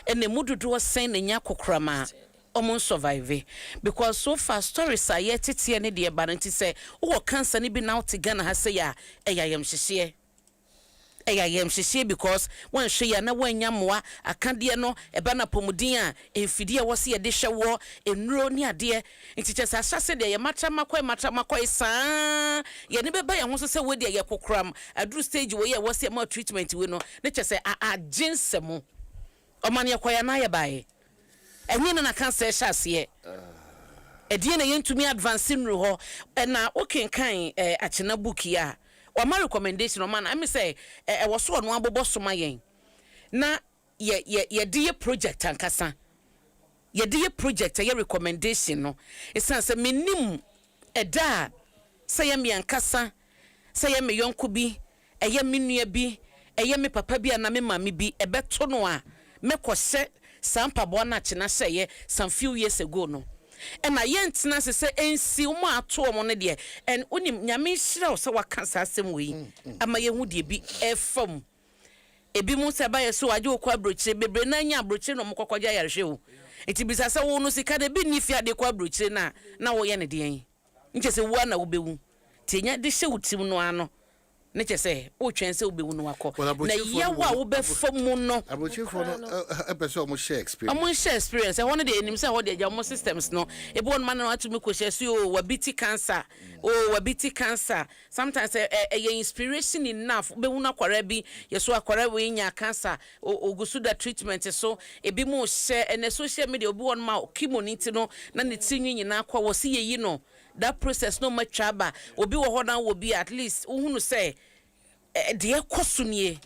ene mududu osen ne nya kokrama omo survive because so far stories are yet tie ne de ba nti say wo cancer ne bi now to Ghana ha say ya eyayem hyehye eyayem hyehye because wan hwe ya na wanya moa akade no eba na pomudin a emfidie wo se ye de hwe wo enuro ni ade nti kyesa hyase de ye matra makoy saa ye ne beba ye ho so se we de ye kokram aduru stage we ye wo se ma treatment we no ne kyese a ginsemo omane yakoya na ye bae enye na cancer hyase edie na yentumi advance nru ho na okenkan achena book ya o ma recommendation o man I me say e wo so no abobo soma yen na ye de project ankasa ye de project ye recommendation no esan say menim eda say ye me ankasa say ye me yonko bi eye me nua bi eye me papa bi na me mama bi ebeto no a mekose sampa bo na chena seye some few years ago no and I yentna se ensi umo ato omo ne de and unim nyame hira o se waka asem we ama ye hu de bi efam ebi mu se ba ye so aje okwa brochire bebre na nya brochire no mokokogya yarehwe o enti bisa se wo no sika de bi ni fi ade kwa brochire na wo ye ne de yen nche se wo na wo bewu tinya de hye wutim no ano ne chese o twense obewu no akọ na yawa wo be famu no abochifo no epeso o mo share experience o mo share experience e won de enim se ho de ja mo systems no e bo man na atumi ko share so o wabiti cancer sometimes ye inspiration enough be wu na kwara bi ye so akwara we nya cancer o gusu da treatment so e bi mo share and social media obi won ma kimoniti no na ne tinwi nyina akọ wo se ye no that process no much aba obi wo hodan wo bi at least uhunu say de ekosunie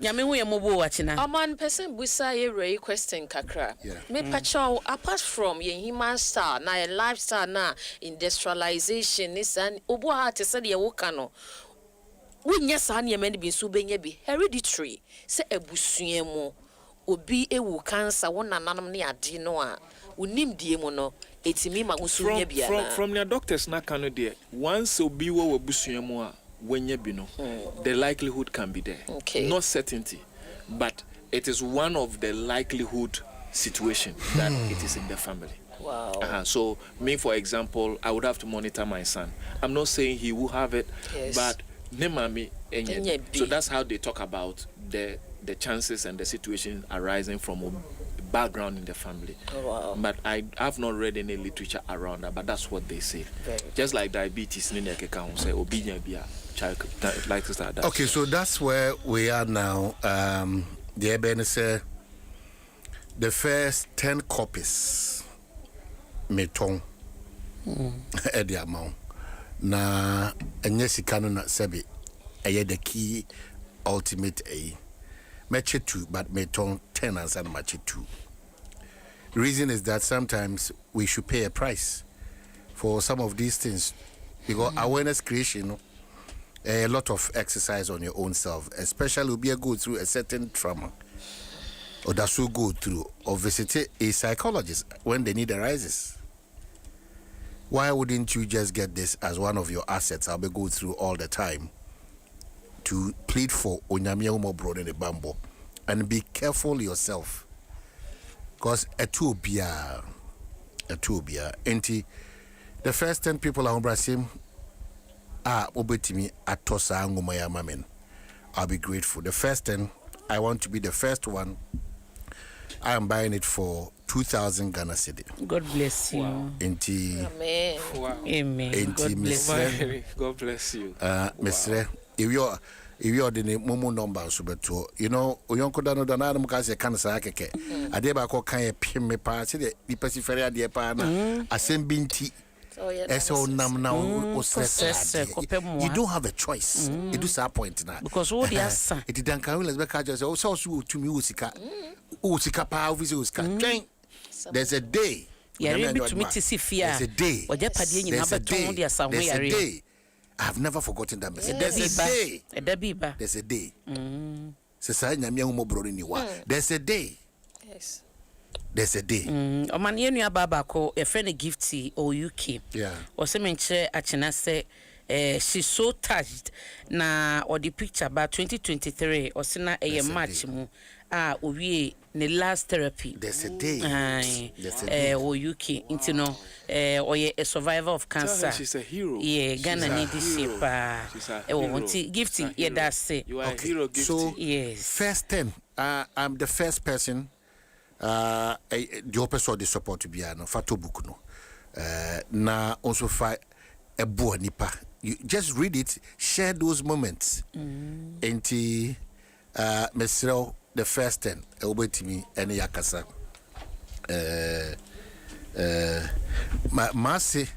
nyame hu ye mobo wachina aman person busa ye re question kakra me pacho apart from ye human star na a lifestyle na industrialization is an obo ha te se de wo ka no wonya sa na yemani bi so benya bi hereditary se abusua mu obi ewu cancer wona nanam ne ade no a unim die mu no etimi ma usunya bia from your doctors na kanu there once obi wo abusua mu a wenya bi no the likelihood can be there not certainty but it is one of the likelihood situation that it is in the family. Wow. So me for example I would have to monitor my son. I'm not saying he will have it but ne mami enye. So that's how they talk about the chances and the situation arising from a background in the family. But I have not read any literature around that, but that's what they say. Just like diabetes, like to start that. Okay, so that's where we are now. The Eben say the first 10 copies meton at the amount. Na enyesika no na sebi eye the key ultimate a match 2 but meton 10 and match 2. The reason is that sometimes we should pay a price for some of these things because awareness creation, a lot of exercise on your own self, especially if you go through a certain trauma or that should go through or visit a psychologist when the need arises. Why wouldn't you just get this as one of your assets? I'll be go through all the time to plead for onyamia umo bro in the bambo and be careful yourself. Because etubia enti the first 10 people are Brasim obetimi atosa ngoma ya mamen. I'll be grateful. The first 10 I want to be the first one. I am buying it for 2,000 Ghana cedi. God bless you. Enti amen. Amen. Enti God bless you. Mr. If you're the momo number so beto you know oyonko da no da na mka se kan sa keke ade ba ko kan e pim me pa se de bi pasifere ade pa na asem binti eso nam na o stress you don't have a choice you do that point na because what yes it dan kan let's be catch us so to me usika pa visi usika there's a day yare bi to me to see fear there's a day oje padie nyina beton dia sa ho yare I have never forgotten that message. There's a day. There's a day. Yes. There's a day. Omani enu ababa ko e friend gifty or UK. Yeah. O se menche achina se she's so touched na or the picture about 2023 or sina a match mu owie ne last therapy. There's a day. There's a day. O UK into no or a survivor of cancer. She's a hero. Yeah, Ghana need this year pa. Gifty, yeah, that's it. You are a hero, Gifty. So yes. First 10, I'm the first person the open source the support to be no fato book no. Na also fight a boa nipa. You just read it, share those moments. Enti mesrel the first 10 me any yakasa. Masi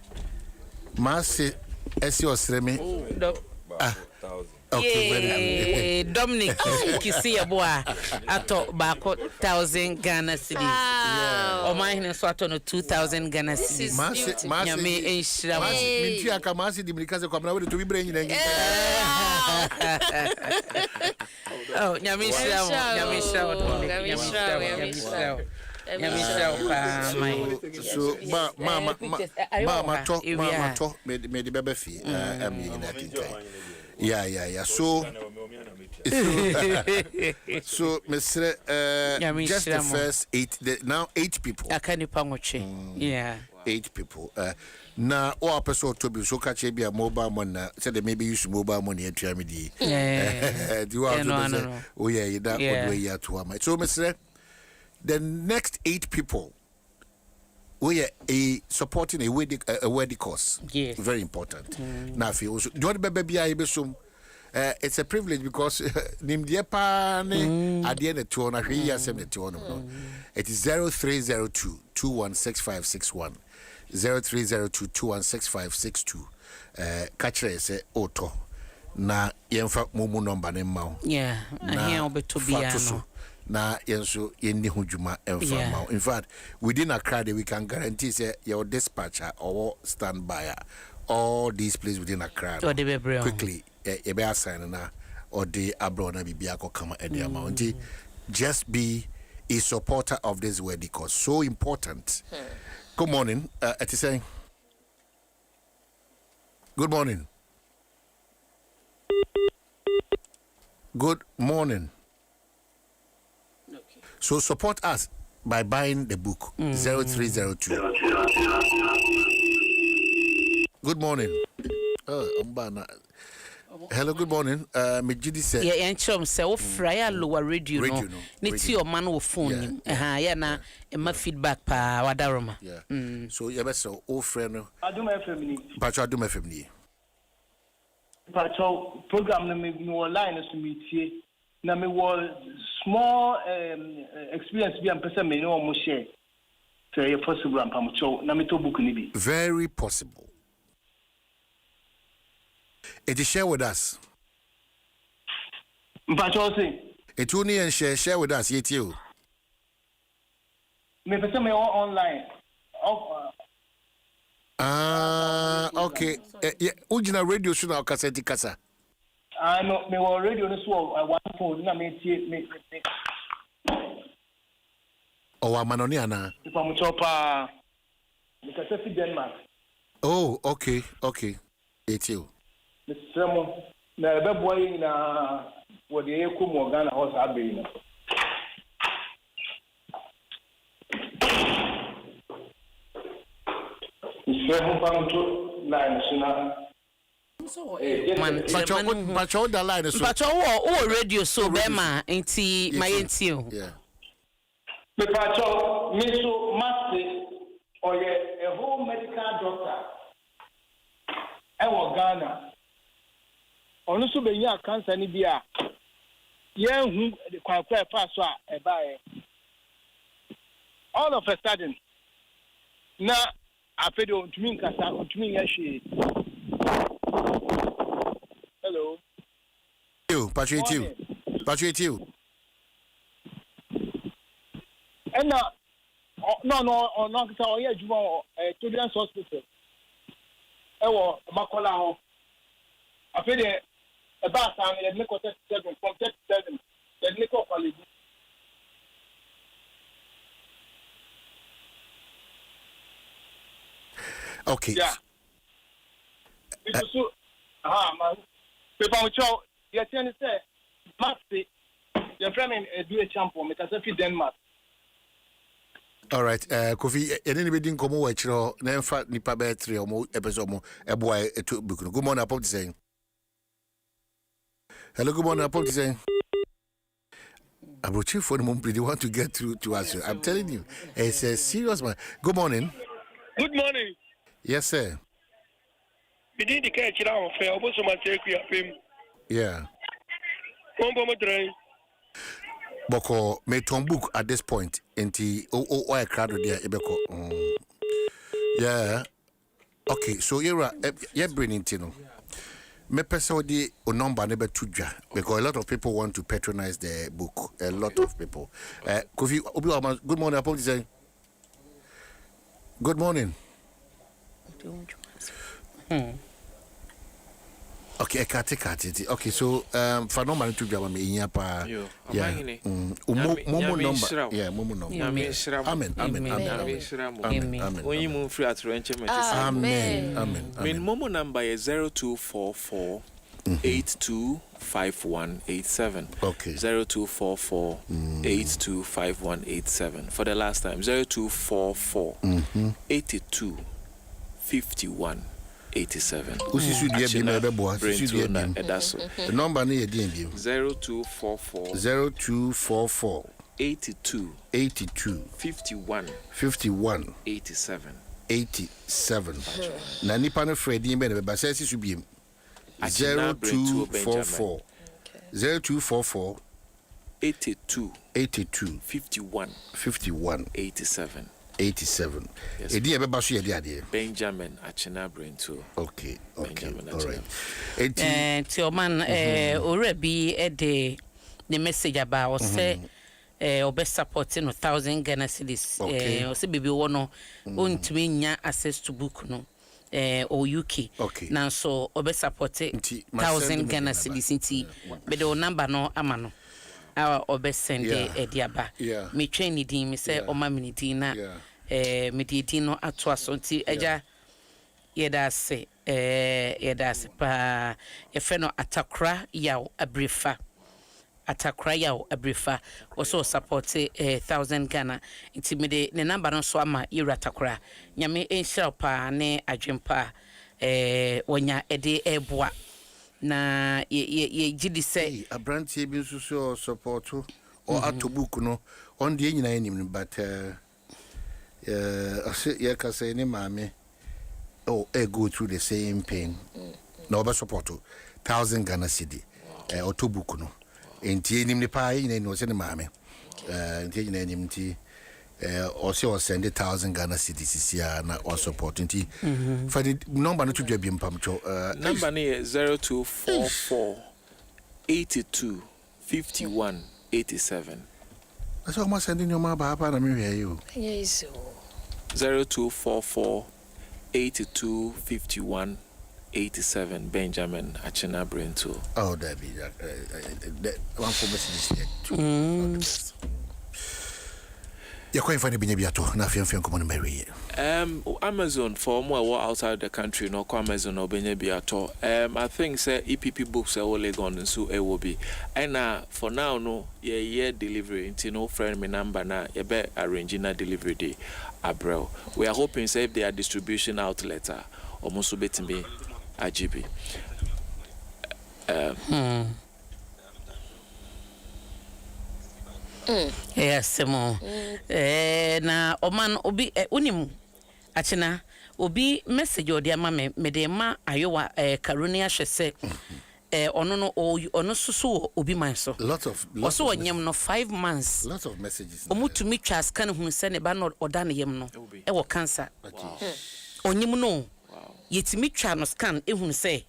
esi osreme. Okay, Dominic Kisi Aboa ato bako 1,000 Ghana cedis. O ma hine so ato no 2,000 Ghana cedis. Nyame enhira mo. Minti aka masi di mlikaze kwa mna we to bibre nyina ngi. Oh, nyame enhira mo, nyame enhira mo, so mama to me the bebe fi am nyina kinkai. Yeah. So Mr. Just the first 8, now 8 people. Yeah. 8 people. Now, all episode to be so catch a mobile money. Said they maybe use mobile money at Tramedy. Do oh, yeah, that way you to my. So, Mr. The next 8 people. We are supporting a wedding course. Yes. Very important. Now, if you also do you want baby it's a privilege because Nimdia Pane at the end of 2 and 3 years, it is 0302 216561 0302 216562 catcher say auto na yemfa mumu number name. Yeah, na here obeto na yenso yenni hujuma emfa. In fact, within a crowd we can guarantee say your dispatcher or standby all these places within a crowd quickly be assign na or the abrona bibia ko kama amount. Just be a supporter of this wedding because so important. Good morning. It is saying good morning. Good morning. So support us by buying the book 0302. Good morning. Hello, good morning. Mejidi said, yeah, and chum say, oh, Frya lower radio, no, need your man or phone. Na my feedback pa wadaroma. Yeah. So, yeah, so, oh, friend, I do my family. But I do my family. But program na me online to meet here. Na me was small experience bi am pese me no mo share. Say possible am pamucho na me to book ni bi. Very possible. It is share with us. Mpacho say. It only and share with us yet you. Me pese me online. Okay. Yeah, Ujina radio should now cassette kasa. I know me already on this one phone na me tie me. Oh, manoni ana. Pamucho pa. Me cassette Denmark. Oh, okay. It's you. Mr. Mo na be boy na what the eku mo Ghana house abe na. Mr. Mo pamucho line sina. But the line is so radio so bema enti my enti. Yeah. Me pacho me so master or a whole medical doctor. I was Ghana. Ono so be ya cancer ni bia. Ye hu the kwakwa pass a buy. All of a sudden na afedo ntumi nkasa ntumi yahwe. Hello. You, Patrick you. And no, because I hear you children's hospital. Ewo Makola ho. Afede about time the medical 37 from 37 the medical college. Okay. Yeah. man. People with you, you tell me say, Maxi, your friend do a champion, because if you Denmark. All right, Kofi, anybody didn't come over, you know, never fat nipa battery or more episode, a boy, a two book. Good morning, Apple saying. Hello, good morning, Apple saying. I'm watching for the moment, they want to get through to us. I'm telling you, it's a serious man. Good morning. Good morning. Yes, sir. We did the catch it out fair, but so much take him. Yeah. One bomb train. Boko me ton book at this point enti o crowd there ebeko. Yeah. Okay, so you're bringing tino. Me pesa di o number nebe tudja because a lot of people want to patronize the book. A lot of people. Kofi obi good morning, Apple say. Good morning. Okay, I can't take it. Okay, so for no money to grab me in Yapa. Yeah. Momo number. Yeah, Momo number. Amen. When you move free at Ranch, Amen. I mean, Momo number is 0244 825187. Okay. 0244 825187. For the last time, 0244 825187. 87. Usi su die bi me beboa. Su die bi. The number na ye die bi. 0244 82 51 87. Na nipa no Freddy be na be say su bi. 0244 82 51 87. Yes, Edi ebe baso ye de ade. Benjamin Achina Brento. Okay. All right. Ti o man ore bi e de the message about say obe support no 1,000 Ghana cedis. O se bibi wo no ontumi nya access to book no or UK. Now so obe support 1,000 Ghana cedis nti be the number no amano. Our obesend ediaba. Me train ni me say o ma me ni na me di no ato so nti eja yeda se pa e fe no atakra yaw abrifa also support 1,000 Ghana nti me de ne number no so ama yura atakra nyame enhira pa ne adwempa wonya ede eboa na ye gidi say abrantie bi so support or atobook no on the nyina enim but ye ka say ni mame go through the same pain na oba support 1,000 Ghana cedi atobook no enti enim ni pa nyina no se ni mame enti nyina enim ti also send 1,000 Ghana cedis here na or support nti for the number no to dwa bi mpamcho number is 0244 82 51 87. That's how much sending your ma ba na me hear you. Yes. 0244 82 51 87 Benjamin Achina Brento. Oh, that be one for message here. You're quite funny, Binibiato. Now, if you're coming to marry. Amazon for more outside the country, no Amazon or Binibiato. I think say EPP books are all gone, and so it will be. And for now, no, yeah, delivery. Until no friend me number na, you be arranging a delivery day. Abrel. We are hoping say if they are distribution outlet, almost bet me a GB. Yes, mo. Na oman obi unimu achina obi message odi ama me de ma ayowa karoni ahwese ono no ono susu obi man so lot of also onyem no 5 months lot of messages omutumi twa scan hu se ne ba no oda ne yem no e wo cancer onyem no yetimi twa no scan ehun se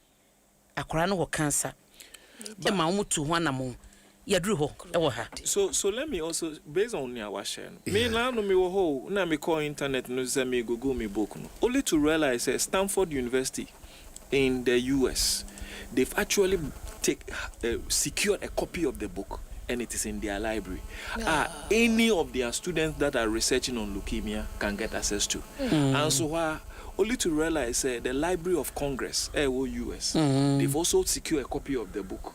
akora no wo cancer e ma omutu ho anamo So let me also based on your share. Me now no me wo na me call internet no say me Google me book no. Only to realize Stanford University in the US they've actually secured a copy of the book and it is in their library. Any of their students that are researching on leukemia can get access to. And so only to realize the Library of Congress, US, they've also secured a copy of the book.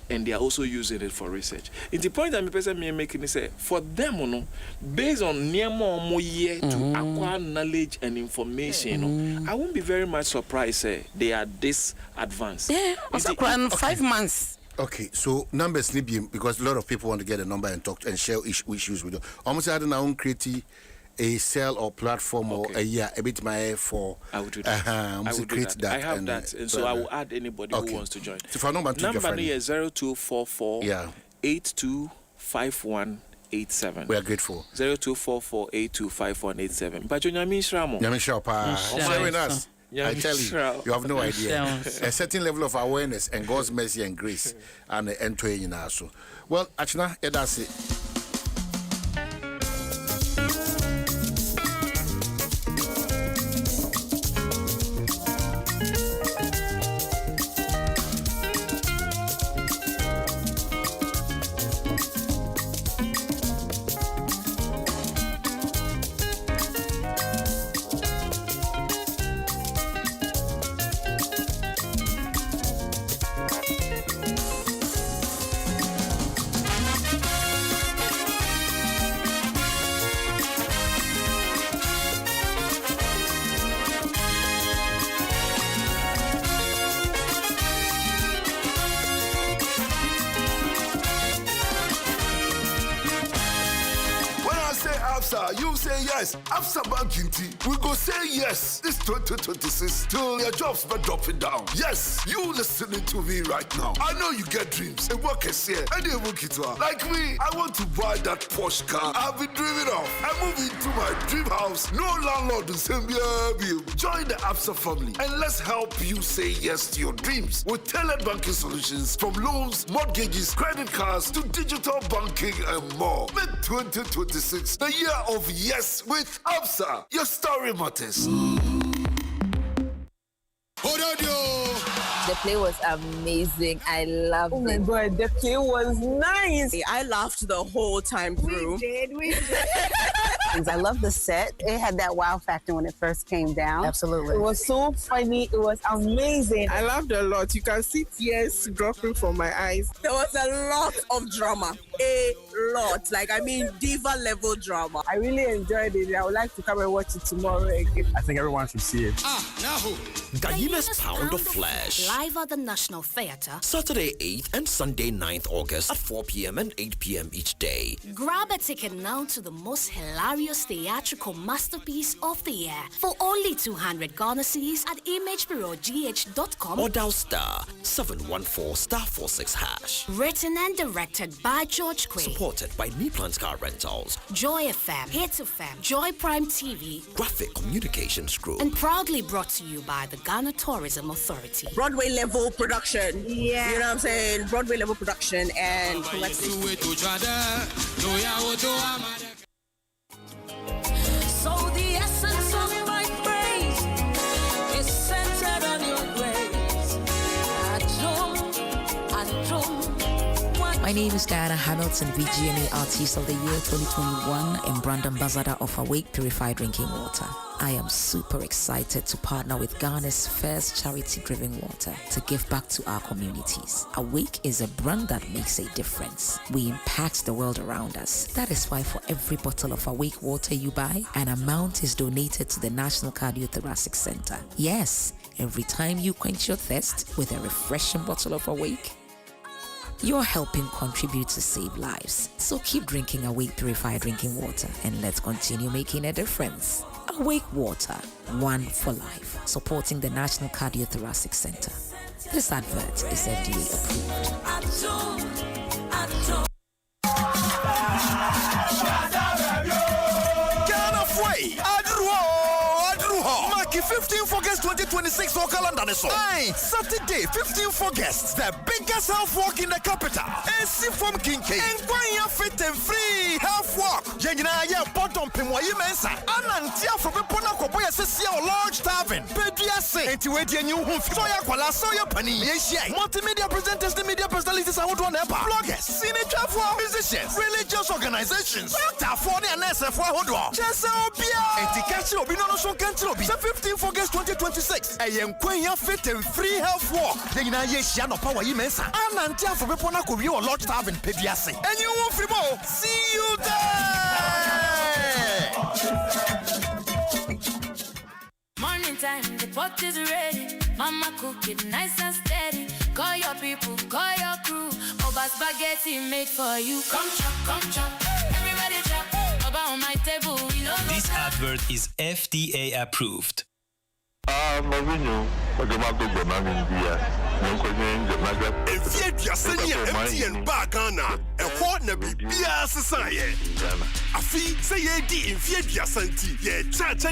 And they are also using it for research. And the point that me making is for them, based on near more year to acquire knowledge and information, I won't be very much surprised they are this advanced. Yeah, also 5 months. Okay, so numbers need be because a lot of people want to get a number and talk and share issues with them. Almost had an own create a cell or platform or a bit my for. I would do that. I would do that. I have that, and so I will add anybody who wants to join. So for number is 0244 825187. We are grateful. 0244 825187. But you share with us. I tell you have no idea. A certain level of awareness and God's mercy and grace and entering in us. Well, actually, that's it. You say yes. Absa Banking Tea. We go say yes. This 2026 till your jobs be dropping down. Yes, you listening to me right now. I know you get dreams. A work is here. And they work it well. Like me, I want to buy that Porsche car I've been dreaming of. I move into my dream house. No landlord will send me a bill. Join the Absa family and let's help you say yes to your dreams with tailored banking solutions from loans, mortgages, credit cards to digital banking and more. Make 2026 the year of yes with Absa. Your story matters. The play was amazing. I loved it. Oh my God, the play was nice. I laughed the whole time through. We did. I love the set. It had that wow factor when it first came down. Absolutely. It was so funny. It was amazing. I laughed a lot. You can see tears dropping from my eyes. There was a lot of drama. A lot. Like, I mean, diva level drama. I really enjoyed it. I would like to come and watch it tomorrow again. I think everyone should see it. Gallina's Pound of Flesh. Live at the National Theatre. Saturday 8th and Sunday 9th August at 4 p.m. and 8 p.m. each day. Grab a ticket now to the most hilarious theatrical masterpiece of the year for only 200 Ghana cedis at imagebyrowgh.com or dial star 714*46#. Written and directed by George Quay. Supported by Niplan's Car Rentals, Joy FM, Hit FM, Joy Prime TV, Graphic Communications Group, and proudly brought to you by the Ghana Tourism Authority. Broadway level production. Yeah. You know what I'm saying? Broadway level production and So the essence of my praise is centered on your grace. Adom. My name is Diana Hamilton, BGMA Artist of the Year 2021 and Brand Ambassador of Awake Purified Drinking Water. I am super excited to partner with Ghana's first charity-driven water to give back to our communities. Awake is a brand that makes a difference. We impact the world around us. That is why for every bottle of Awake water you buy, an amount is donated to the National Cardiothoracic Center. Yes, every time you quench your thirst with a refreshing bottle of Awake, you're helping contribute to save lives. So keep drinking Awake Purified Drinking Water and let's continue making a difference. Awake Water, one for life, supporting the National Cardiothoracic Center. This advert is FDA approved. Marky 15th August 2026 for calendar so. Aye, Saturday 15th August, the biggest health walk in the capital. AC from King K. And fit and free health walk. Jengina ya bottom pim Hawaii Mensa. Anantia for Pepona Koboya Sisia Large Tavern. Pediase. And to wait a new home. Soya Kuala Soya Pani. Multimedia presenters, the media personalities are one epa. Bloggers, senior for musicians, religious organizations. Doctor for the NSF for Hodwa. Chesobia. And Tikachi Obino so Country 15th August 2026. I am Quenya Fit and Free Health Walk. The United Shano Power Mensa. Anantia for Pepona Kobo Large Tavern Pediase. And you won't free more. See you there. Morning time, the pot is ready. Mama cook it nice and steady. Call your people, call your crew. Oba spaghetti made for you. Come chop, everybody chop. Oba on my table. This advert is FDA approved. Marino, if you're sending MTN back on a partner be society. A fee say in Fiat Santi, charge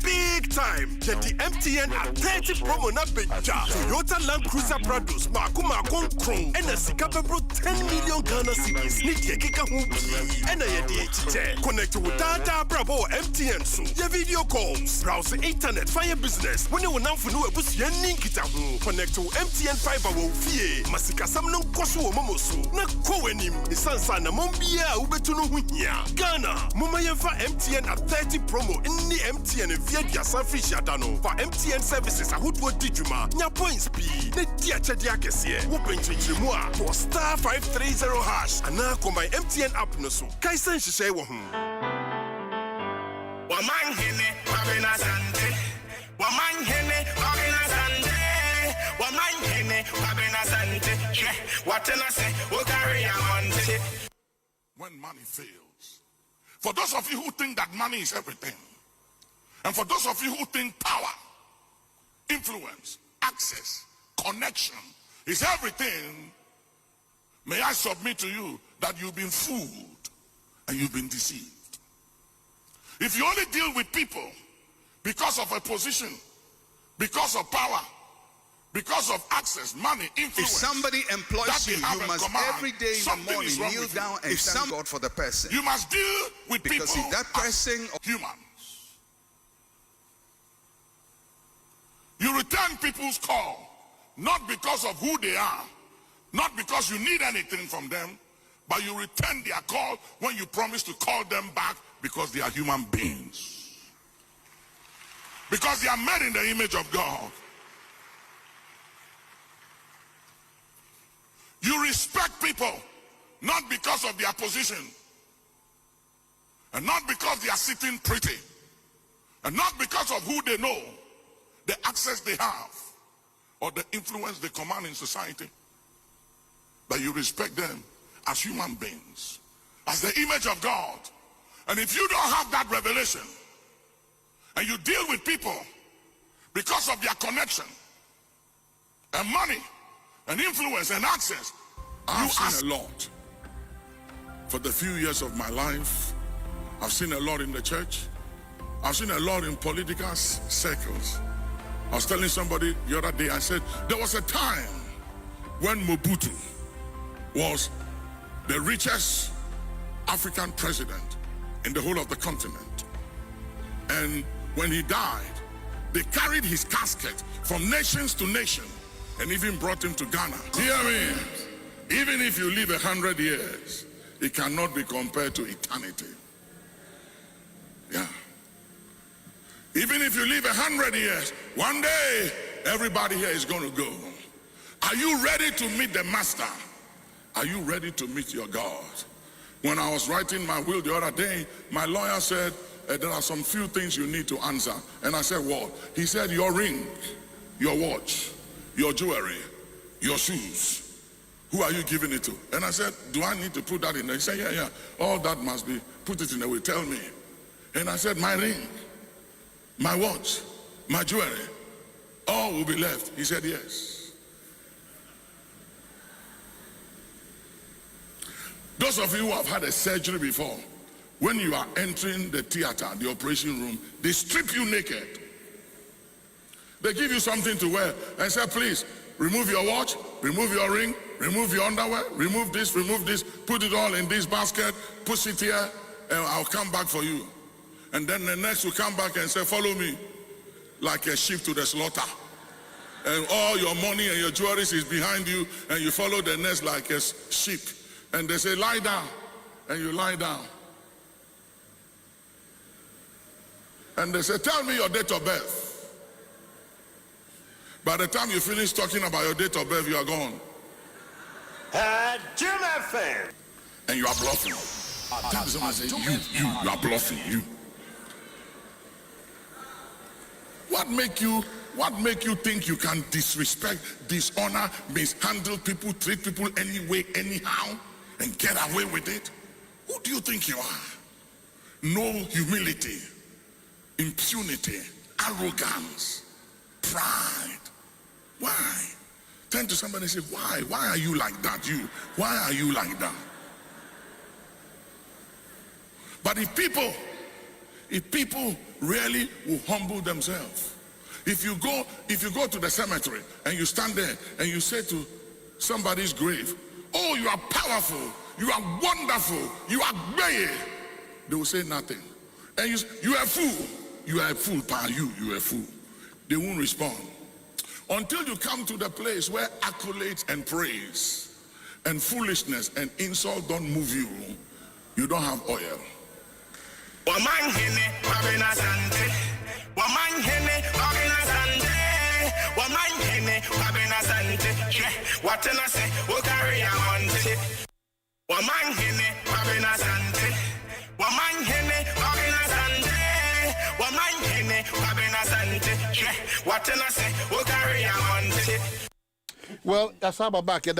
big time. Get the MTN at 30 promo na beja. Toyota Land Cruiser Prados, Makuma Kron, and a Sikapabro 10 million Ghana cedis. Nikia Kika Hubi, and a DHT. Connect with Data Bravo MTN soon. Your video calls, browse the internet, fire business. When you will now for no bus yenin kita hu. Connect to MTN fiber wo fie. Masika sam no koso momoso. Na kowenim. Isansa na mombia ubetu no hunya. Ghana. Muma yemfa MTN at 30 promo. Inni MTN via dia sanfisha dano. For MTN services ahodo dijuma. Nya points bi. Ne dia chedia kese. Wo benchichiri mu a. For star 530 hash. Ana ko my MTN app no so. Kaisan hihye wo hu. Waman hene wabena sante. Waman hene wabena sante. Waman hene wabena sante. Watena se ukari amante. When money fails, for those of you who think that money is everything, and for those of you who think power, influence, access, connection is everything, may I submit to you that you've been fooled and you've been deceived. If you only deal with people because of a position, because of power, because of access, money, influence. If somebody employs you, you must every day in the morning kneel down and thank God for the person. You must deal with because people if that person humans. You return people's call, not because of who they are, not because you need anything from them, but you return their call when you promise to call them back because they are human beings. Because they are made in the image of God. You respect people not because of their position, and not because they are sitting pretty, and not because of who they know, the access they have, or the influence they command in society, but you respect them as human beings, as the image of God. And if you don't have that revelation, and you deal with people because of their connection, and money, and influence, and access, I've seen a lot. For the few years of my life, I've seen a lot in the church. I've seen a lot in political circles. I was telling somebody the other day, I said, there was a time when Mobutu was the richest African president in the whole of the continent. And when he died, they carried his casket from nations to nation and even brought him to Ghana. Hear me. Even if you live 100 years, it cannot be compared to eternity. Yeah. Even if you live 100 years, one day, everybody here is going to go. Are you ready to meet the master? Are you ready to meet your God? When I was writing my will the other day, my lawyer said, there are some few things you need to answer. And I said, what? He said, your ring, your watch, your jewelry, your shoes. Who are you giving it to? And I said, do I need to put that in there? He said, yeah. All that must be, put it in there, tell me. And I said, my ring, my watch, my jewelry, all will be left. He said, yes. Those of you who have had a surgery before, when you are entering the theater, the operation room, they strip you naked. They give you something to wear and say, please, remove your watch, remove your ring, remove your underwear, remove this, put it all in this basket, push it here, and I'll come back for you. And then the next will come back and say, follow me, like a sheep to the slaughter. And all your money and your jewelry is behind you, and you follow the next like a sheep. And they say, lie down, and you lie down. And they say, tell me your date of birth. By the time you finish talking about your date of birth, you are gone. Jim FM. And you are bluffing. Tell someone, say, you are bluffing, you. What make you think you can disrespect, dishonor, mishandle people, treat people anyway, anyhow, and get away with it? Who do you think you are? No humility, impunity, arrogance, pride. Why? Turn to somebody and say, why? Why are you like that? Why are you like that? But if people really will humble themselves, if you go to the cemetery and you stand there and you say to somebody's grave, oh, you are powerful, you are wonderful, you are great, they will say nothing. And you are a fool. You are a fool, pa, you are a fool. They won't respond. Until you come to the place where accolades and praise and foolishness and insult don't move you, you don't have oil. Well, that's how back. Say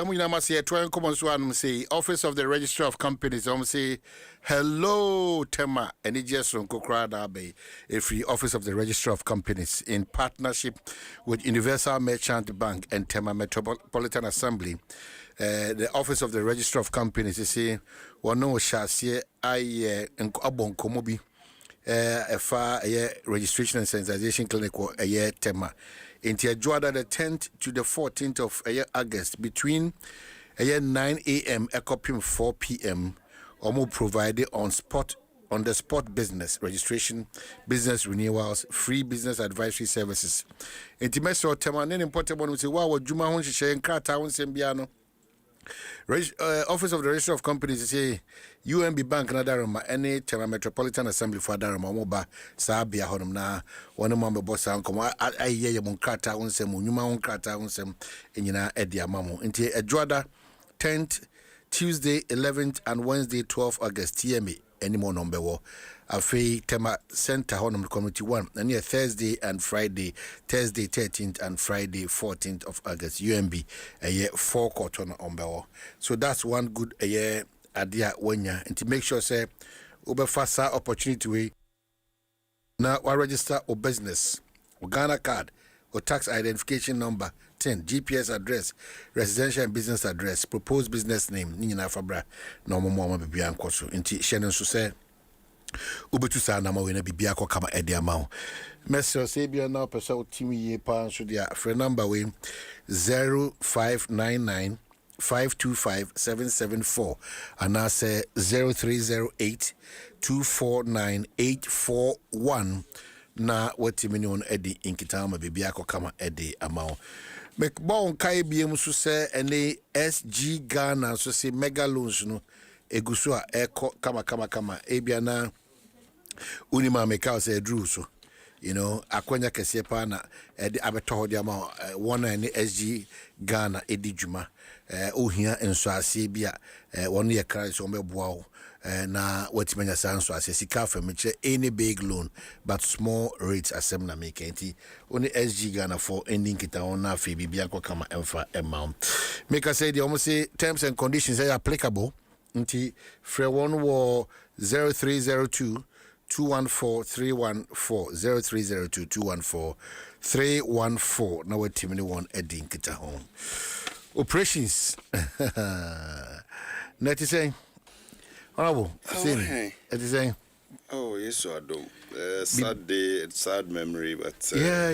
Office of the Registrar of Companies. Say hello, Tema, and it just from Kokrada Bay, a free Office of the Registrar of Companies in partnership with Universal Merchant Bank and Tema Metropolitan Assembly. The Office of the Registrar of Companies is say one no shall I abon komobi a registration and sensitization clinic or a year Tema. In Tiajuada, the 10th to the 14th of August, between 9 a.m. and 4 p.m., Omo provided on the spot business registration, business renewals, free business advisory services. In Timeso, Temanen important one will say, wow, Juma Hon Shisha Krata Hon Sembiano. Office of the Registrar of Companies say UMB Bank na Darama any Tema Metropolitan Assembly for Darama Moba Sabia Honum na one member boss uncle I ye Monkrata unsem Numa Unkrata unsem in Edia Mamo into a Juada 10th Tuesday 11th and Wednesday 12th August TMA any more number war Afe Tema Center Honum Committee 1 and here Thursday and Friday, Thursday 13th and Friday 14th of August UMB a year 4 quarter on Bewo. So that's one good a year idea when ya and to make sure say over faster opportunity way now we register or business or Ghana card or tax identification number 10 GPS address, residential and business address, proposed business name, Nina Fabra, no more baby uncle. Inti Shannon so say Ubetu sana ma wena bibia ko kama edi amao. Mesro sebia na pesa otimi ye pa so dia free number we 0599 525 774 and I say 0308 249 841 na watimi on edi inkitama bibia ko kama edi amao. Mekbon kai biem so say ene SG Ghana so say mega loans no egusua eko kama ebia na unima meka say drew so akwanya kese pa na edi abeto de ama one and SG Ghana edi djuma ohia enso ase bia one ye kra so meboa na watimanya sanso ase sika fa meche any big loan but small rates asem na make enti only SG Ghana for ending kita on na fe bibia kwa kama emfa amount make say the almost say terms and conditions are applicable nti free one war 0302 214 314 0302 214 314 na watimini one ending kita home operations net is saying Honorable, it is saying. Oh, yes, so Adom. Sad day, sad memory, but yeah.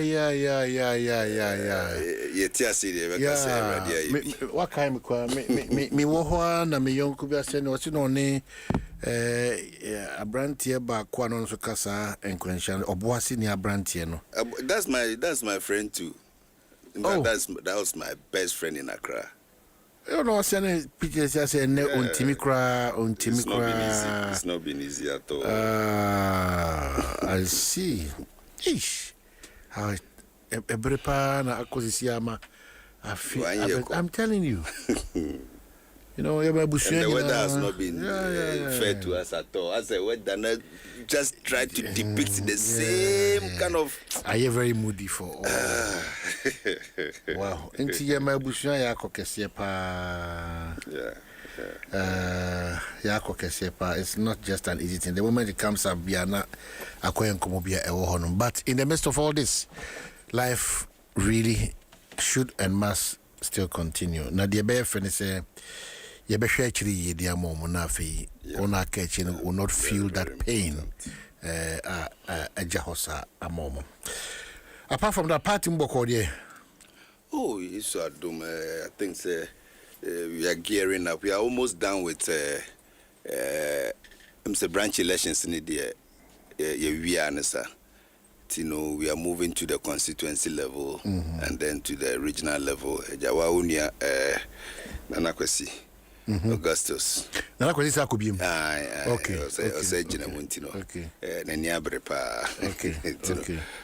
What kind of me woho na me young could be saying what's no ne Abrantie ba kwanon so kasa enkurenshan oboase ni abrantie no. That's my friend too. That was my best friend in Accra. You know, saying pictures say ne ontimi kra. It's not been easy at all. I see. Ish. How ebrepa na akozisiama. I'm telling you. You know, and the weather has not been fair to us at all. As a weather just try to depict the same kind of. Are you very moody for all? Wow. Into your mabushia yako kesepa. Yako kesepa. It's not just an easy thing. The moment it comes up, we are not acquiring komobia ewohonum. But in the midst of all this, life really should and must still continue. Now the bear friend say. You be sure actually ye dear mom na fe ona catching will not feel that pain a jahosa a mom. Apart from that party mboko there. Oh, it's Adom. I think we are gearing up. We are almost done with branch elections in the we are you know, we are moving to the constituency level and then to the regional level. Jawaunia Nanakwesi. Augustus. Okay.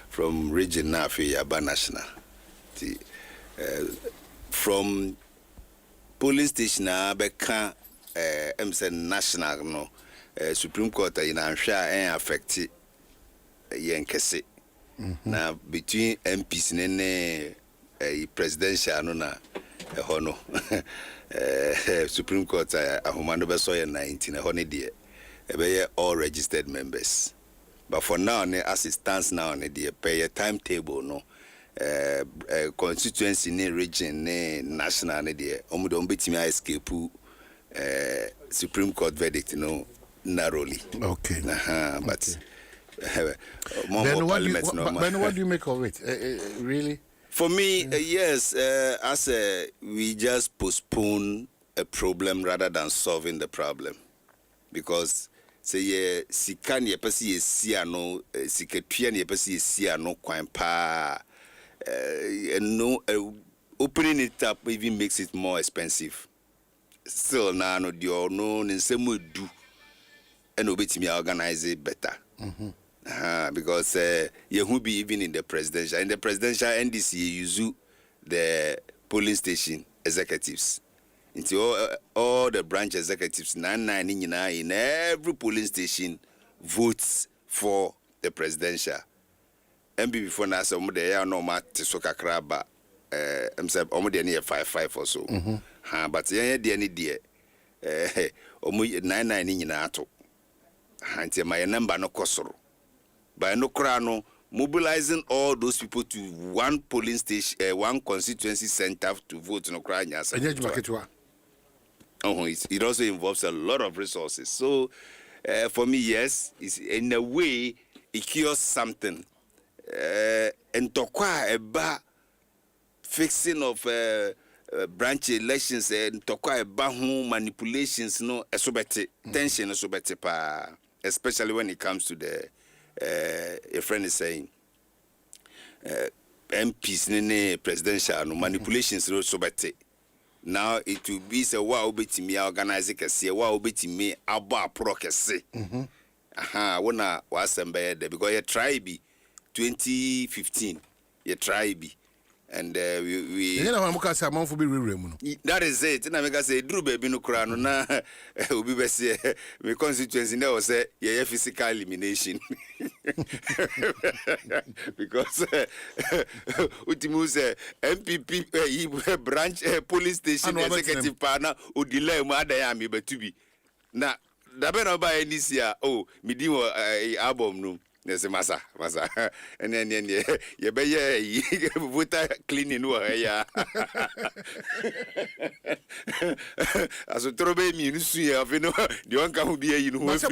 From region Nafi Yaba National. From police station Beka national no Supreme Court in Amsha and affected Yankese. Now between MPs nene presidential no na hono. Supreme Court ahumano beso 19 honey all registered members, but for now as it stands now they pay a timetable no constituency ne region ne national ne there omudo betimi escape Supreme Court verdict no narrowly. Okay. But then what do you make of it? Really? For me, yes, as we just postpone a problem rather than solving the problem. Because say sikan ye pesi ye siano siketuan ye pesi ye siano kwampa no opening it up even makes it more expensive. Still now no dio no nsemu do and obetimi organize it better. Because you will be even in the presidential. In the presidential NDC, you use the polling station executives. Into all the branch executives, 9 in every polling station votes for the presidential. And before now, some they are no matter soka kraba. I'm saying, almost near 5 or so. But yeah, the any dear. 9 in ato. Until my number no kosoro. By no crano, mobilizing all those people to one polling station, one constituency center to vote no crime. It also involves a lot of resources. So, for me, yes, it's in a way it cures something. And to about fixing of branch elections and to about manipulations, no, tension, especially when it comes to the. A friend is saying MPs nene presidential no manipulations no so better. Now it will be say wa obeti me organize kese wa obeti me aba pro kese. Wona wa assemble there because you try be 2015 you try be and we that is it. Na make say Drew baby no kra no na obi be say me constituency na was say yeah physical elimination because ultimus MPP branch police station executive partner o delay mu adan am be to be na da be no ba any sia oh me di album no. Yes, masa. And then you be voter cleaning ya. As a trobe me you see no the one can be you know. So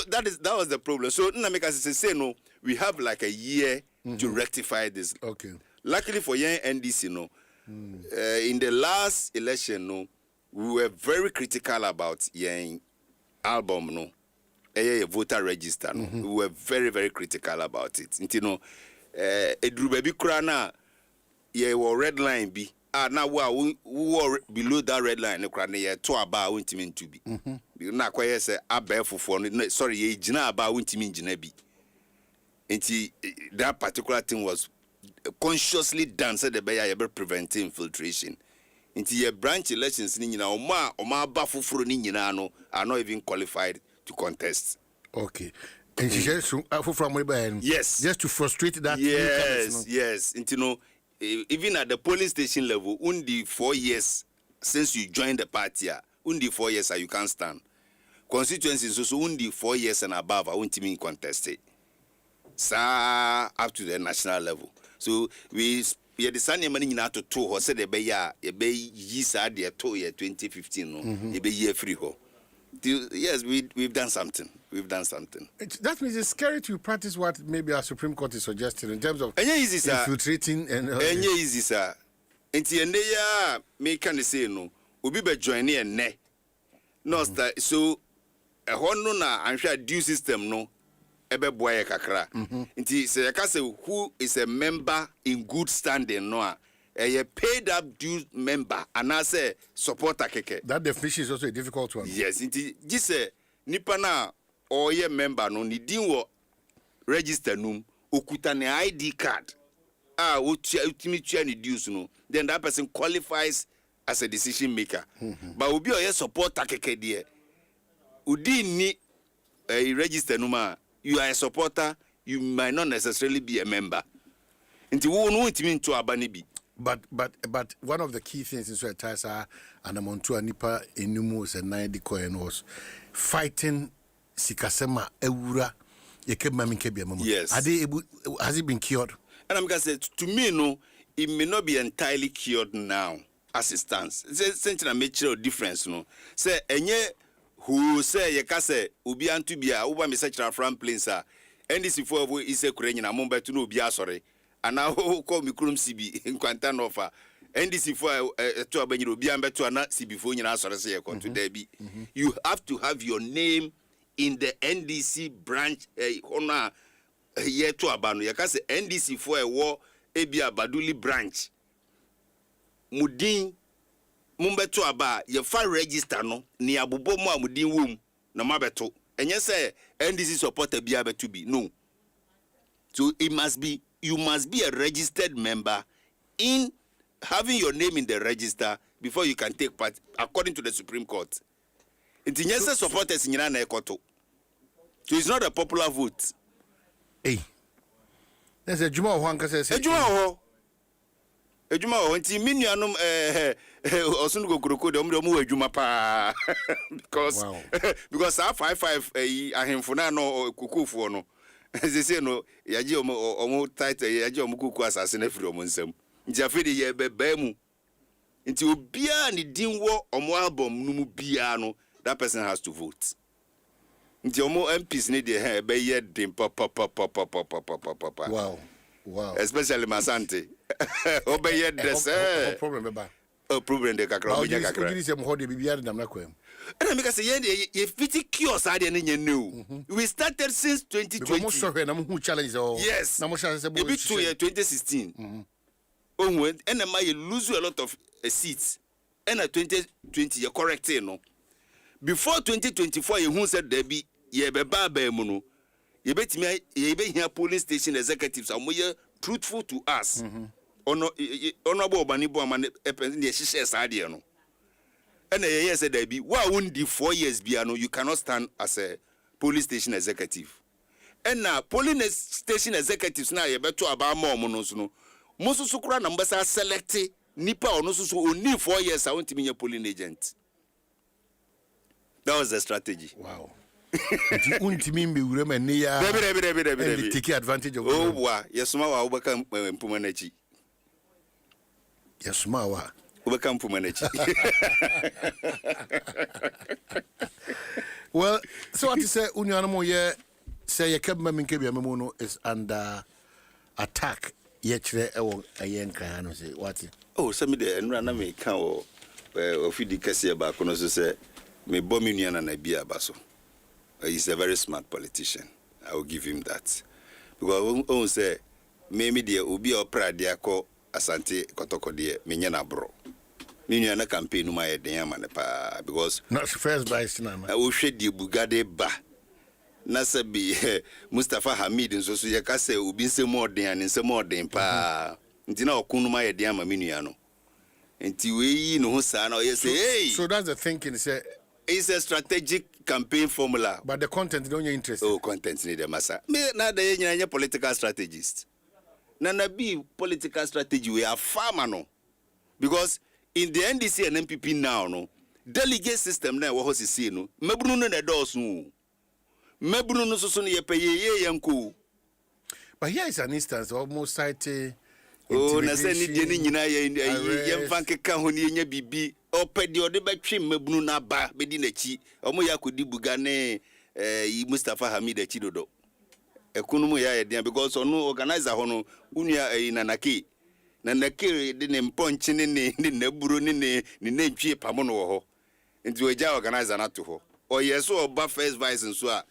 that was the problem. So na make us say no, we have like a year to rectify this. Okay. Luckily for young NDC no. In the last election no, we were very critical about young album no a voter register no we were very very critical about it. You know edru baby kura na ye wo red line bi now we were below that red line no kura na ye to aba wontimi ntu bi na kwaye say abefofo no sorry ye gina aba wontimi ngina bi. Nti that particular thing was consciously done so the be able prevent infiltration. Into your branch elections ni nyina oma ba foforo ni nyina no are not even qualified to contest. Okay. And she just from yes, just to frustrate that. Yes. And you know, even at the polling station level, only 4 years since you joined the party, only 4 years you can't stand. Constituencies so only 4 years and above I won't even contest it. So up to the national level. So we the Sunday money in to 2 or said the be years at the 2015 no be year free ho. Yes, we've done something. That means it's scary to practice what maybe our Supreme Court is suggesting in terms of easy, infiltrating and easy, sir. And ya me can say no. Obi be join here ne. No so a hono na I'm sure due system no ebe boy kakra. Nti say ka say who is a member in good standing no a paid up due member and I say supporter keke. That definition is also a difficult one. Yes, nti just say nipa na or ye member no ni din wo register num okuta ne ID card ultimate tua ni dues no then that person qualifies as a decision maker. But obi o ye supporter keke de udi ni register num you are a supporter, you might not necessarily be a member. Nti wo no ntimi nto abani bi. But one of the key things in Tasa and Amontua Nipa Enumu and Nine Coin was fighting Sikasema Eura Yekemami Kebiam. Yes. Are they able, has it been cured? And I'm gonna say to me, no, it may not be entirely cured now as it stands. It's a major difference, no. Say enye who say Yakase Ubi Antubia, Uba Message from Plains, NDC for is a Korean, I'm to know Bia sorry. And now call me Krum CB in Quantan offer. NDC for a tour when you be able to not see before you answer to Debbie. You have to have your name in the NDC branch honor year to Abano. You can say NDC for a war Ebia Baduli branch. Mudin Mumbeto Aba, your file register no ni abubo mo Mudin womb no mabeto. And yes, NDC supporter be able to be no. So it must be. You must be a registered member in having your name in the register before you can take part, according to the Supreme Court. It's supporters in Yana Ekoto. So it's not a popular vote. Hey. There's a Juma Wanka says a Juma. A Juma, until Minianum Osungo Kuruko, Juma pa. Because I 5 I him for now or Kuku for no. As they say, no, Yaji or tight, Yaji or Muku assassinate from Nsem. Jafedi ye bemu. Until Bia ni Dinwo or Moalbum Numu Biano, that person has to vote. Until more MPs need their hair, be yet dim papa. Wow. Especially Masante. Obey yet dress. Problem about. A problem the Kakra. And I make us say, if 50 kiosks are new, we started since 2020. Yes, maybe 2016. And I might lose a lot of seats. And 2020, you're correct, no. Before 2024, you said there be ye be muno. You bet me, ye be here polling station executives are more truthful to us. Honorable Banibo man, the shisha sadia no. And yes, said there be why won't the 4 years be you cannot stand as a police station executive. And now polling station executives now you better about more monos no. Most sukura numbers are selected nipa or no so only 4 years I want to be a polling agent. That was the strategy. Wow. Take advantage of oh wow, yes, ma wa ubaka mpumanechi. Yes, ma wa. Well, so what you say, Unyanamo ye say ye kept Memono is under attack. Yet, a young can say what? Oh, some of the and run me cow or feed the cassia back on us say, me bombing and I be a basso. He's a very smart politician. I will give him that. Because on say maybe the ubi or pradia ko asante kotoko de menyana bro. Minya na campaign ma ye den ama ne pa because not first vice na ma. O hwe die bugade ba. Na sabi Mustafa Hamid nso so ye ka say obi nsem orden an nsem orden pa. Nti na okunu ma ye den ama menua no. Nti we yi no ho sa na o ye say hey. So that's the thinking say it's a strategic campaign formula. But the content don't you interested? Oh, content need the massa. Me na da ye political strategist. Na be political strategy we are farmer no. Because in the NDC and MPP now no, delegate system na wo ho sisi no, mabunu no na dos no. Mabunu no so no ye pay ye yanko. But here is an instance almost citing oh, na say ni de ni nyina ye mfanke ka ho ni nya bibi opedi ode betwe mabunu na ba bedi na chi omo ya kodi buga ne Mustafa Hamid achi dodo ekunum ya ye because onu organizer ho no unua nanake de ne mponche ne naburo ne ntwie pamo no ho nti oja organizer na to ho oyeso oba first vice nso a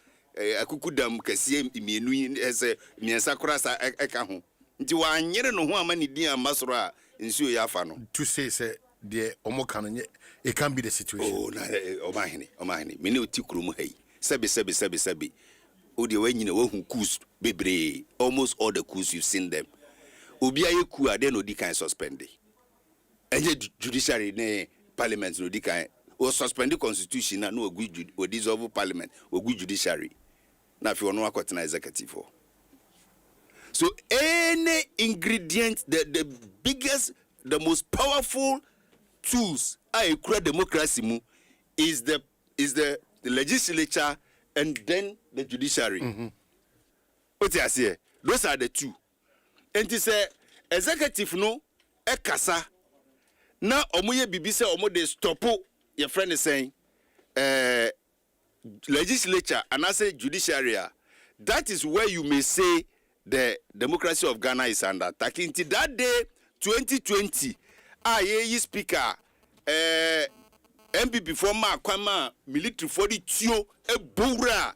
akukudam kase mienu ese miensa krasa eka ho nti wa anyere no ho ama ne din amasoro a nsuo ya afa no to say the omokano it can be the situation. Oh na omahini me ne otikuru mu hai sebi o de wanyina wo hu coups bebre almost all the coups you've seen them obi aye coup ade no di kan suspend enye judiciary ne parliament no di kan o suspend the constitution na no o dissolve parliament o judiciary na fi ono akotena executive for. So any ingredient, the biggest, the most powerful tools I create democracy mu is the legislature and then the judiciary. What I say? Those are the two. And to say executive no ekasa na omoye bibi say omo dey stop your friend is saying legislature and I say judiciary. That is where you may say the democracy of Ghana is under attack. Until that day, 2020, ye speaker, MPP former Kwama military 42 Bura.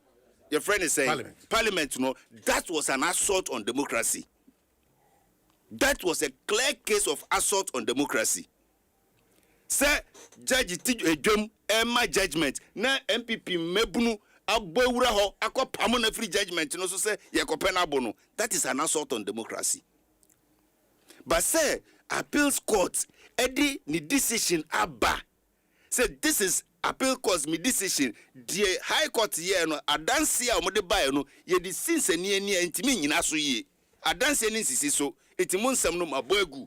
Your friend is saying Parliament, you know, that was an assault on democracy. That was a clear case of assault on democracy. Sir, Judge Tijum, my judgment, na MPP mebunu. Free judgment, no say that is an assault on democracy. But say appeals court, Eddie ni decision abba. Say this is appeal court's me decision. The high court here no adansi a omode buy no ye di since ni ntimi nyina so ye. Adansi ni sisi so etimu nsam no maboegu.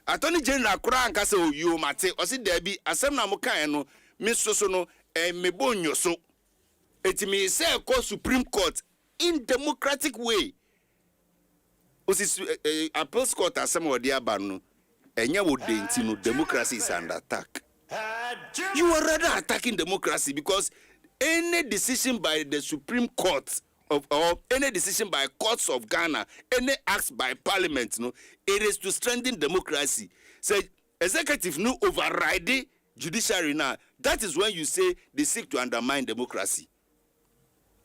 Attorney General kura anka say you mate o si there be asem na mo kan no me so no me bonyo so. It may say call Supreme Court in democratic way. Appeals court as some of the abano, and you would democracy is under attack. You are rather attacking democracy because any decision by the Supreme Court or any decision by courts of Ghana, any acts by Parliament, no, it is to strengthen democracy. So executive no override judiciary now. That is when you say they seek to undermine democracy.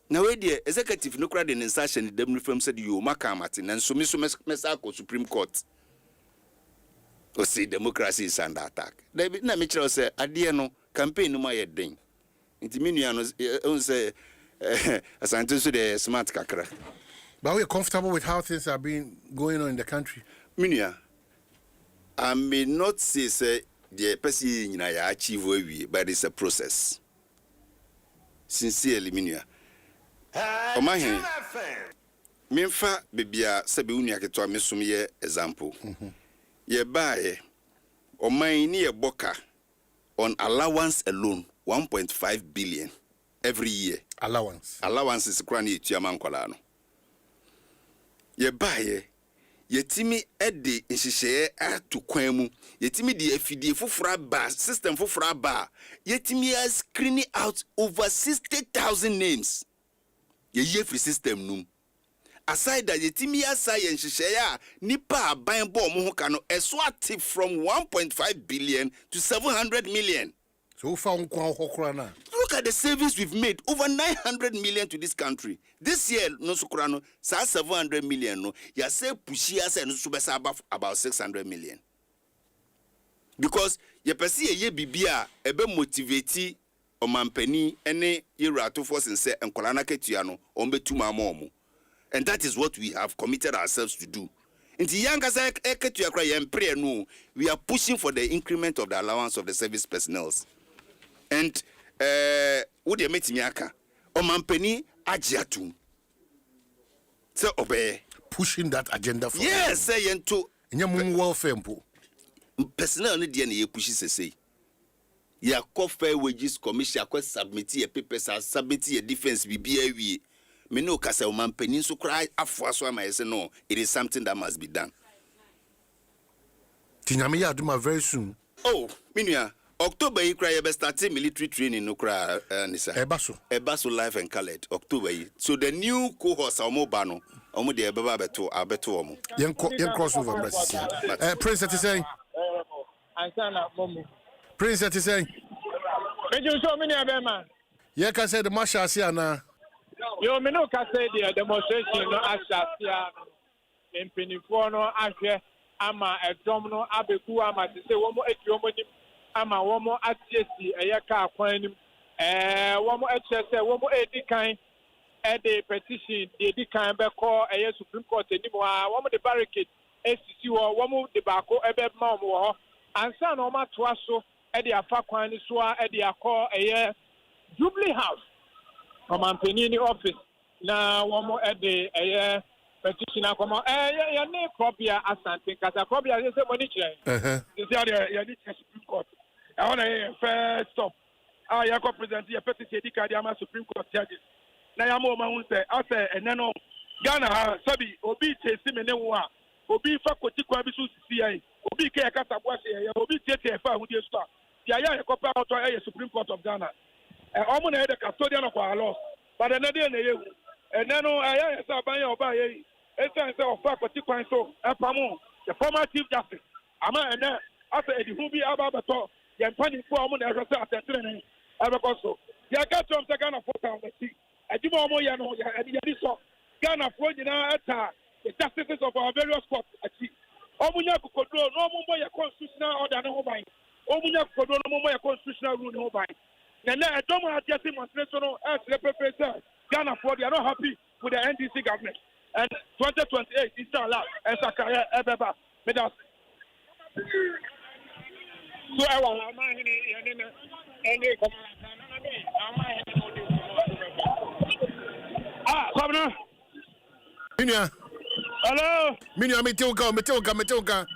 Now, the executive no crowd in insertion, the reform said you Martin and so Mr. Supreme Court. Or say democracy is under attack. David Mitchell say, Adiano campaign no my ding. Intimidianos say, as I told you, the smart kakra. But we're comfortable with how things are being going on in the country. Minia, I may not say, the person in I achieve we, but it's a process. Sincerely, Minia. Omahin Memfa bebia sabe unia keto amesum ye example ye bae oman ni ye boka on allowance alone 1.5 billion every year. Allowance is kra na etua mankwala no ye bae yetimi ede nhihye atu kwan mu yetimi de afidie fofora ba system fofora ba yetimi screening out over 60,000 names. Ye free system num aside that yetimi asa ye nhihye nipa aban bo mo ho ka no eso ate from 1.5 billion to 700 million. So far nkwa hokora na look look at the savings we've made. Over 900 million to this country. This year, no sukurano, 700 million. No, you say pushi us and subasa about 600 million. Because you perceive ye bibia ebe motivate o mampeni ene yerato force and say and kolana ketuano ombe tumamomu. And that is what we have committed ourselves to do. In the younger side, we are pushing for the increment of the allowance of the service personnel. And would you meet Miaka? Omampeni Ajiatu. So obey. Pushing that agenda for yes, say into welfare. Personnel need to push say. Ya fair wages commission submit your papers, submit your defense BBA. Me no kasa omampeni so cry afwaso am say no, it is something that must be done. Tinyame ya aduma very soon. Oh, minua October you cry be starting military training no cry nisa. Ebaso life and colored October. So the new cohorts omo ba no, omo de beba abeto omo. Yen crossover Prince is saying. Ansana momu. Prince is saying. Meju so many abema. Ye ka say the marshal see ana. Yo me no ka say the demonstration no ashasia no. Empinifo no ahwe ama edom no abeku ama se wo mo eti wo mo nim ama wo mo atiesi eye ka akwan nim wo mo echese wo mo edikan the petition the edikan be call eye Supreme Court nim wo mo the barricade esisi wo mo de baako ebe ma wo ho ansa na wo ma toa so the afa kwan ni so a the akọ eye Jubilee House Omampeni office na wo mo the eye petition akoma ya ne copia asante kasa copia say money chere this ya need Supreme Court I want to first stop ya ko present ya petition di card ama Supreme Court judges na ya mo ma hu say ase ene no Ghana sabi obi chesi me ne wo a obi fa koti kwa bi so sisi ai obi ke kasa bo ase ya obi tete fa hu die so ya ya ko pa auto ya Supreme Court of Ghana omo na the custodian of our laws but na dey na yewu ene no ya sa ban ya oba ye Essence of faculty council, the former Chief Justice. Ama and after the Hubi Ababato, the Empany Form and Training, Abacoso. The Gatom Sagana Fota on the sea. I do more Yano, and Yadiso, Ghana Florida, the justices of our various courts. Omunya control no more constitutional order no by. Omunya control no more constitutional rule no by. And I don't want to just demonstration as the professor. Ghana Florida are not happy with the NDC government. And 2028 is still allowed. And Sakaya Ebeba, Medas. So I want Governor. Minya. Hello. Minya, Metelka.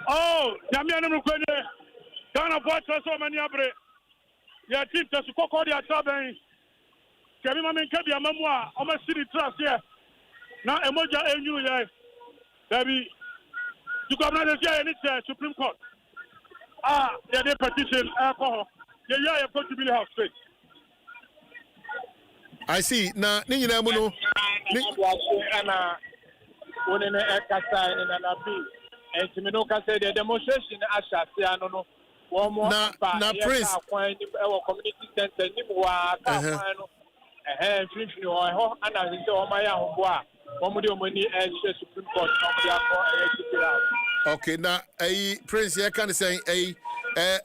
Oh, Damian Mukwene. Ghana boy, so many abre. Ya team to Sukoko, the Atabe. Kevin Kebi Amamwa, almost city trust here. Now, Emoja Enyu, Debbie, you come out and Supreme Court. They petition alcohol. Yeah, I've got to be house straight. I see. Now, Nina Muno. And Timinoka said the demonstration Asha, no, one more Prince. Community center, Nimua, and I saw my own. Supreme Court. Okay, now Prince, I can say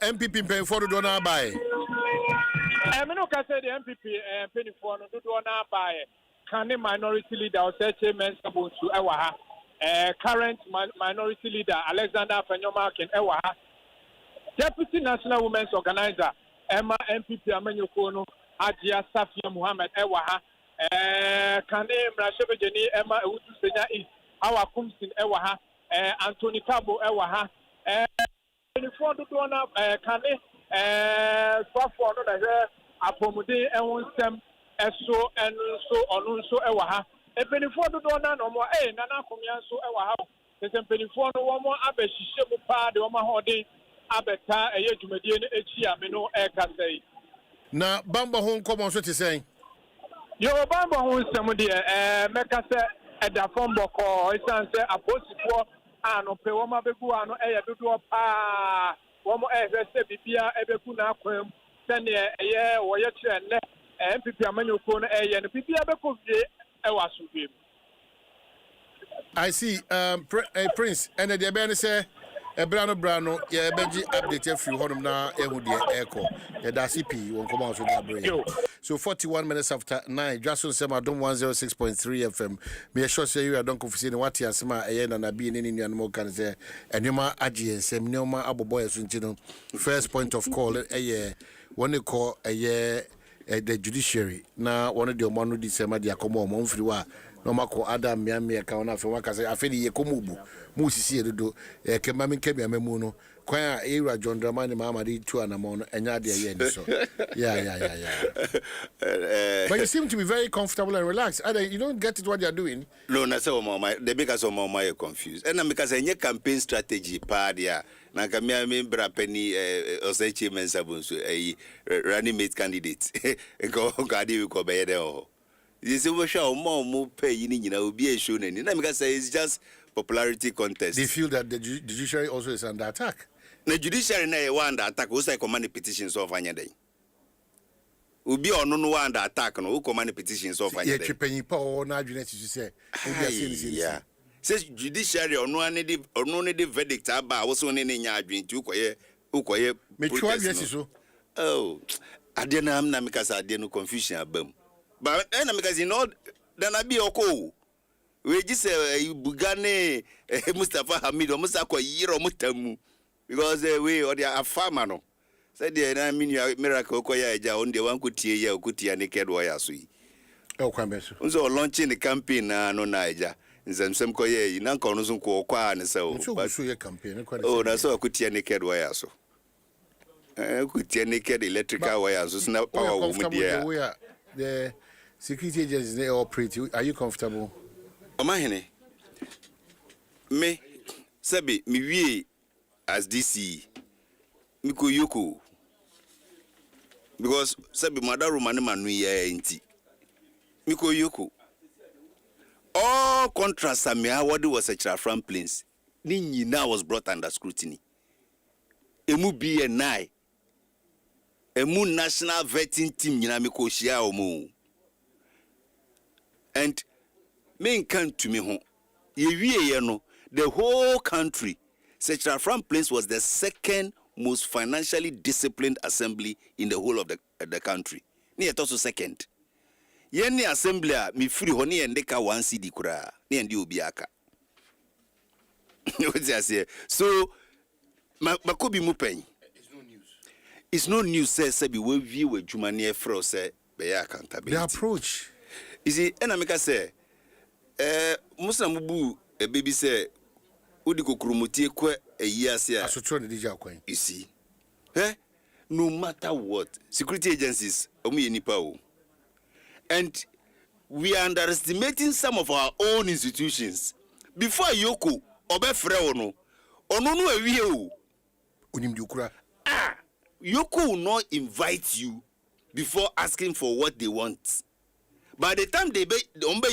MPP paying for the donor buy. I'm not going to say the MPP paying for the donor buy. Can the minority leader or such a man to Ewaha? Current minority leader Alexander Fenyomark in Ewaha. Deputy National Women's Organizer Emma MPP Amenyokono Ajia Safia Muhammad Ewaha. Kane Mrashebejeni Emma Utu Senya is our Kumsin Ewaha, Anthony Cabo Ewaha, before the donor, Kane, Swafo, Apomude, Adom 106.3, and so on, so Ewaha. A penny for the donor, no more, Nana Kumian, so Ewaha. There's a penny for no one more Abe Shishemupa, the Oma Hodi, Abeta, a Yajumedian, Echia, Meno, Ekase. Now, Bamba Home, come on, what you saying? Yo, Adom 106.3, make us at the phone book or it's answer a post for Ano Pewama Beguano, a do one more Bibia, Ebekuna, send a warrior trend and people manufacturing and people are I see Prince and the Abani say Brano yeah beji update every honum na ehu de echo yeah da CP won come out with that brain. So 41 minutes after 9 Dwaso Nsem Adom 106.3 FM me sure say you don't confuse what asema na bi ni nuanum kan say enuma agye nsem nyoma aboboy so ntino first point of call one call the judiciary na one of the omanu di sema dia komo o mfiri wa no mako Adam miamia ka ona fe waka say afedi ye komubu mu sisi edodo kema min kemia memu no kwan era John Dramani mama di tu anamo no enya de ye ni so yeah but you seem to be very comfortable and relaxed. You don't get it what they are doing. No, na say the because of my confused and because any campaign strategy part there na kamia me bra pani osechi mensabun so running mate candidate go gadi we ko be there o this we show mo pay yin nyina obi e show nani na because it's just popularity contest. They feel that the judiciary also is under attack. The judiciary na e under attack o say command petitions of anya dey obi ono no under attack no command petitions of anya dey ye twepanyi pa o na adwene ti say yeah says judiciary ono ne the verdict aba wo so ne nya adwene ti ukoye me twa adwene so oh ade na am na me kasa ade no confusion abam but na me kasa no dan abi oko we ji say bugane Mustafa Hamid o musa ko yiro mutamu because we or their farmer no said the na mean miracle ko ya eja on the one ko tie ya ko tie naked warrior so yi e kwa beso unzo launching the campaign na no na eja nsem ko ye na nka no so ko kwa ne se o so ye campaign ko oh na so ko tie naked warrior so ko tie naked electrical wire so na power wo mu dia the security agencies they operate. Are you comfortable? Omahene me sabi mi wie as DC miko yoko because sabi madaru manu ya enti miko yoko all contracts me award was a Chafran Plains ni nyina was brought under scrutiny emu BNI emu national vetting team nyina miko shia omo and me can't to me home ye no the whole country Chafran Plains was the second most financially disciplined assembly in the whole of the country. Ni also second. Yeni assembly mi free honi endeka 1 CD kura. Ni endi obiaka. What I say? So makobi mupen. It's no news say be we view we jumani efro say be accountability. The approach. You see, enamika say musa mubu a baby say udiko krumutie kwe eyiase a asotro ne dija kwen. You see, no matter what, security agencies omu nipa o, and we are underestimating some of our own institutions. Before yoko obefre ono no ewie o onimdi ukura yoko will not invite you before asking for what they want. By the time they be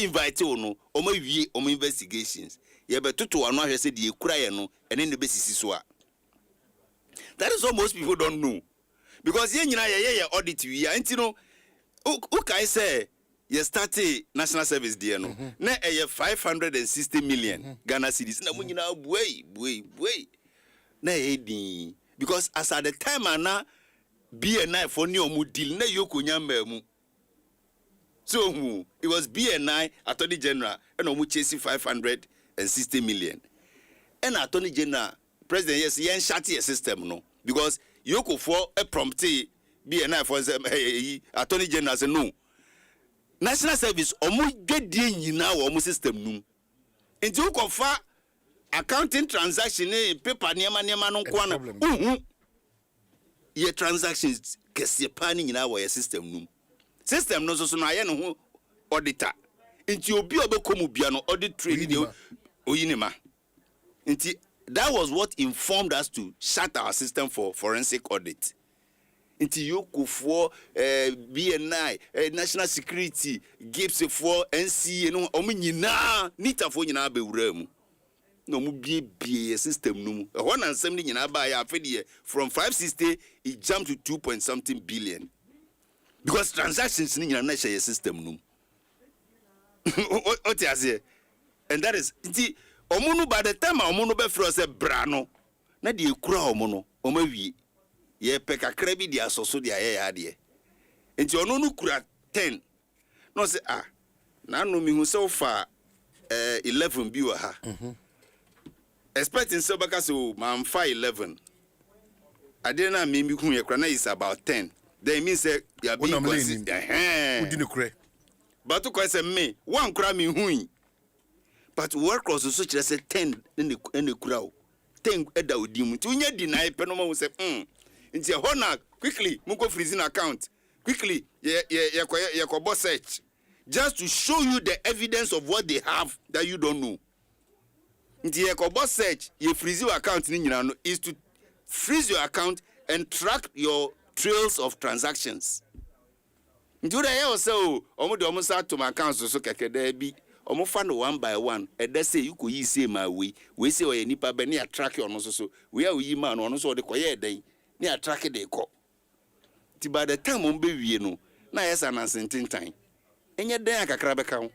invite you no wie investigations ye be tutu anu ahwe se de ekura ye no ene ne be sisi so a. That is what most people don't know, because ye nyina ye audit wi a enti no who can say ye start national service there no na 560 million Ghana cedis na mo nyina buei na ye din because as at the time ana BNI for ni omu deal na yoko nyamba mu. So it was BNI Attorney General and omu chasing 560 million. And Attorney General President yes yen shati system no because yoko for a promptee BNI for Attorney General say no. National Service omu gedie nyina wo omu system num. Enti you confer accounting transaction paper niema no kwa no. Ye transactions kese pa ni nyina wo ye system num. System no so no aye no ho auditor. Enti obi obekomu bia no audit trade de oyinima. Enti that was what informed us to shut our system for forensic audit. Enti yoko for BNI, national security, Gibbs for NCA no omu nyina nita fo nyina be wura mu. no mu bie system no mu ehon ansem ni nyina ba ya afedie from 560 it jumped to 2 point something billion because transactions ni nyina na share system no otiase and that is the omunu by the time omunu be fro say bra no na de ekura omuno omawie ye pekakra bi dia soso dia ye ya de enti ono no kura 10 no say na no mi hu se ofa 11 bi wa ha expecting so because man 11 I didn't know me hu ye kura na is about 10 then mean say you be consistent but to say me one kura mi hu but work cross so kire say 10 in the kura 10 eda odimu ti unya deny pe no ma say nti ho na quickly munko freezing account quickly ye boss search just to show you the evidence of what they have that you don't know. Nti ye boss search ye freeze your account ni nyina no is to freeze your account and track your trails of transactions. Nti ura ye so omo de omo sa to my account so kekeda bi omo fa no one by one e da say you ko yi say ma we say o ye nipa be na track your no so we a yi ma no no so de koye den na track de ko. Ti by the time on be wie no na yes an sentin time enye den akakra be ka ho.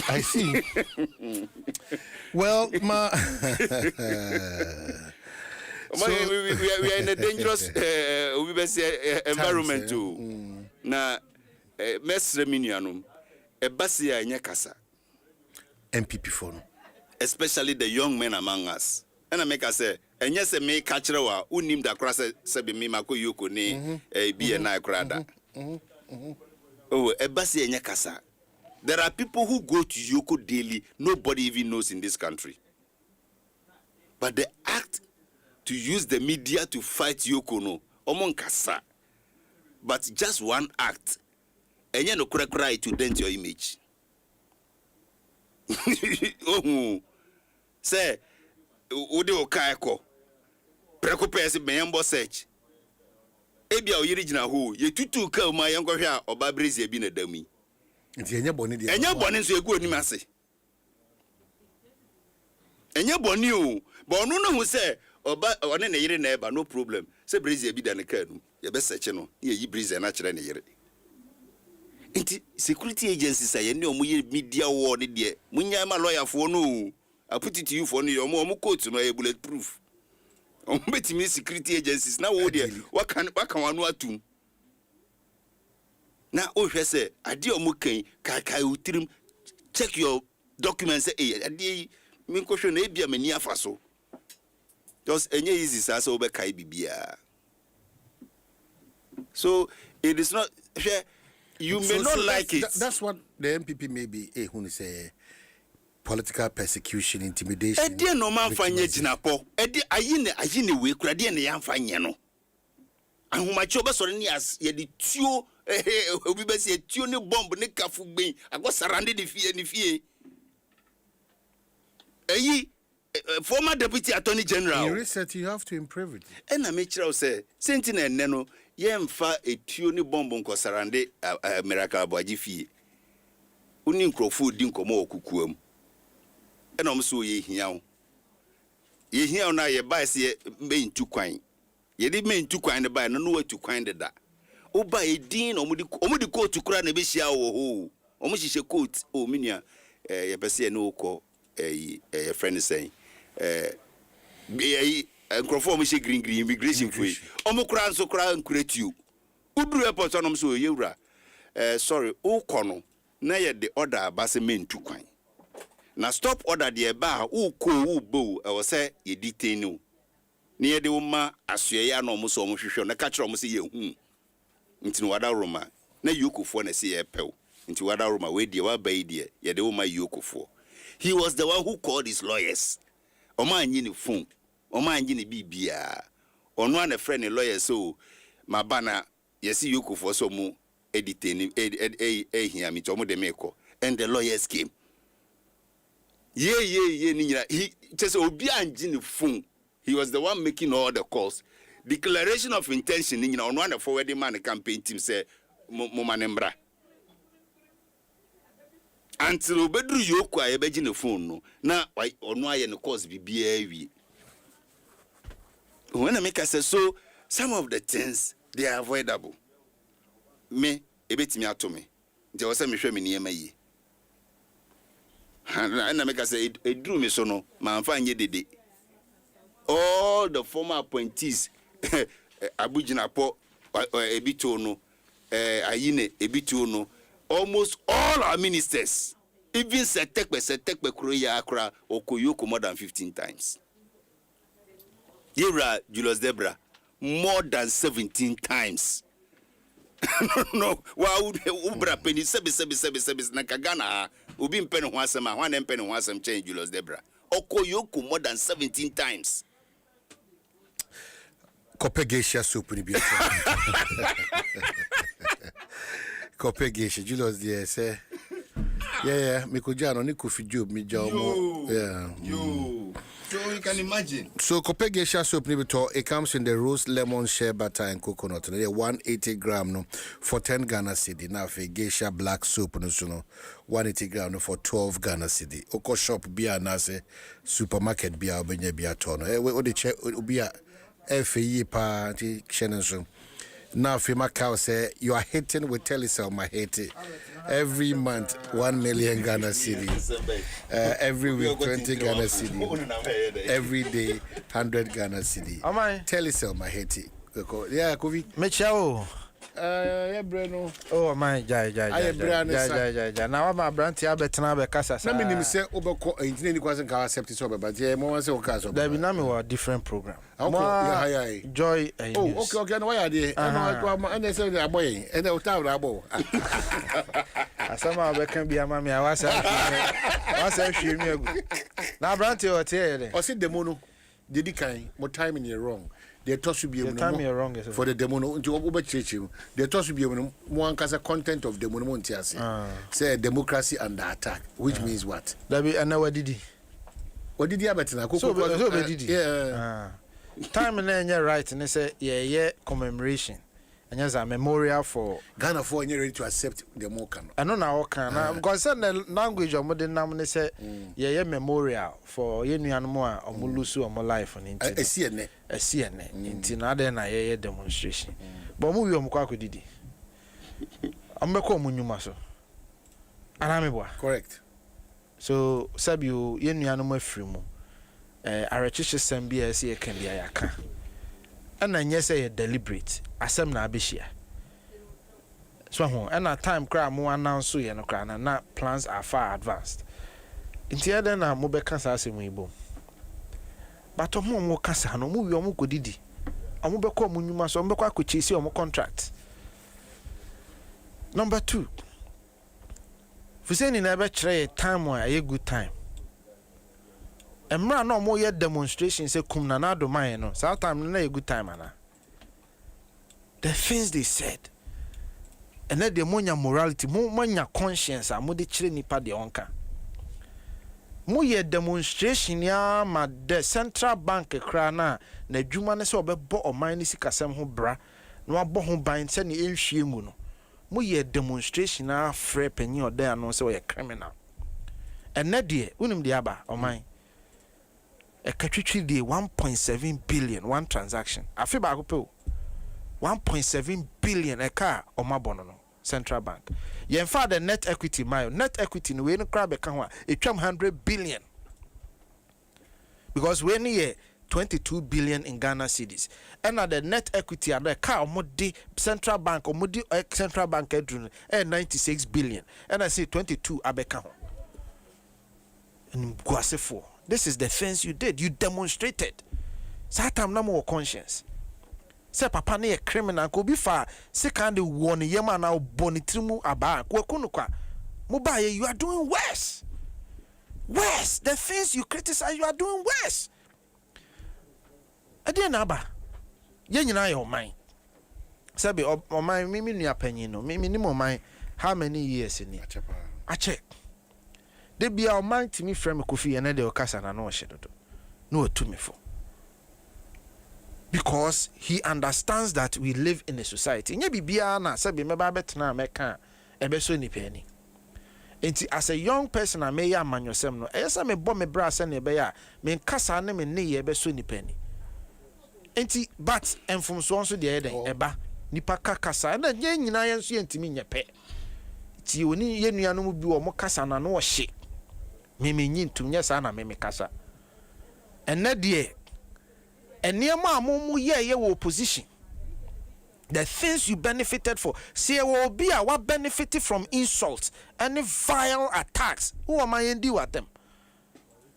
I see. Well, ma so, we are in a dangerous environment too. Na mesre minianum e basi ya nye kasa MPP phone, especially the young men among us. And I make us say enye se me kachira wa unim da kra se be me mako yoko ni bi na krada. Oh, e basi ya nye kasa. There are people who go to Yoko daily, nobody even knows in this country. But they act to use the media to fight Yoko no. Omon kasa. But just one act, and you no cry to dent your image. Oh, say, Ode Okaeko, Precopes Mayambo search. Ebia original who, ye tutu ka my younger hair or Babris ye been a dummy. Nti enye boni dia. Enye boni so egu oni mase. Enye boni o. But ono no hu say oba one na yire na eba no problem. Say breeze bi da ne ka nu. Ye be search no. Ye yi breeze na kire ne yire. Nti security agencies aye ne omo ye media war ne de. Munya ma lawyer fo no. I put it to you for no omo court no e bulletproof. Omo betimi security agencies na wo de. What can wanu atum? Na o hwe se ade o mukan kai utirim check your documents say ade mi ko hwe na e bia mani afaso just enye easy sa so be kai bibia. So it is not you may not like it. That's what the MPP may be who say political persecution, intimidation. Ade no man fanye jinapo ade ayine we kura de ne yamfanye no ahomacho be sore ni as ye de tuo obi be se tuo ne bomb ne kafu gben ago sarande de fie ni fie former deputy attorney general. In research you have to improve it. And I make sure say sentinel neno ye mfa etuo ne bomb nko sarande miracle aboaji fie uni nkrofo di nkomo okukuam ena omso ye hia na ye ba se me ntu kwan ye di me ntu kwan ne ba no watu kwan de da o ba e din omudi coat kura na be hia wo ho omo hihye coat o minia ye pese ye no ko ye friend say nkrofo omo hye green immigration free omo kura nso kura nkuretiu uduru airport onom so ye wura sorry o kono na ye the order ba se me ntu kwan na stop order de ba o ko o bo e wo se ye detain no ne ye de wo ma asoye ya no mo so mo hwehwe na ka kire mo se ye hu nti no wada roma na yokofo na se ye pew nti wada roma we de wa bai de ye de wo ma yokofo. He was the one who called his lawyers. Oma anyi ni phone oma anyi ni bibia ono an friend ni lawyer so mabana yesi yokofo so mo editing hia mi to mo de meko and the lawyers came. Ye ni nyina he just obi anji ni phone. He was the one making all the calls. Declaration of intention ni nyina ono an forward man campaign team say mo manembra until obedru yoku a yebeji ne phone no na ono aye ne course bibia wi. When I make say so, some of the things they are avoidable. Me ebetimi ato me. Nti wo say me hwe me niema yi. And I make say edru me so no manfa nye dede. All the former appointees Abujina po ebito no ayine ebito no, almost all our ministers, even setekpe kroya akra okoyoko more than 15 times. Yera Julius Debra more than 17 times. No, wa ubra penny sebi na kagana ubi mpeni ho asem ahwa na mpeni ho asem change Julius Debra. Okoyoko more than 17 times. Kopegesha soup ni biya. Kopegesha Julius there say. Yeah, me kujano ni Kofi Job mi jawo. Yeah. So you can imagine. So Kopegesha soup ni bito, it comes in the rose, lemon, shea butter and coconut. They 180 gram no for 10 Ghana cedi. Now for geisha black soup no so no 180 gram no for 12 Ghana cedi. Oko shop bia na se supermarket bia obenye bia tono. What the check bia FE pa ti so. Now Fima Cow say you are hating with Telecel my hate every month 1 million Ghana cedis. Every week 20 Ghana cedis. Every day 100 Ghana cedis. Telecel my hate. Yeah, Kofi. Mechao. Yeah, Breno. Oh my jai. Now I'm a brandy abetna be kasa. Na me say obeko engineer ni kwase ka accept so be but yeah mo say o ka so. There be na me wa different program. Okay, Joy. Oh, okay, no why are they? I say the boy and the town abo. Asama be kan bia ma me awasa. Wasa hwe mi agu. Na brandy o te. O say demo no. Didi kan mo timing is wrong. The toss will be for the demo into over church. The toss will be one content of the monument. Say democracy under attack, which means what? That be another did. What did you have? So yeah. Time and right, and they say yeah commemoration. And yes, a memorial for Ghana for and you're ready to accept the Mokan. I know now can because the language of modern name say yeah memorial for any animal or mulusu or more life on internet. A CNN in other na demonstration. But movie on Mukako didi. I'm a communuma so. And I'm correct. So Sabu any animal free mo. I register some BSC can be a can. And then yes, say deliberate. Asem na abishia. So ho, and at time cry mo announce so ye no cry na plans are far advanced. Inti ade na mo be kasa asem ibo. But mo kasa no mo wi omo kodidi. Omo be ko mo nyuma so omo be kwa kochisi omo contract. Number 2. Fuseni na be kire time a good time. Emra no mo ye demonstration say kum na Adom man no. So time na a good time ana. The things they said. And then the monya morality, monya conscience, and modi chile nipa de onka. Mo ye demonstration ya ma the central bank kra na juma ne se obebo o man ni sikasem ho bra na wabo ho ban se ne enhwie mu no. Mo ye demonstration na frɛ panyi o there no se we criminal. And na de unim de aba o man. E katwitwi de 1.7 billion one transaction. Afi ba ko pe 1.7 billion a car or mabono central bank. Yen fa the net equity mile. Net equity no we no crab a it 100 billion. Because we need 22 billion in Ghana cedis. And the net equity at the car modi central bank or modi central bank 96 billion. And I say 22 abeka. And Guasefo. This is the things you did. You demonstrated. Satam na more conscience. Say papa ne a criminal ko bi fa second one yema na bonitrimu aba ko kunukwa mubaye you are doing worse. The things you criticize you are doing worse. Ade na aba ye nyina your mind sabi o mind me nua panyin no me ni mo mind how many years ni a check de bia o mind timi frame Kofi ene de o kasa na no hye dodo no otumi fo. Because he understands that we live in a society. Nye bibia na sabi meba betena meka ebe so ni pani. Enti as a young person I may amanyosem no eyesa me bɔ me bra se ne be ya me nkasa ne me ne ye be so nipa ni. Enti but enfumso nso de eden eba nipa kakasa na nye nyina ye nso yentimi nyepe. Ti oni ye nuanom bi wo mo kasa na no hye. Me nyintum nye sa na me kasa. Enne de eniema amomu ye wo opposition. The things you benefited for. See, will be what benefited from insults and vile attacks. Who am I in deal with them?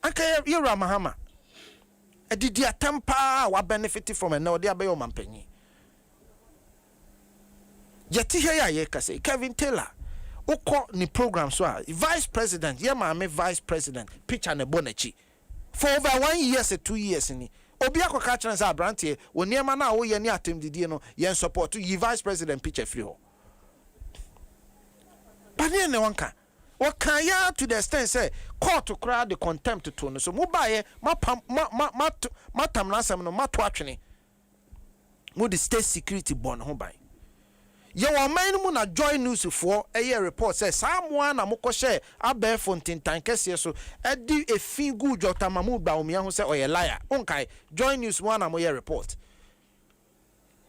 Okay, you're a Mahama. Did you attempt what benefited from a no dear bayo mampenny? Yet here I say Kevin Taylor. Oko ni program so vice president, yeah, my vice president, pitch and a bonechi. For over 1 year, 2 years in Obi akoka chance abrantie woniema na wo ye ni atem didie no yen support you vice president picture free ho. But ne wanka what can ya to the extent say court to cry the contempt to no so mo baye matam na asem no mato atwene mo the state security born ho baye ye wo man mu na joy news for a report say someone na moko share abe fontin tankese so edi efin gu jota mamu ba omia ho say oye liar onkai joy news one na mo report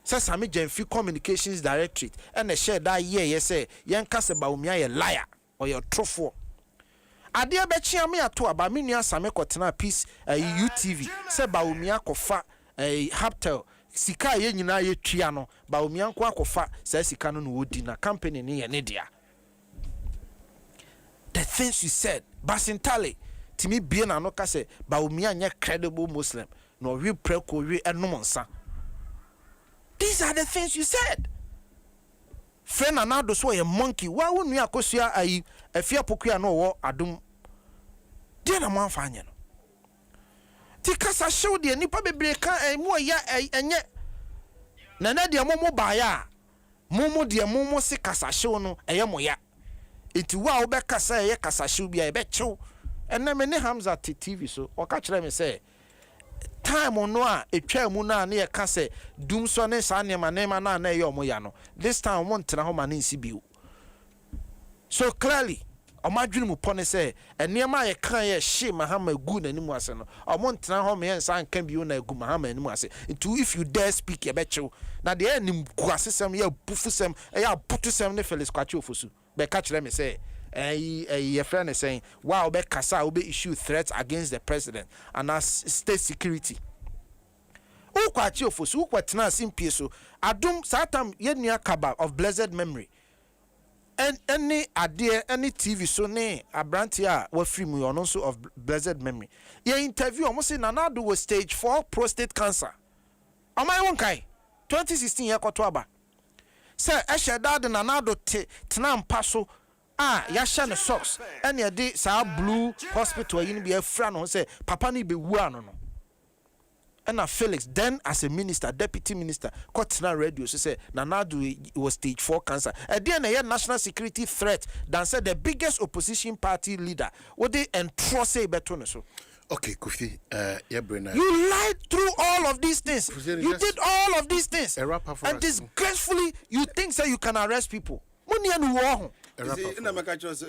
say sami Gemfi communications directorate and the share that year say yen kase ba omia ye liar oye trofo ade abechia me ato aba me nua same kotena peace UTV say ba omia kofa Haptel sika ye nyina ye twa no ba omianko akofa sa sika no no wodi na company ne ye ne dia. The things you said basintale timi bie na no ka say ba omia nya credible Muslim no we preko we enom nsa. These are the things you said. Friend anado so a monkey wa wonu akosua ayi afia pokua no wo adom dia na mo afanye no tikasa show de nipa bebre kan mo ya enye na na de mo ba ya mo de mo se kasa show no eye mo ya enti wa wo be kasa eye kasa show bia e be chew enne me ne Hamza TV so o ka kire me say time no a etwa mu na na ye kasa dum so ne sa ne ma na eye mo ya no this time won tena ho ma ne nsi biu so clearly omadwene mu pone say enema ye kan ye hye Mahama gu nanimu ase no omontena ho me ensa nka bi na gu Mahama nanimu ase into if you dare speak ye bechew na de enim gu asesem ye bufusem ye abotosem ne Felix Kwachi Ofosu be ka kire me say your friend is saying wow be kasa will be issue threats against the president and as state security Kwachi Ofosu kwatena simpie so adom satam ye nua kaba of blessed memory. And any idea, any TV so ne abrantia wa free mu on also of blessed memory. Your interview almost say Nanado was stage 4 prostate cancer. Am I one kai? 2016 ya kwatwaba. Say ehye dad Nanado tena mpaso ya sha ne socks. And ya de sa blue hospital yin be afra no say papa ni be wu ano no. And Felix then as a minister, deputy minister, Kotna radio so say Nanado was stage 4 cancer. Then a national security threat than said the biggest opposition party leader. What they entrust better so. Okay, Kofi, you lied through all of these things. You did all of these things. And disgracefully, you think that you can arrest people.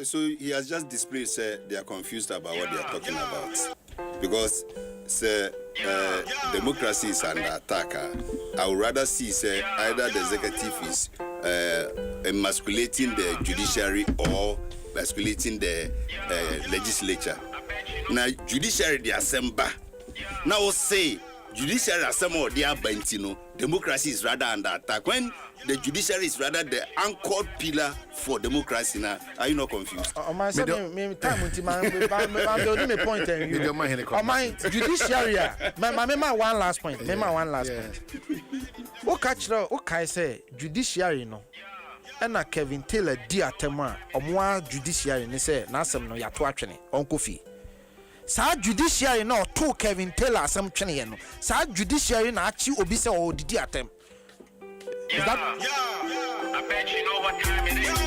So he has just displayed they are confused about what they are talking about. Because democracy is under attack. I would rather see either the executive is emasculating the judiciary or emasculating the legislature. Now judiciary the assembly. Now say judiciary assembly they are bentino. Democracy is rather under attack. When the judiciary is rather the anchored pillar for democracy now, are you not confused? My judiciary. My one last point. O catcher, okay, say judiciary no. And na Kevin Taylor dear tema omwa judiciary ni say na asem no yato atwene onko fi. Sa judiciary no to Kevin Taylor asem twene ye no. Sa judiciary na achi obi say o didi atem. Is that? I bet you know what time it is.